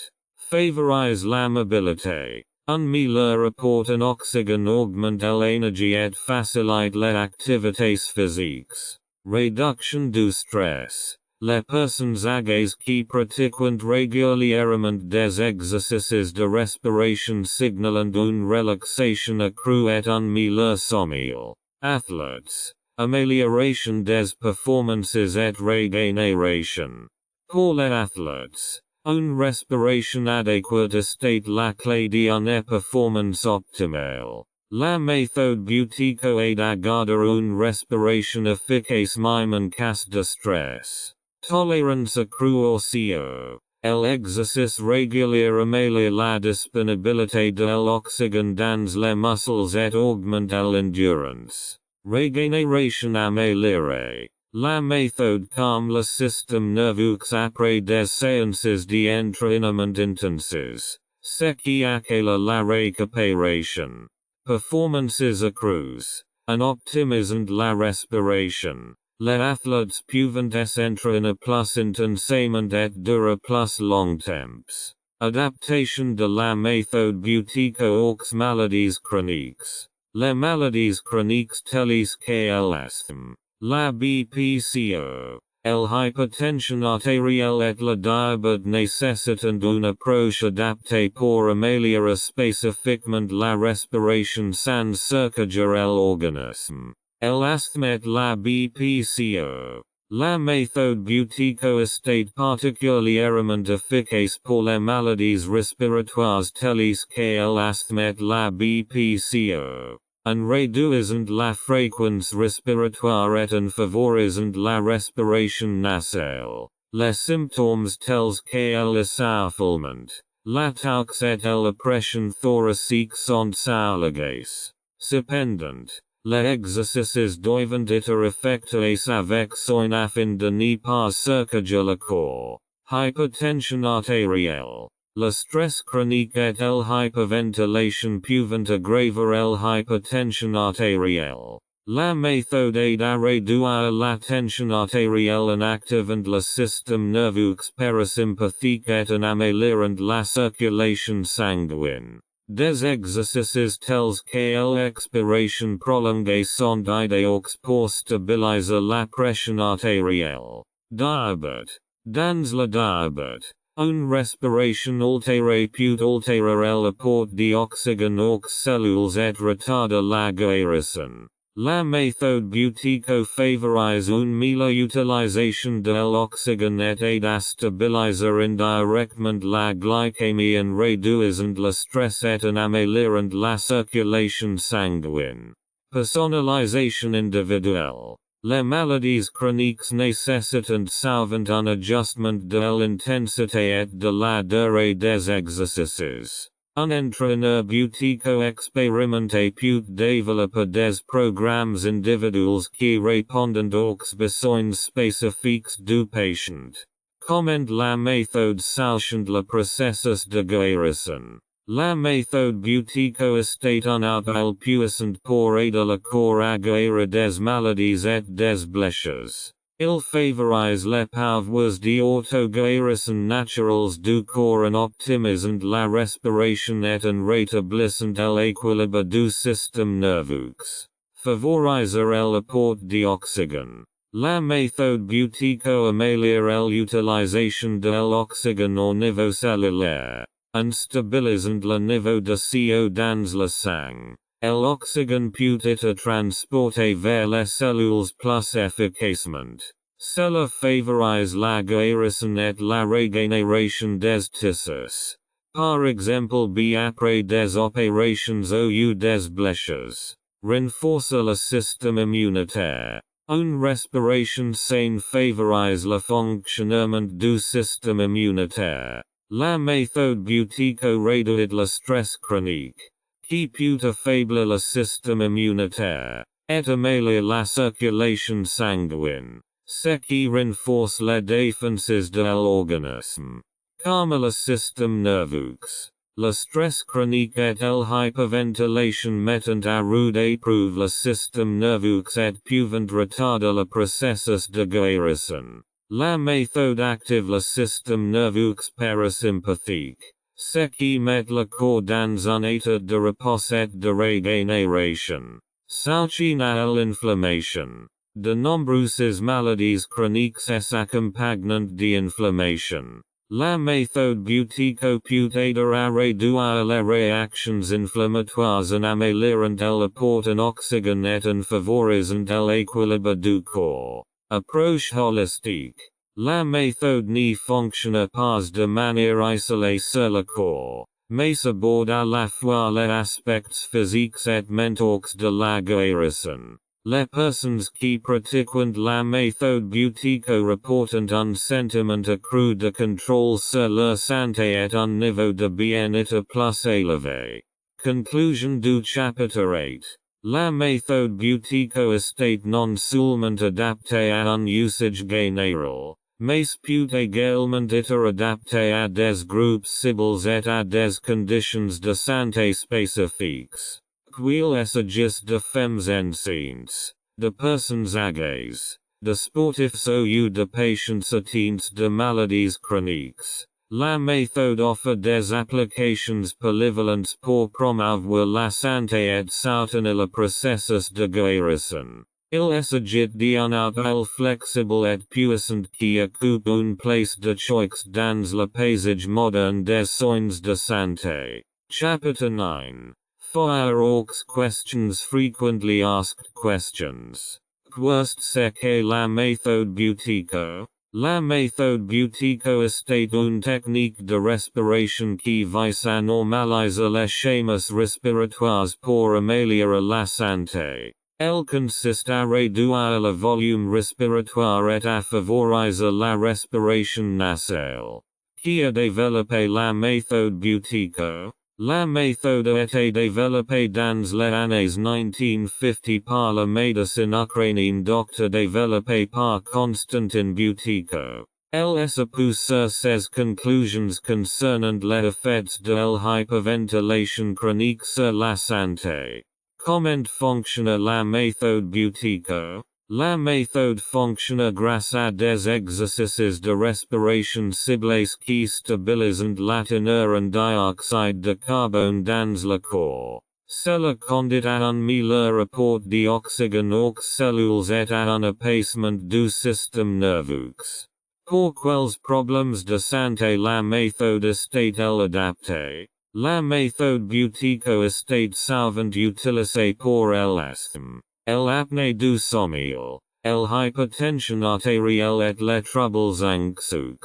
Favorise la mobilité. Un meilleur apport en oxygène augmente l'énergie et facilite les activités physiques. Réduction du stress. Les personnes âgées qui pratiquent régulièrement des exercices de respiration signalant une relaxation accrue et un meilleur sommeil. Athlètes. Amélioration des performances et régénération. Pour les athlètes, une respiration adéquate est la clé d'une performance optimale. La méthode Buteyko aide à garder une respiration efficace même en cas de stress. Tolérance accrue au CO. L'exercice régulier améliore la disponibilité de l'oxygène dans les muscles et augmente l'endurance. Régénération améliorée. La méthode calme le système nerveux après des séances d'entraînement intenses, ce qui accélère la récupération. Performances accrues. En optimisant la respiration, les athlètes peuvent s'entraîner plus intensément et durer plus longtemps. Adaptation de la méthode Buteyko aux maladies chroniques. Les maladies chroniques telles que l'asthme, la BPCO, l'hypertension artérielle et le diabète nécessitent une approche adaptée pour améliorer spécifiquement la respiration sans saccager l'organisme. L'asthme et la BPCO. La méthode Buteyko est particulièrement efficace pour les maladies respiratoires telles que l'asthme et la BPCO. En réduisant la fréquence respiratoire et en favorisant la respiration nasale. Les symptômes tels que l'essoufflement, l'atox et la pression thoracique sont soulagés. Cependant, les exercices doivent être effectués avec soin afin de ne pas saccager le corps. Hypertension artérielle. Le stress chronique et l'hyperventilation peuvent aggraver l'hypertension artérielle. La méthode aide à réduire la tension artérielle en activant le système nerveux parasympathique et en améliorant la circulation sanguine. Des exercices tels que l'expiration prolongée sont idéaux pour stabiliser la pression artérielle. Diabète. Dans le diabète, une respiration altérée peut altérer l'apport d'oxygène aux cellules et retarder la guérison. La méthode Buteyko favorise une meilleure utilisation de l'oxygène et aide à stabiliser indirectement la glycémie en réduisant le stress et en améliorant la circulation sanguine. Personnalisation individuelle. Les maladies chroniques nécessitant souvent un ajustement de l'intensité et de la durée des exercices. Un entraîneur Buteyko expérimenté peut développer des programmes individuels qui répondent aux besoins spécifiques du patient. Comment la méthode s'enchante le processus de guérison. La méthode Buteyko est un outil puissant pour aider le corps à guérir des maladies et des blessures. Il favorise les pouvoirs d'auto-guérison naturels du corps en optimisant la respiration et en rétablissant l'équilibre du système nerveux. Favoriser l'apport d'oxygène. La méthode Buteyko améliore l'utilisation de l'oxygène au niveau cellulaire, en stabilisant le niveau de CO dans le sang. L'oxygène peut être transporté vers les cellules plus efficacement. Cela favorise la guérison et la régénération des tissus. Par exemple après des opérations ou des blessures. Renforce le système immunitaire. Une respiration saine favorise le fonctionnement du système immunitaire. La méthode Buteyko réduit le stress chronique, qui peut affaiblir le système immunitaire, et améliore la circulation sanguine, ce qui renforce les défenses de l'organisme. Calme le système nerveux. Le stress chronique et l'hyperventilation mettent à rude épreuve le système nerveux et peuvent retarder le processus de guérison. La méthode active le système nerveux parasympathique, ce qui met le corps dans un état de repos et de régénération. Soutien à l'inflammation. De nombreuses maladies chroniques s'accompagnent d'inflammation. La méthode Buteyko peut aider à réduire les réactions inflammatoires en améliorant l'apport en oxygène et en favorisant l'équilibre du corps. Approche holistique. La méthode ne fonctionne pas de manière isolée sur le corps, mais aborde à la fois les aspects physiques et mentaux de la guérison. Les personnes qui pratiquent la méthode Buteyko reportent un sentiment accru de contrôle sur leur santé et un niveau de bien-être plus élevé. Conclusion du chapitre 8. La méthode Buteyko est non seulement adaptée à un usage général, mais peut également être adaptée à des groupes cibles et à des conditions de santé spécifiques. Il s'agit de femmes enceintes, de personnes âgées, de sportifs ou de patients atteints de maladies chroniques. La méthode offre des applications polyvalentes pour promouvoir la santé et soutenir le processus de guérison. Il s'agit d'un outil flexible et puissant qui occupe une place de choix dans le paysage moderne des soins de santé. Chapitre 9. Fire aux questions frequently asked questions. Qu'est-ce que la méthode Buteyko? La méthode Buteyko est une technique de respiration qui vise à normaliser les schémas respiratoires pour améliorer la santé. Elle consiste à réduire le volume respiratoire et à favoriser la respiration nasale. Qui a développé la méthode Buteyko? La méthode a été développée dans les années 1950 par le médecin ukrainien Dr. développé par Konstantin Buteyko. Elle s'appuie sur ses conclusions concernant les effets de l'hyperventilation chronique sur la santé. Comment fonctionne la méthode Buteyko? La méthode fonctionne grâce à des exercices de respiration ciblés qui stabilisent la teneur en dioxyde de carbone dans le corps. Cela conduit à un meilleur apport d'oxygène aux cellules et à un apaisement du système nerveux. Pour quels problèmes de santé la méthode est-elle adaptée? La méthode Buteyko est souvent utilisée pour l'asthme, l'apnée du sommeil, l'hypertension artérielle et les troubles anxieux.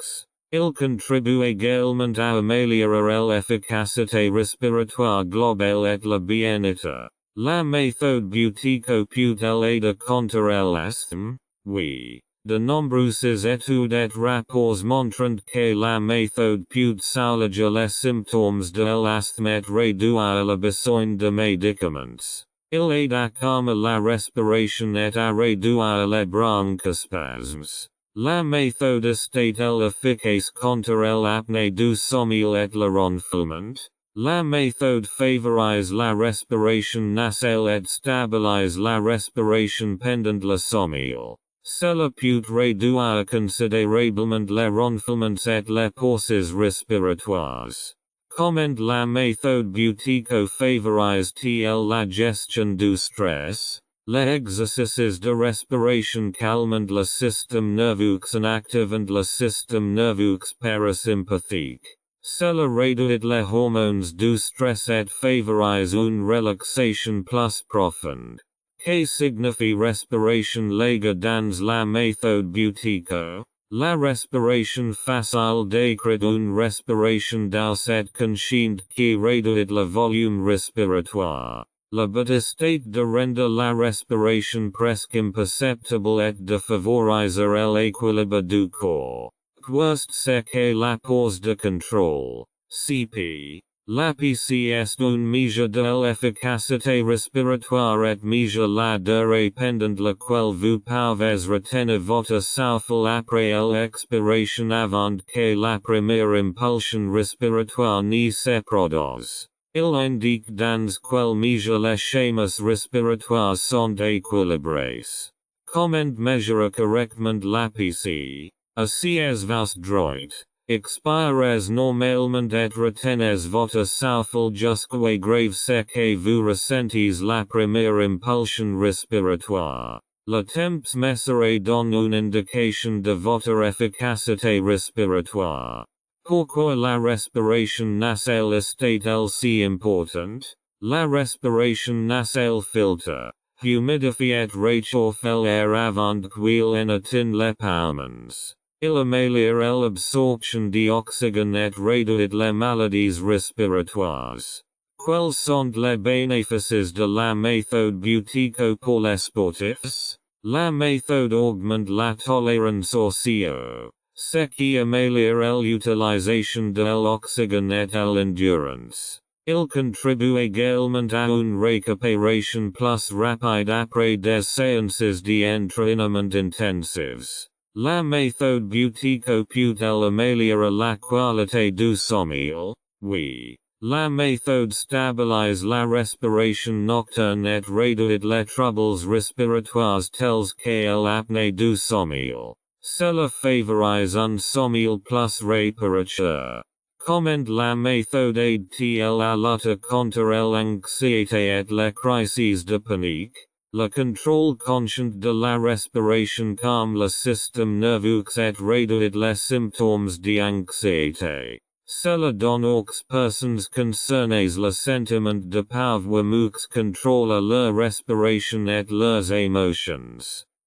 Il contribue également à améliorer l'efficacité respiratoire globale et le bien-être. La méthode Buteyko peut-elle aider contre l'asthme? Oui. De nombreuses études et rapports montrent que la méthode peut soulager les symptômes de l'asthme et réduire le besoin de médicaments. Il aide à calmer la respiration et à réduire les bronchospasmes. La méthode est-elle efficace contre l'apnée du sommeil et le ronflement? La méthode favorise la respiration nasale et stabilise la respiration pendant le sommeil. Cela peut réduire considérablement les ronflements et les pauses respiratoires. Comment la méthode Buteyko favorise-t-elle la gestion du stress? Les exercices de respiration calment le système nerveux en activant le système nerveux parasympathique. Cela réduit les hormones du stress et favorise une relaxation plus profonde. Que signifie respiration large dans la méthode Buteyko? La respiration facile décrit une respiration douce et consciente qui réduit le volume respiratoire. Le but est de rendre la respiration presque imperceptible et de favoriser l'équilibre du corps. Qu'est ce que la pause de contrôle? CP. La PC est une mesure de l'efficacité respiratoire et mesure la durée pendant laquelle vous pouvez retenir votre souffle après l'expiration avant que la première impulsion respiratoire ne se produise. Il indique dans quelle mesure les schémas respiratoires sont équilibrés. Comment mesurer correctement la PC? Asseyez vous droit. Expirez normalement et retenez votre souffle jusqu'au grave ce que vous ressentez la première impulsion respiratoire. Le temps mesuré donne une indication de votre efficacité respiratoire. Pourquoi la respiration nasale est-elle si importante? La respiration nasale filtre, humidifie et réchauffe l'air avant qu'il en atteigne les poumons. Il améliore l'absorption d'oxygène et réduit les maladies respiratoires. Quels sont les bénéfices de la méthode Buteyko pour les sportifs? La méthode augmente la tolérance au CO, ce qui améliore l'utilisation de l'oxygène et l'endurance. Il contribue également à une récupération plus rapide après des séances d'entraînement intensives. La méthode Buteyko peut-elle améliorer la qualité du sommeil? Oui. La méthode stabilise la respiration nocturne et réduit les troubles respiratoires tels que l'apnée du sommeil. Cela favorise un sommeil plus réparateur. Comment la méthode aide-t-elle à lutter contre l'anxiété et les crises de panique? Le contrôle conscient de la respiration calme le système nerveux et réduit les symptômes d'anxiété. Cela donne aux personnes concernées le sentiment de pouvoir mieux contrôler leur respiration et leurs émotions.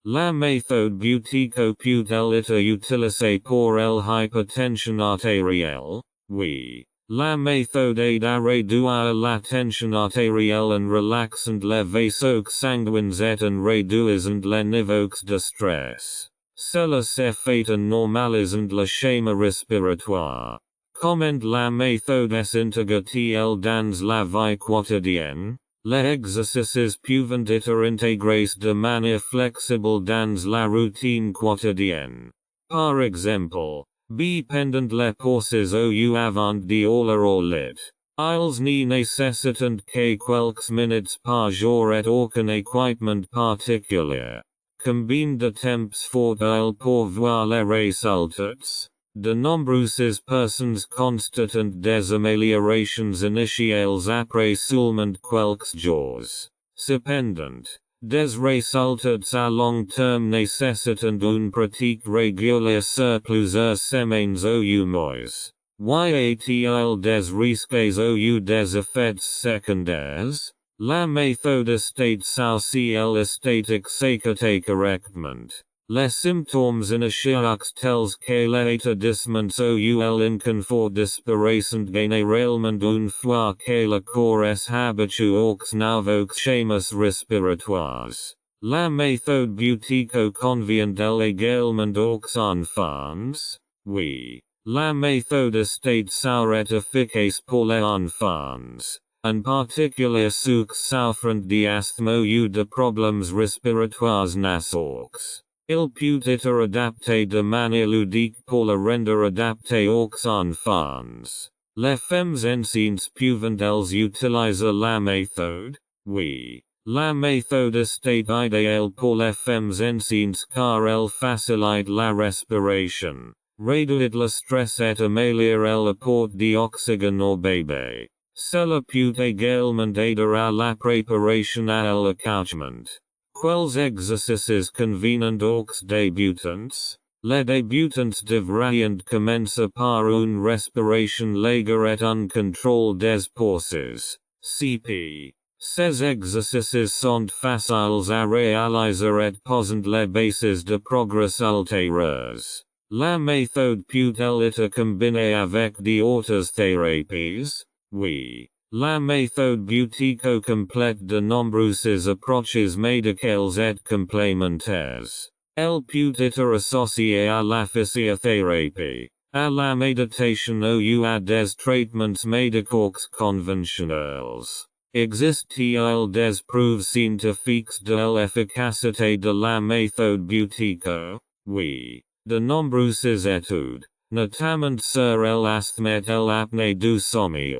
La méthode Buteyko peut-elle être utilisée pour l'hypertension artérielle? Oui. La méthode aide à réduire la tension artérielle en relaxant les vaisseaux sanguins et en réduisant les niveaux de stress. Cela se fait en normalisant le schéma respiratoire. Comment la méthode s'intègre-t-elle dans la vie quotidienne? Les exercices peuvent être intégrés de manière flexible dans la routine quotidienne. Par exemple, pendant les pauses ou avant d'aller au lit. Ils ne nécessitent que quelques minutes par jour et aucun équipement particulier. Combien de temps faut-il pour voir les résultats? De nombreuses personnes constatent des améliorations initiales après seulement quelques jours. Cependant, des résultats à long terme nécessitent une pratique régulière sur plusieurs semaines ou mois. Y a-t-il des risques ou des effets secondaires? La méthode estate social esthétique s'écoute correctement. Les symptômes initiaux tels que l'établissement ou l'inconfort disparaissent généralement une fois que le corps est habitué aux nouveaux schémas respiratoires. La méthode Buteyko convient-elle également aux enfants? Oui. La méthode estate serait efficace pour les enfants, en particulier ceux souffrant d'asthme ou de problèmes respiratoires nasaux. Il peut être adapté de manière ludique pour le rendre adapté aux enfants. Les femmes enceintes peuvent-elles utiliser la méthode? Oui. La méthode est idéale pour les femmes enceintes car elle facilite la respiration, réduit le stress et améliore l'apport d'oxygène au bébé. Cela peut également aider à la préparation à l'accouchement. Quels exercices conviennent aux débutants? Les débutants devraient commencer par une respiration légère et un contrôle des forces. CP. Ces exercices sont faciles à réaliser et posent les bases de progrès ultérieurs. La méthode peut-elle être combinée avec d'autres thérapies? Oui. La méthode Buteyko complète de nombreuses approches médicales et complémentaires. Elle peut être associée à la physiothérapie, à la méditation ou à des traitements médicaux conventionnels. Existe-t-il des preuves scientifiques de l'efficacité de la méthode Buteyko? Oui. De nombreuses études, notamment sur l'asthme et l'apnée du sommeil,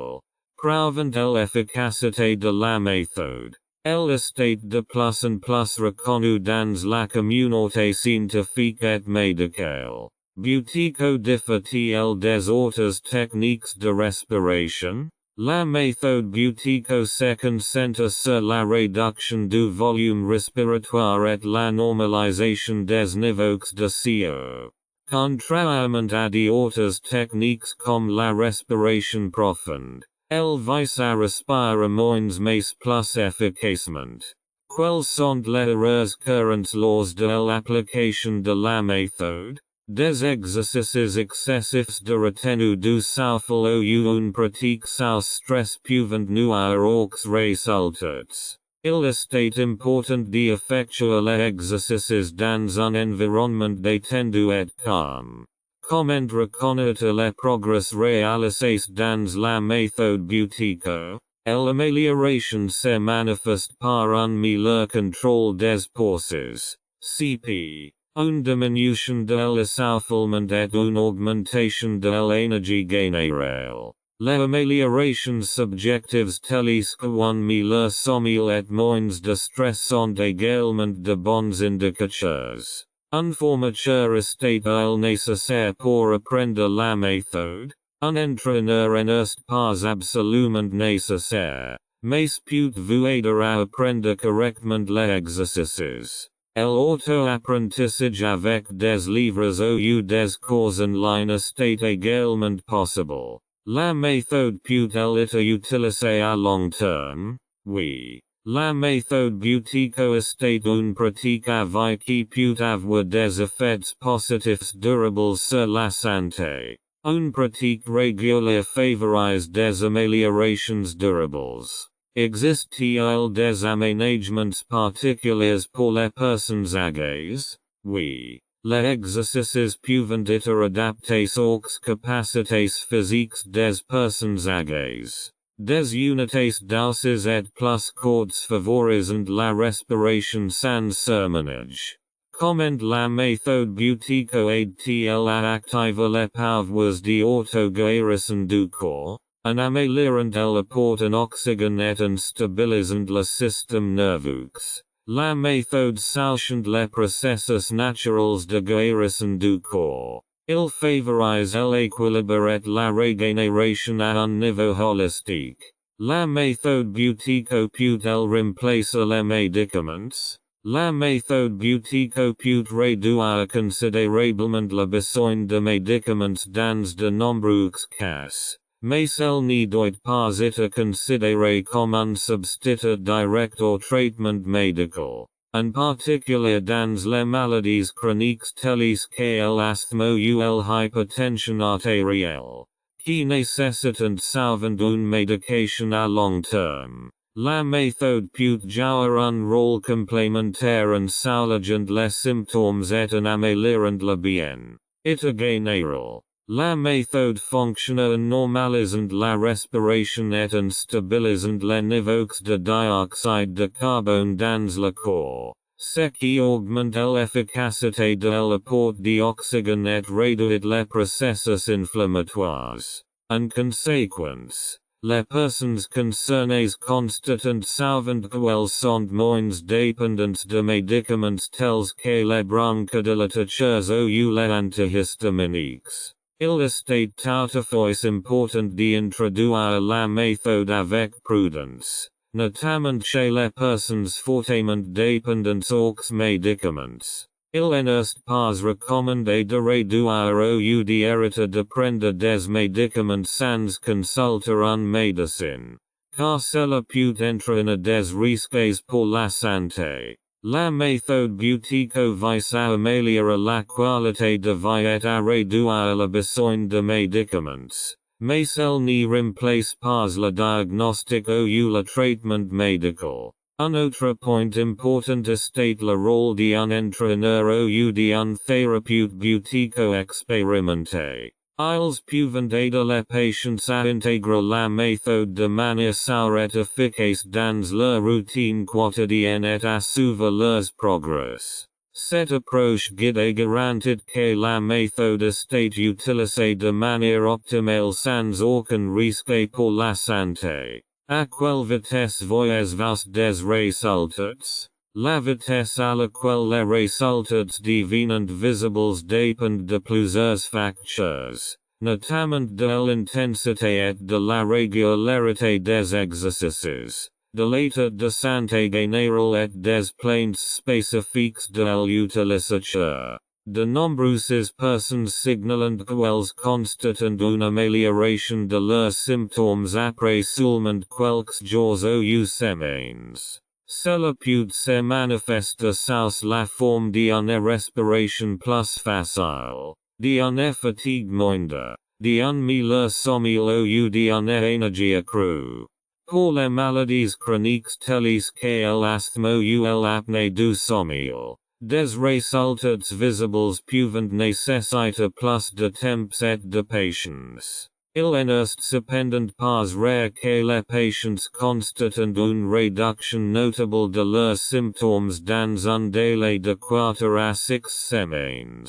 prouvent l'efficacité de la méthode. Elle est de plus en plus reconnue dans la communauté scientifique et médicale. Buteyko diffère-t-il des autres techniques de respiration? La méthode Buteyko se concentre sur la réduction du volume respiratoire et la normalisation des niveaux de CO. Contrairement à d'autres techniques comme la respiration profonde, elle vise à respirer moins mais plus efficacement. Quelles sont les erreurs courantes lors de l'application de la méthode? Des exercices excessifs de retenue du souffle ou une pratique sous stress peuvent nuire aux résultats. Il est important d'effectuer les exercices dans un environnement détendu et calme. Comment reconnaître les progrès réalisés dans la méthode Buteyko? L'amélioration se manifeste par un meilleur contrôle des forces. CP. Une diminution de l'essoufflement et une augmentation de l'énergie générale. Les améliorations subjectives telles qu'un meilleur sommeil et moins de stress sont également de bons indicateurs. Un formateur est-il nécessaire pour apprendre la méthode? Un entraîneur n'est pas absolument nécessaire, mais peut vous aider à apprendre correctement les exercices. L'auto-apprentissage avec des livres ou des cours en ligne est également possible. La méthode peut-elle être utilisée à long terme? Oui. La méthode Buteyko est une pratique à vie qui peut avoir des effets positifs durables sur la santé. Une pratique régulière favorise des améliorations durables. Existe-t-il des aménagements particuliers pour les personnes âgées? Oui. Les exercices peuvent être adaptés aux capacités physiques des personnes âgées. Des unités douces et plus courtes favorisent la respiration sans surmenage. Comment la méthode Buteyko aide-t-elle à activer les pouvoirs d'auto-guérison du corps? En améliorant l'apport en oxygène et en stabilisant le système nerveux. La méthode s'enchante les processus naturels de guérison du corps. Il favorise l'équilibre et la régénération à un niveau holistique. La méthode Buteyko peut-elle remplacer les médicaments? La méthode Buteyko peut réduire considérablement le besoin de médicaments dans de nombreux cas. mais elles ne doit pas être considérées comme un substitut direct au traitement médical, en particulier dans les maladies chroniques telles que l'asthme ou l'hypertension artérielle, qui nécessitent souvent une médication à long terme. La méthode peut jouer un rôle complémentaire en soulageant les symptômes et en améliorant le bien-être général. La méthode fonctionne en normalisant la respiration et en stabilisant les niveaux de dioxyde de carbone dans le corps, ce qui augmente l'efficacité de l'apport d'oxygène et réduit les processus inflammatoires. En conséquence, les personnes concernées constatent souvent qu'elles sont moins dépendantes de médicaments tels que les bronchodilatateurs ou les antihistaminiques. Il est toutefois important d'introduire la méthode avec prudence, notamment chez les personnes fortement dépendantes aux médicaments. Il n'est pas recommandé de réduire ou d'arrêter de prendre des médicaments sans consulter un médecin, car cela peut entraîner des risques pour la santé. La méthode Buteyko vise à améliorer la qualité de vie et à réduire le besoin de médicaments, mais elle ne remplace pas le diagnostic ou le traitement médical. Un autre point important est le rôle d'un entraîneur ou d'un thérapeute Buteyko expérimenté. Ils peuvent aider les patients à intégrer la méthode de manière sûre et efficace dans leur routine quotidienne et à suivre leurs progrès. Cette approche guide garantit que la méthode est utilisée de manière optimale sans aucun risque pour la santé. À quelle vitesse voyez-vous des résultats? La vitesse à laquelle les résultats deviennent visibles dépend de plusieurs facteurs, notamment de l'intensité et de la régularité des exercices, de l'état de santé général et des plaintes spécifiques de l'utilisateur. De nombreuses personnes signalent qu'elles constatent une amélioration de leurs symptômes après seulement quelques jours ou semaines. Cela peut se manifester sous la forme d'une respiration plus facile, d'une fatigue moindre, d'un meilleur sommeil ou d'une énergie accrue. Pour les maladies chroniques telles que l'asthme ou l'apnée du sommeil, des résultats visibles peuvent nécessiter plus de temps et de patience. Il n'est cependant pas rare que les patients constatent une réduction notable de leurs symptômes dans un délai de 4 à 6 semaines.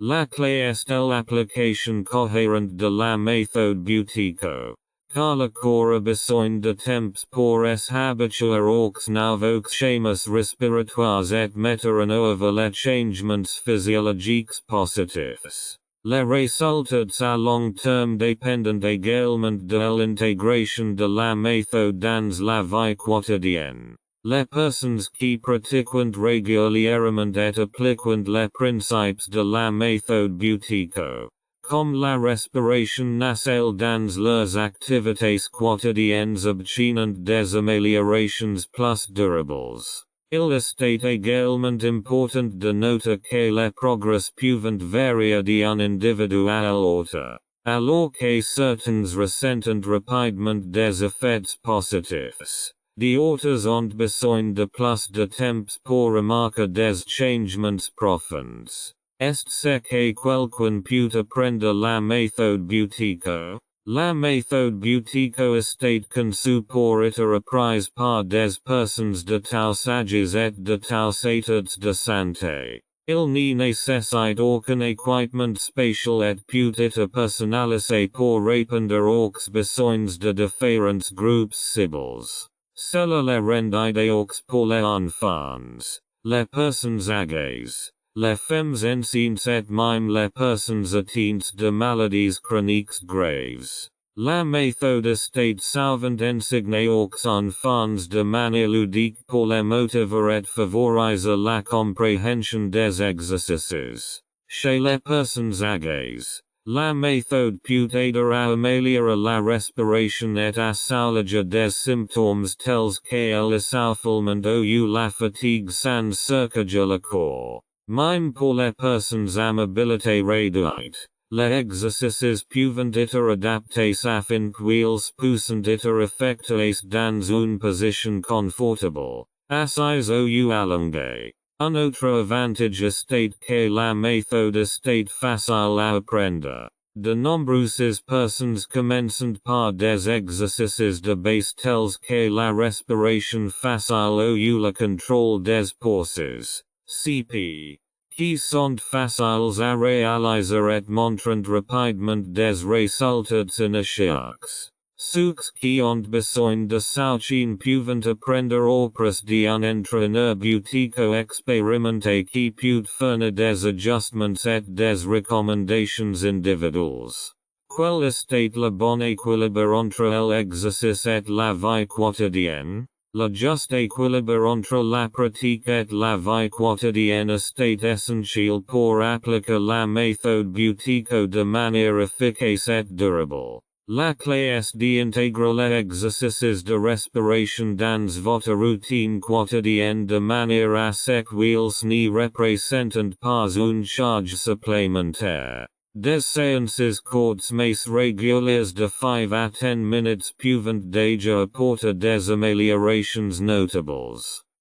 La clé est l'application cohérente de la méthode Buteyko, car le corps a besoin de temps pour s'habituer aux nouveaux schémas respiratoires et mettre en œuvre les changements physiologiques positifs. Les résultats à long terme dépendent également de l'intégration de la méthode dans la vie quotidienne. Les personnes qui pratiquent régulièrement et appliquent les principes de la méthode Buteyko, comme la respiration nasale dans leurs activités quotidiennes obtiennent des améliorations plus durables. Il est également important de noter que les progrès peuvent varier d'un individu à l'autre, alors que certains ressentent rapidement des effets positifs. D'autres ont besoin de plus de temps pour remarquer des changements profonds. Est ce que quelqu'un peut apprendre la méthode Buteyko? La méthode Buteyko est conçue pour être apprise par des personnes de tous âges et de tous états de santé. Il ne nécessite aucun équipement spécial et peut être personnalisé pour répondre aux besoins de différents groupes cibles. Cela les rend idéaux pour les enfants, les personnes âgées, les femmes enceintes et même les personnes atteintes de maladies chroniques graves. La méthode est souvent enseignée aux enfants de manière ludique pour les motiver et favoriser la compréhension des exercices. Chez les personnes âgées, La méthode Buteyko améliorer la respiration et assoulager des symptômes tels que l'essoufflement ou la fatigue sans surcharger le corps. Même pour les personnes à mobilité réduite, les exercices peuvent être adaptés afin qu'ils puissent être effectués dans une position confortable, assise ou allongée. Un autre avantage est que la méthode est facile à apprendre. De nombreuses personnes commencent par des exercices de base tels que la respiration facile ou le contrôle des pauses, CP, qui sont faciles à réaliser et montrent rapidement des résultats initiaux. Ceux qui ont besoin de soutien peuvent apprendre auprès d'un entraîneur Buteyko expérimenté qui peut fournir des ajustements et des recommandations individuelles. Quel est le bon équilibre entre l'exercice et la vie quotidienne? Le juste équilibre entre la pratique et la vie quotidienne est essentiel pour appliquer la méthode Buteyko de manière efficace et durable. La clé est d'intégrer les exercices de respiration dans votre routine quotidienne de manière à ce qu'ils ne représentent pas une charge supplémentaire. Des séances courtes mais régulières de 5 à 10 minutes peuvent déjà apporter des améliorations notables.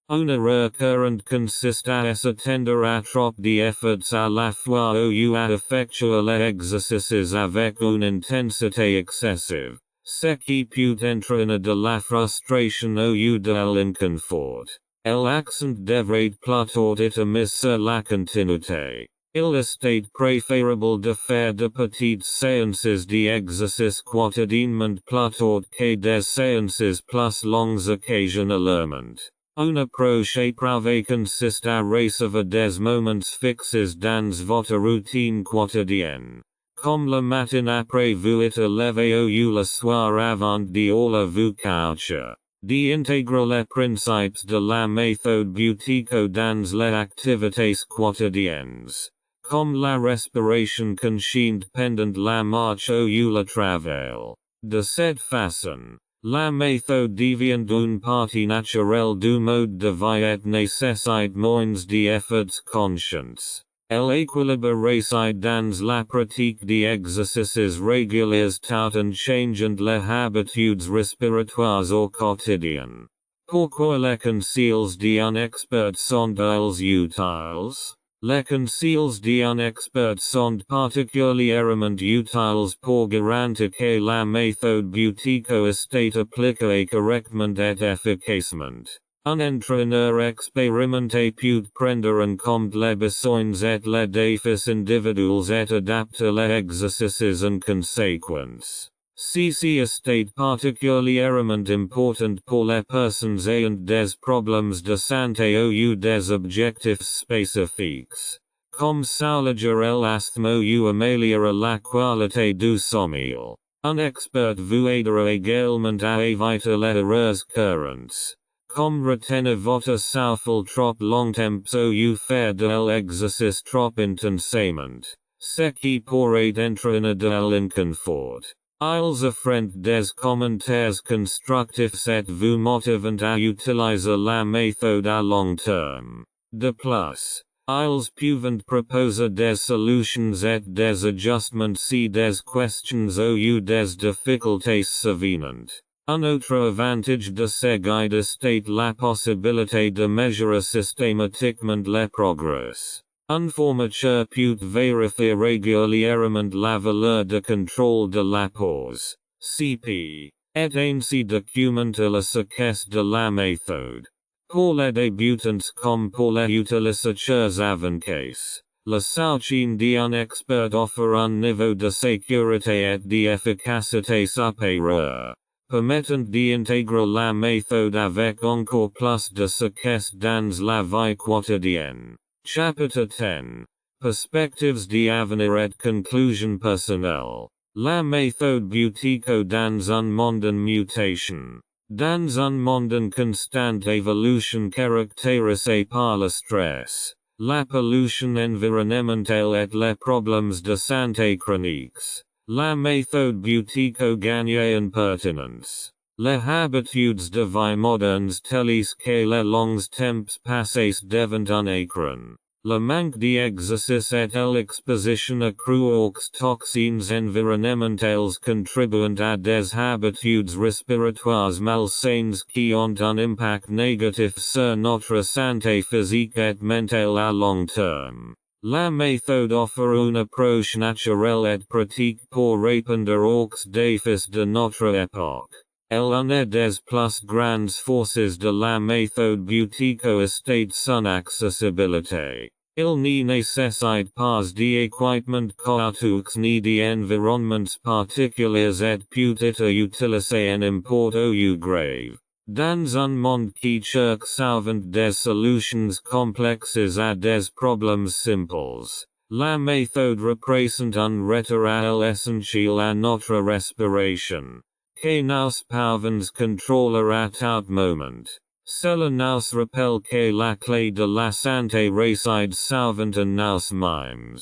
Une erreur courante consiste à s'attendre à trop d'efforts à la fois ou à effectuer les exercices avec une intensité excessive, ce qui peut entraîner de la frustration ou de l'inconfort. L'accent devrait plutôt être mis sur la continuité. Il est préférable de faire de petites séances d'exercice quotidiennement plutôt que des séances plus longues occasionnellement. Une approche éprouvée consiste à recevoir des moments fixes dans votre routine quotidienne, comme le matin après vous êtes levé ou le soir avant d'aller vous coucher, d'intégrer les principes de la méthode Buteyko dans les activités quotidiennes, comme la respiration consciente pendant la marche ou le travail. De cette façon, la méthode devient une partie naturelle du mode de vie et nécessite moins d'efforts conscients. L'équilibre réside dans la pratique d'exercices réguliers tout en changeant les habitudes respiratoires au quotidien. Pourquoi les conseils d'un expert sont-ils utiles? Les conseils d'un expert sont particulièrement utiles pour garantir que la méthode Buteyko est appliquée correctement et efficacement. Un entraîneur expérimenté peut prendre en compte les besoins et les défis individuels et adapter les exercices en conséquence. Ceci est particulièrement important pour les personnes ayant des problèmes de santé ou des objectifs spécifiques, comme soulager l'asthme ou améliorer la qualité du sommeil. Un expert vous aidera également à éviter les erreurs courantes, comme retenir votre souffle trop longtemps ou faire de l'exercice trop intensément, ce qui pourrait entraîner de l'inconfort. Ils offrent des commentaires constructifs et vous motivant à utiliser la méthode à long terme. De plus, ils peuvent proposer des solutions et des ajustements si des questions ou des difficultés surviennent. Un autre avantage de ces guides est la possibilité de mesurer systématiquement les progrès. Un formateur peut vérifier régulièrement la valeur de contrôle de la pause, CP, et ainsi documenter le succès de la méthode. Pour les débutants comme pour les utilisateurs avancés, le soutien d'un expert offre un niveau de sécurité et d'efficacité supérieur, permettant d'intégrer la méthode avec encore plus de succès dans la vie quotidienne. Chapitre 10. Perspectives d'avenir et conclusion personnelle. La méthode Buteyko dans un monde en mutation. Dans un monde en constante évolution caractérisé par le stress, la pollution environnementale et les problèmes de santé chroniques, la méthode Buteyko gagne en pertinence. Les habitudes de vie modernes telles que les longs temps passés devant un écran, le manque d'exercice et l'exposition accrue aux toxines environnementales contribuent à des habitudes respiratoires malsaines qui ont un impact négatif sur notre santé physique et mentale à long terme. La méthode offre une approche naturelle et pratique pour répondre aux défis de notre époque. L'une des plus grandes forces de la méthode Buteyko est son accessibilité. Il n'y nécessite pas d'équipement coûteux ni d'environnements particuliers et peut être utilisé en n'importe où grave. Dans un monde qui cherche souvent des solutions complexes à des problèmes simples, la méthode représente un retour essentiel à notre respiration, que nous pouvons contrôler à tout moment. Cela nous rappelle que la clé de la santé réside souvent en nous-mêmes.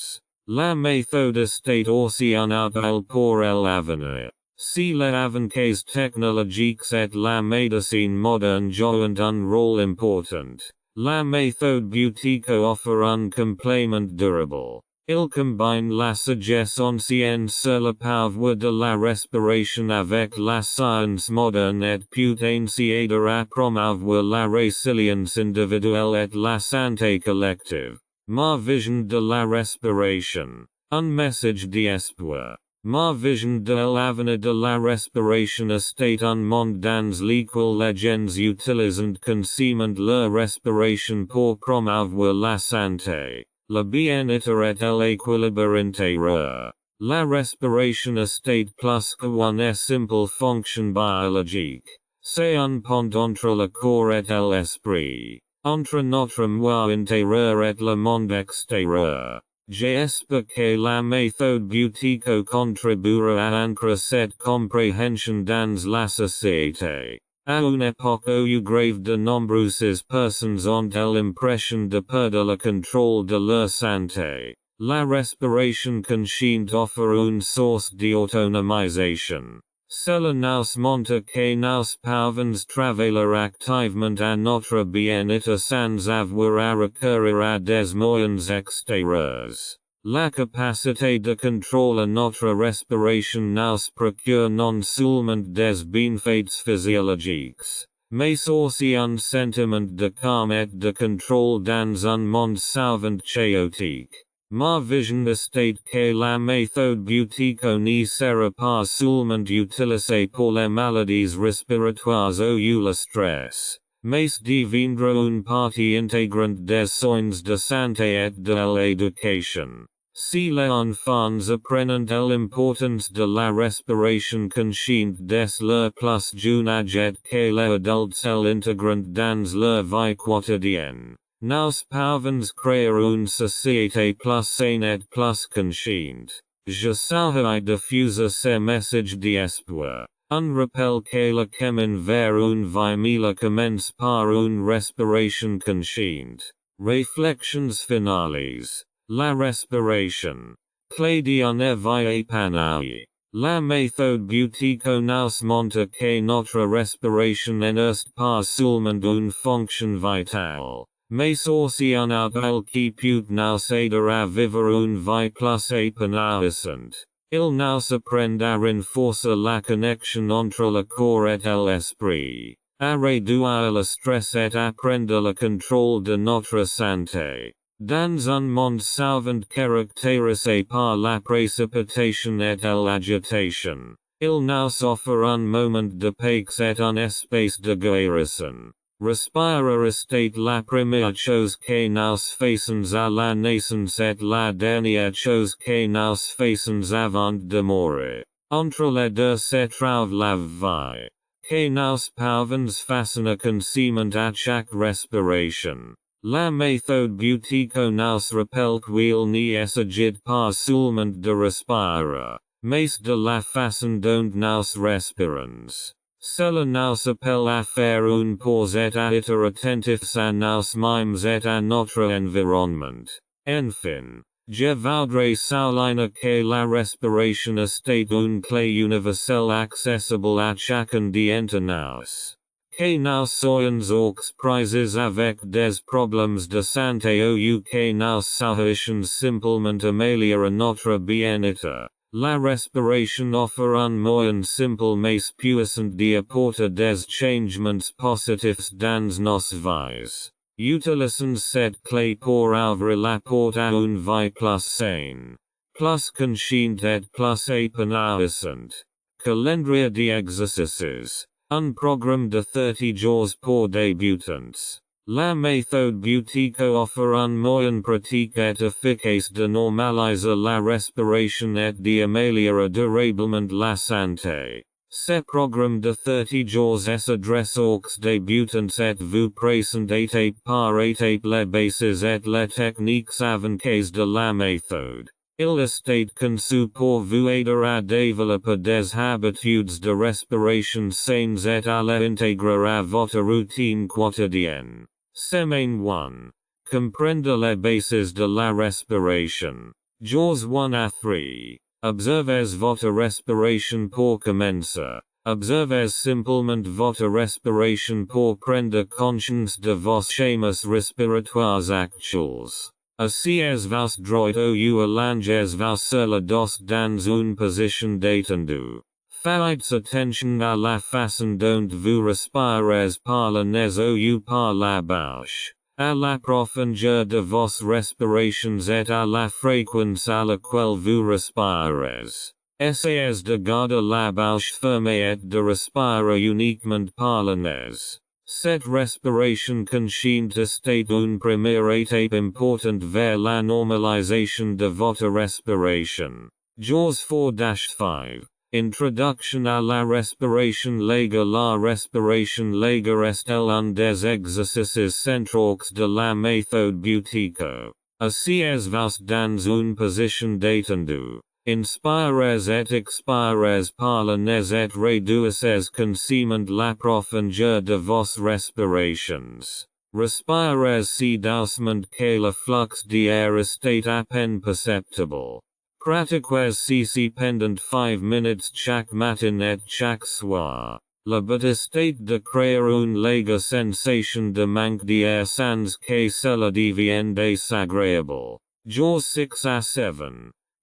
La méthode est aussi un outil pour l'avenir. Si les avances technologiques et la médecine moderne jouent un rôle important, la méthode Buteyko offre un complément durable. Il combine la sagesse ancienne sur le pouvoir de la respiration avec la science moderne et peut ainsi aider à promouvoir la résilience individuelle et la santé collective. Ma vision de la respiration. Un message d'espoir. Ma vision de l'avenir de la respiration est un monde dans lequel les gens utilisent consciemment leur respiration pour promouvoir la santé, le bien-être et l'équilibre intérieur. La respiration est plus qu'une simple fonction biologique. C'est un pont entre le corps et l'esprit, entre notre moi intérieur et le monde extérieur. J'espère que la méthode Buteyko contribuera à ancrer cette compréhension dans la société. À une époque où grave de nombreuses personnes ont l'impression de perdre le contrôle de leur santé, la respiration consciente offre une source d'autonomisation. Cela nous montre que nous pouvons travailler activement à notre bien-être sans avoir à recourir à des moyens extérieurs. La capacité de contrôler notre respiration nous procure non seulement des bienfaits physiologiques, mais aussi un sentiment de calme et de contrôle dans un monde souvent chaotique. Ma vision est que la méthode Buteyko ne sera pas seulement utilisée pour les maladies respiratoires ou le stress, mais deviendra une partie intégrante des soins de santé et de l'éducation. Si les enfants apprennent l'importance de la respiration consciente dès leur plus jeune âge et que les adultes l'intégrent dans leur vie quotidienne, nous pouvons créer une société plus saine et plus consciente. J'essaierai de diffuser ces messages d'espoir. Un rappel que le chemin vers une vie meilleure commence par une respiration consciente. Réflexions finales. La respiration. Clé d'un éveil épanoui. La méthode Buteyko nous montre que notre respiration n'est pas seulement une fonction vitale, mais aussi un outil qui peut nous aider à vivre une vie plus épanouissante. Il nous apprend à renforcer la connexion entre le corps et l'esprit, à réduire le stress et à prendre le contrôle de notre santé. Dans un monde souvent caractérisé par la précipitation et l'agitation, il nous offre un moment de paix et un espace de guérison. Respirer est la première chose que nous faisons à la naissance et la dernière chose que nous faisons avant de mourir. Entre les deux se trouve la vie, que nous pouvons façonner consciemment à chaque respiration. La méthode Buteyko nous rappelle qu'il ne s'agit pas seulement de respirer, mais de la façon dont nous respirons. Cela nous appelle à faire une pause et à être attentifs à nos mimes et à notre environnement. Enfin, je voudrais souligner que la respiration est une clé universelle accessible à chacun d'entre nous. Que nous soyons aux prises avec des problèmes de santé ou que nous sachions simplement améliorer notre bien-être. La respiration offre un moyen simple mais puissant d'apporter des changements positifs dans nos vies. Utilisons cette clé pour ouvrir la porte à une vie plus saine, plus consciente et plus épanouissante. Calendrier d'exercices. Un programme de 30 jours pour débutants. La méthode Buteyko offre un moyen pratique et efficace de normaliser la respiration et d'améliorer durablement la santé. Ce programme de 30 jours s'adresse aux débutants et vous présente étape par étape les bases et les techniques avancages de la méthode. Il est conçu pour vous aider à développer des habitudes de respiration saines et à les intégrer à votre routine quotidienne. Semaine 1. Comprendre les bases de la respiration. Jours 1 à 3. Observez votre respiration pour commencer. Observez simplement votre respiration pour prendre conscience de vos schémas respiratoires actuels. Asseyez vous droit ou allongez vous sur le dos dans une position détendue. Faites attention à la façon dont vous respirez par le nez ou par la bouche, à la profondeur de vos respirations et à la fréquence à laquelle vous respirez. Essayez de garder la bouche fermée et de respirer uniquement par le nez. Cette respiration consciente est une première étape importante vers la normalisation de votre respiration. Jours 4-5. Introduction à la respiration légère. La respiration légère est un des exercices centraux de la méthode Buteyko. Asseyez-vous dans une position détendue. Inspirez et expirez par le nez et réduisez consciemment la profondeur de vos respirations. Respirez si doucement que le flux d'air est à peine perceptible. Pratiquez ceci pendant 5 minutes chaque matin et chaque soir. Le but est de créer une légère sensation de manque d'air sans que cela devienne désagréable. Jours 6 à 7.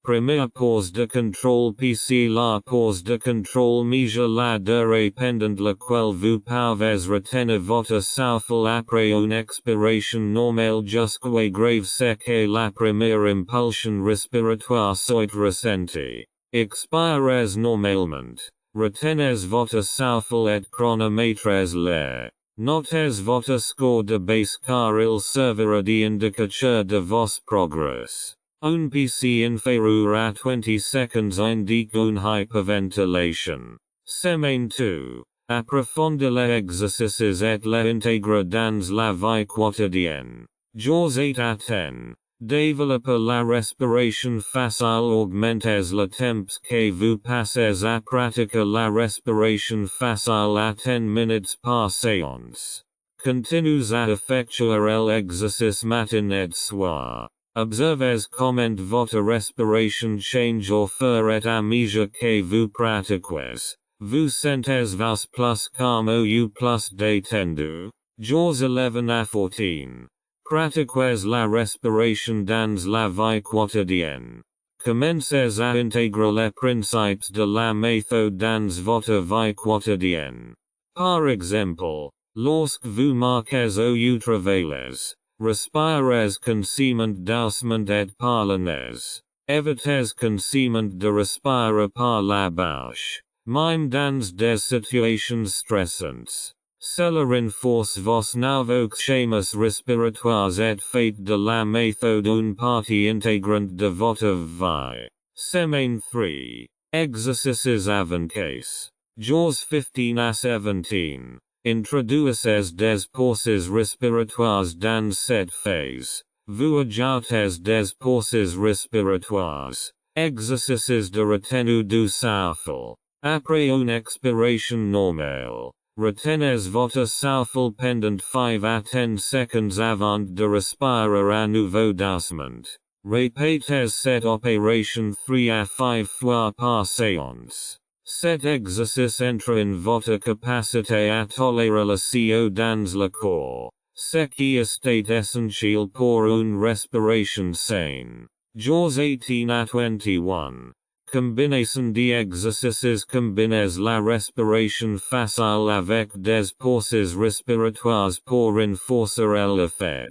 Première pause de contrôle. PC. La pause de contrôle mesure la durée pendant laquelle vous pouvez retenir votre souffle après une expiration normale jusqu'au grave c'est que la première impulsion respiratoire soit ressentie. Expirez normalement. Retenez votre souffle et chronométrez l'air. Notez votre score de base car il servira d'indicateur de vos progrès. Un PC inférieur à 20 secondes indique une hyperventilation. Semaine 2. Approfondir les exercices et les intégrer dans la vie quotidienne. Jours 8 à 10. Développer la respiration facile. Augmentez le temps que vous passez à pratiquer la respiration facile à 10 minutes par séance. Continuez à effectuer l'exercice matin et soir. Observez comment votre respiration change au fur et à mesure que vous pratiquez. Vous sentez-vous plus calme ou plus détendu? Jours 11 à 14. Pratiquez la respiration dans la vie quotidienne. Commencez à intégrer les principes de la méthode dans votre vie quotidienne. Par exemple, lorsque vous marquez ou travaillez, respirez consciemment doucement et par le nez. Évitez consciemment de respirer par la bouche, même dans des situations stressantes. Cela renforce vos nouveaux schémas respiratoires et fait de la méthode une partie intégrante de votre vie. Semaine 3. Exercices avancages. Jours 15 à 17. Introduisez des pauses respiratoires dans cette phase. Vous ajoutez des pauses respiratoires. Exercices de retenue du souffle. Après une expiration normale, retenez votre souffle pendant 5 à 10 secondes avant de respirer à nouveau doucement. Répétez cette opération 3 à 5 fois par séance. Cet exercice entraîne votre capacité à tolérer la CO dans le corps, ce qui est essentiel pour une respiration saine. Jours 18 à 21. Combinaison d'exercices combinez la respiration facile avec des pauses respiratoires pour renforcer l'effet.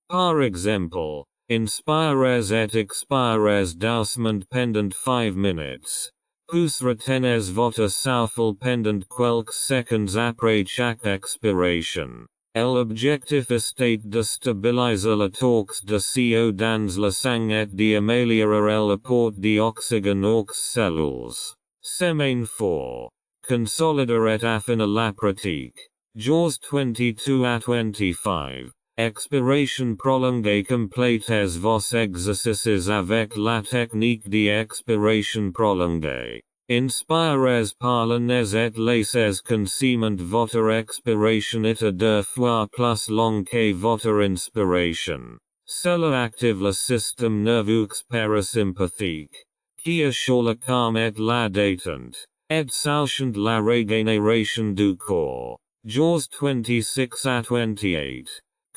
Par exemple, inspirez et expirez doucement pendant 5 minutes. Puis retenez votre souffle pendant quelques secondes après chaque expiration. L'objectif est de stabiliser le taux de CO dans le sang et d'améliorer l'apport d'oxygène aux cellules. Semaine 4. Consolider et affiner la pratique. Jours 22 à 25. Expiration prolongée. Complétez vos exercices avec la technique d'expiration prolongée. Inspirez par le nez et laissez consciemment votre expiration est 2 fois plus long que votre inspiration. Cela active le système nerveux parasympathique, qui assure le calme et la détente, et soutient la régénération du corps. Jours 26 à 28.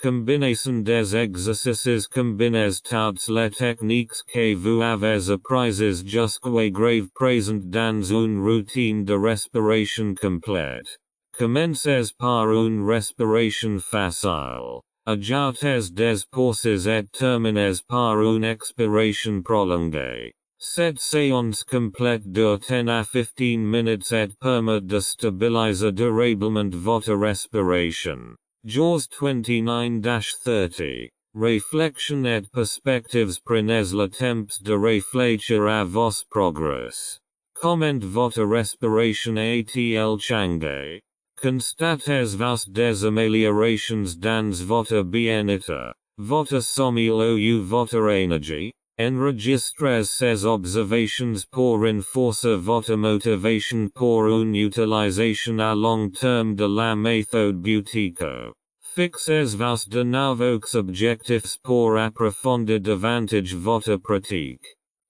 Combinaison des exercices. Combinez toutes les techniques que vous avez apprises jusqu'à grave présent dans une routine de respiration complète. Commencez par une respiration facile. Ajoutez des pauses et terminez par une expiration prolongée. Cette séance complète dure 10 à 15 minutes et permet de stabiliser durablement votre respiration. Jours 29-30. Réflexion et perspectives. Prenez le temps de réfléchir à vos progrès. Comment votre respiration a-t-elle changé? Constatez-vous des améliorations dans votre bien-être, votre sommeil ou votre énergie? Enregistrez ces observations pour renforcer votre motivation pour une utilisation à long terme de la méthode Buteyko. Fixez-vous de nouveaux objectifs pour approfondir davantage votre pratique.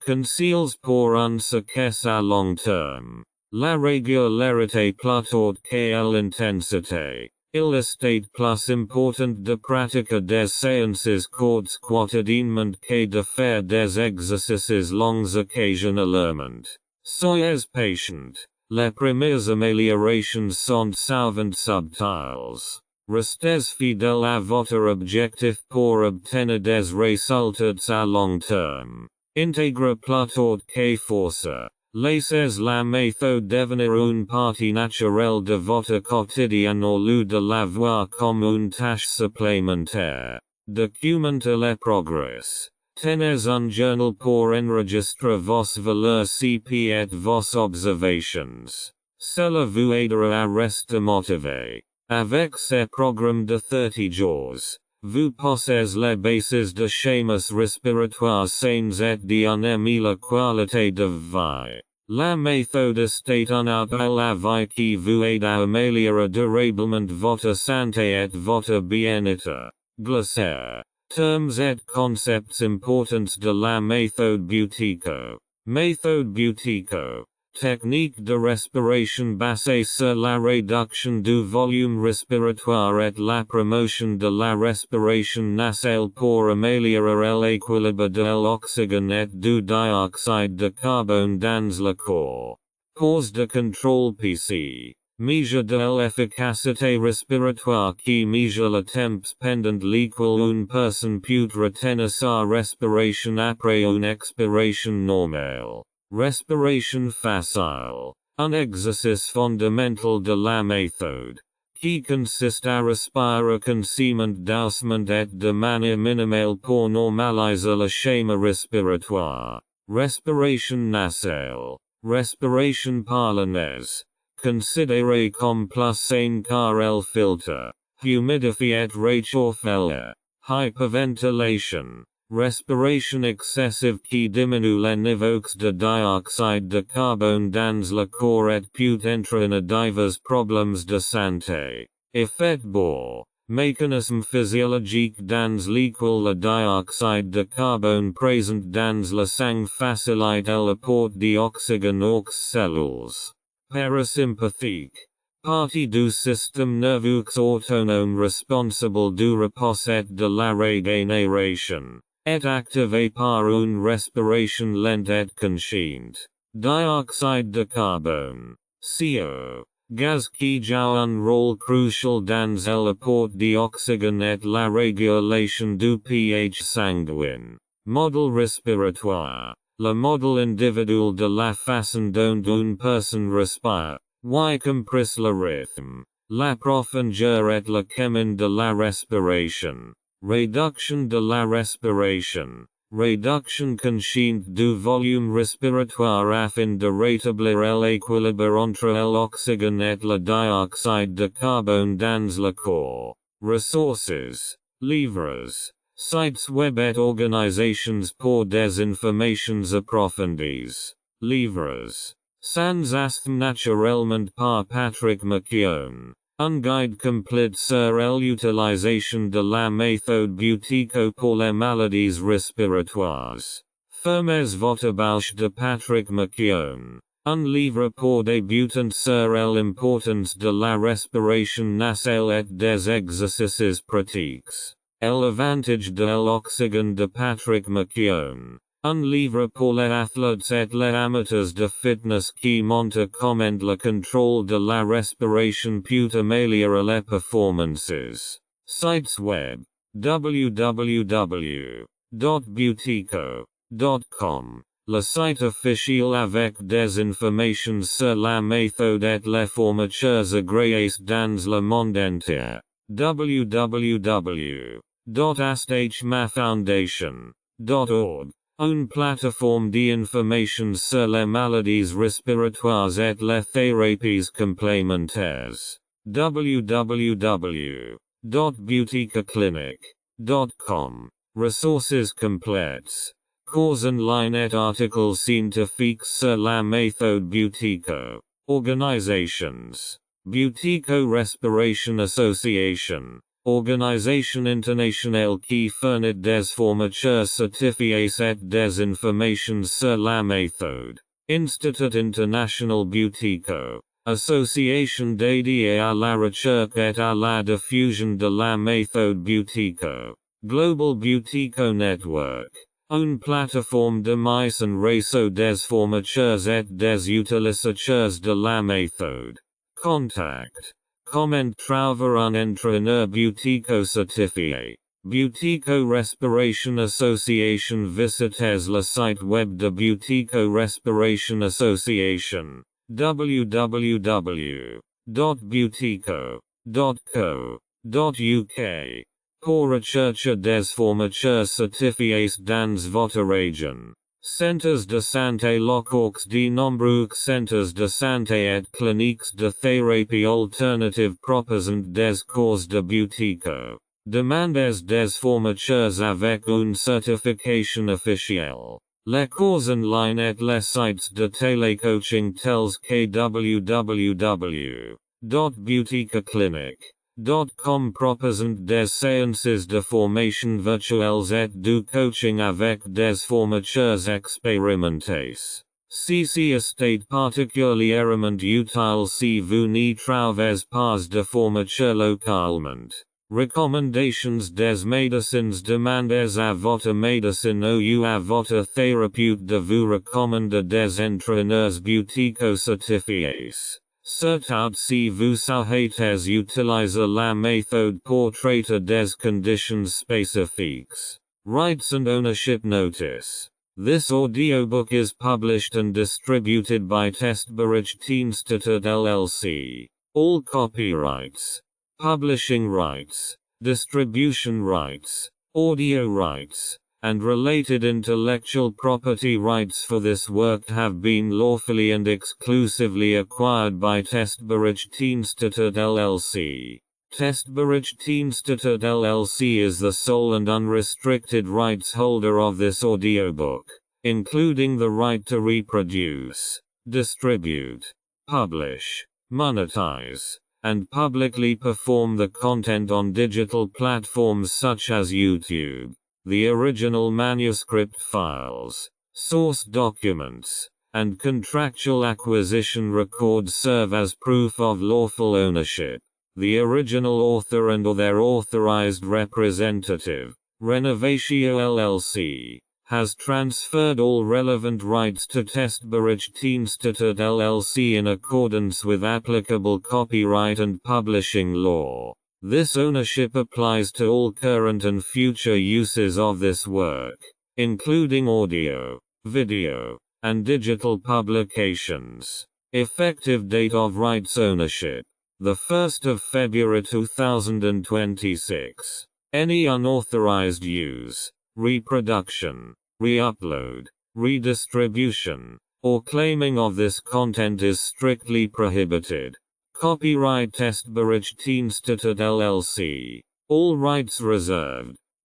Conseils pour un succès à long terme. La régularité plutôt que l'intensité. Il est plus important de pratiquer des séances courtes quotidiennement que de faire des exercices longs occasionnellement. Soyez patient. Les premières améliorations sont souvent subtiles. Restez fidèle à votre objectif pour obtenir des résultats à long terme. Intègre plutôt que forcer. Laissez la méthode devenir une partie naturelle de votre quotidien au lieu de la voir comme une tâche supplémentaire. Documenter les progrès. Tenez un journal pour enregistrer vos valeurs CP et vos observations. Cela vous aidera à rester motivé. Avec ces programmes de 30 jours, vous posez les bases de schémas respiratoires sains et d'une meilleure qualité de vie. La méthode est un appel à la vie qui vous aide à améliorer durablement votre santé et votre bien-être. Glossaire. Termes et concepts importants de la méthode Buteyko. Méthode Buteyko. Technique de respiration basée sur la réduction du volume respiratoire et la promotion de la respiration nasale pour améliorer l'équilibre de l'oxygène et du dioxyde de carbone dans le corps. Pause de contrôle PC. Mesure de l'efficacité respiratoire qui mesure le temps pendant lequel une personne peut retenir sa respiration après une expiration normale. Respiration facile. Un exercice fondamental de la méthode, qui consiste à respirer consciemment doucement et de manière minimale pour normaliser le schéma respiratoire. Respiration nasale. Respiration par le nez. Considérée comme plus saine car elle filtre, humidifie et réchauffe l'air. Hyperventilation. Respiration excessive qui diminue le niveaux de dioxyde de carbone dans le corps et peut entraîner divers problèmes de santé. Effet bord. Mécanisme physiologique dans lequel le dioxyde de carbone présent dans le sang facilite l'apport d'oxygène aux cellules. Parasympathique. Partie du système nerveux autonome responsable du repos et de la régénération, est activé par une respiration lente et consciente. Dioxyde de carbone, CO. Gaz qui joue un rôle crucial dans l'apport d'oxygène et la régulation du pH sanguin. Modèle respiratoire. Le modèle individuel de la façon dont une personne respire, y compris le rythme, la profondeur et le chemin de la respiration. Réduction de la respiration. Réduction consciente du volume respiratoire afin de rétablir l'équilibre entre l'oxygène et le dioxyde de carbone dans le corps. Ressources. Livres. Sites web et organisations pour des informations approfondies. Livres. Sans asthme naturellement par Patrick McKeown. Un guide complet sur l'utilisation de la méthode Buteyko pour les maladies respiratoires. Fermez votre bouche de Patrick McKeown. Un livre pour débutants sur l'importance de la respiration nasale et des exercices pratiques. L'avantage de l'oxygène de Patrick McKeown. Un livre pour les athlètes et les amateurs de fitness qui montre comment le contrôle de la respiration peut améliorer les performances. Sites web. www.buteyko.com. Le site officiel avec des informations sur la méthode et les formatures agréées dans le monde entier. www.asthmafoundation.org. Une plateforme d'information sur les maladies respiratoires et les thérapies complémentaires. www.buteykoclinic.com. Ressources complètes. Cours en ligne et articles scientifiques sur la méthode Buteyko. Organizations. Buteyko Respiration Association. Organisation internationale qui fournit des formatures certifiées et des informations sur la méthode. Institut International Buteyko. Association dédiée à la recherche et à la diffusion de la méthode Buteyko. Global Buteyko Network. Une plateforme de mise en réseau des formateurs et des utilisateurs de la méthode. Contact. Comment trouver un entraîneur Buteyko certifié. Buteyko Respiration Association. Visitez le site web de Buteyko Respiration Association. www.buteyko.co.uk. Pour recherche des formateurs certifiés dans votre région. Centres de santé locaux. De nombreux centres de santé et cliniques de thérapie alternative proposent des cours de Buteyko. Demandez des formateurs avec une certification officielle. Les cours en ligne et les sites de télécoaching tels que www.buteykoclinic.com proposent des séances de formation virtuelles et du coaching avec des formateurs expérimentés. Ceci est particulièrement utile si vous n'y trouvez pas de formateur localement. Recommendations des médecins. Demandez à votre médecin ou à votre thérapeute de vous recommander des entraîneurs Buteyko certifiés. Surtout si vous souhaitez utiliser la méthode pour traiter des conditions spécifiques. Rights and Ownership Notice. This audiobook is published and distributed by Bildungszwecken LLC. All copyrights, publishing rights, distribution rights, audio rights, and related intellectual property rights for this work have been lawfully and exclusively acquired by Bildungszwecken LLC. Testberichtingstet LLC is the sole and unrestricted rights holder of this audiobook, including the right to reproduce, distribute, publish, monetize, and publicly perform the content on digital platforms such as YouTube. The original manuscript files, source documents, and contractual acquisition records serve as proof of lawful ownership. The original author and/or their authorized representative, Renovatio LLC, has transferred all relevant rights to Testberichtingstet LLC in accordance with applicable copyright and publishing law. This ownership applies to all current and future uses of this work, including audio, video, and digital publications. Effective date of rights ownership: the 1st of February 2026. Any unauthorized use, reproduction, re-upload, redistribution, or claiming of this content is strictly prohibited. Copyright Testberichtingstet LLC. All rights reserved.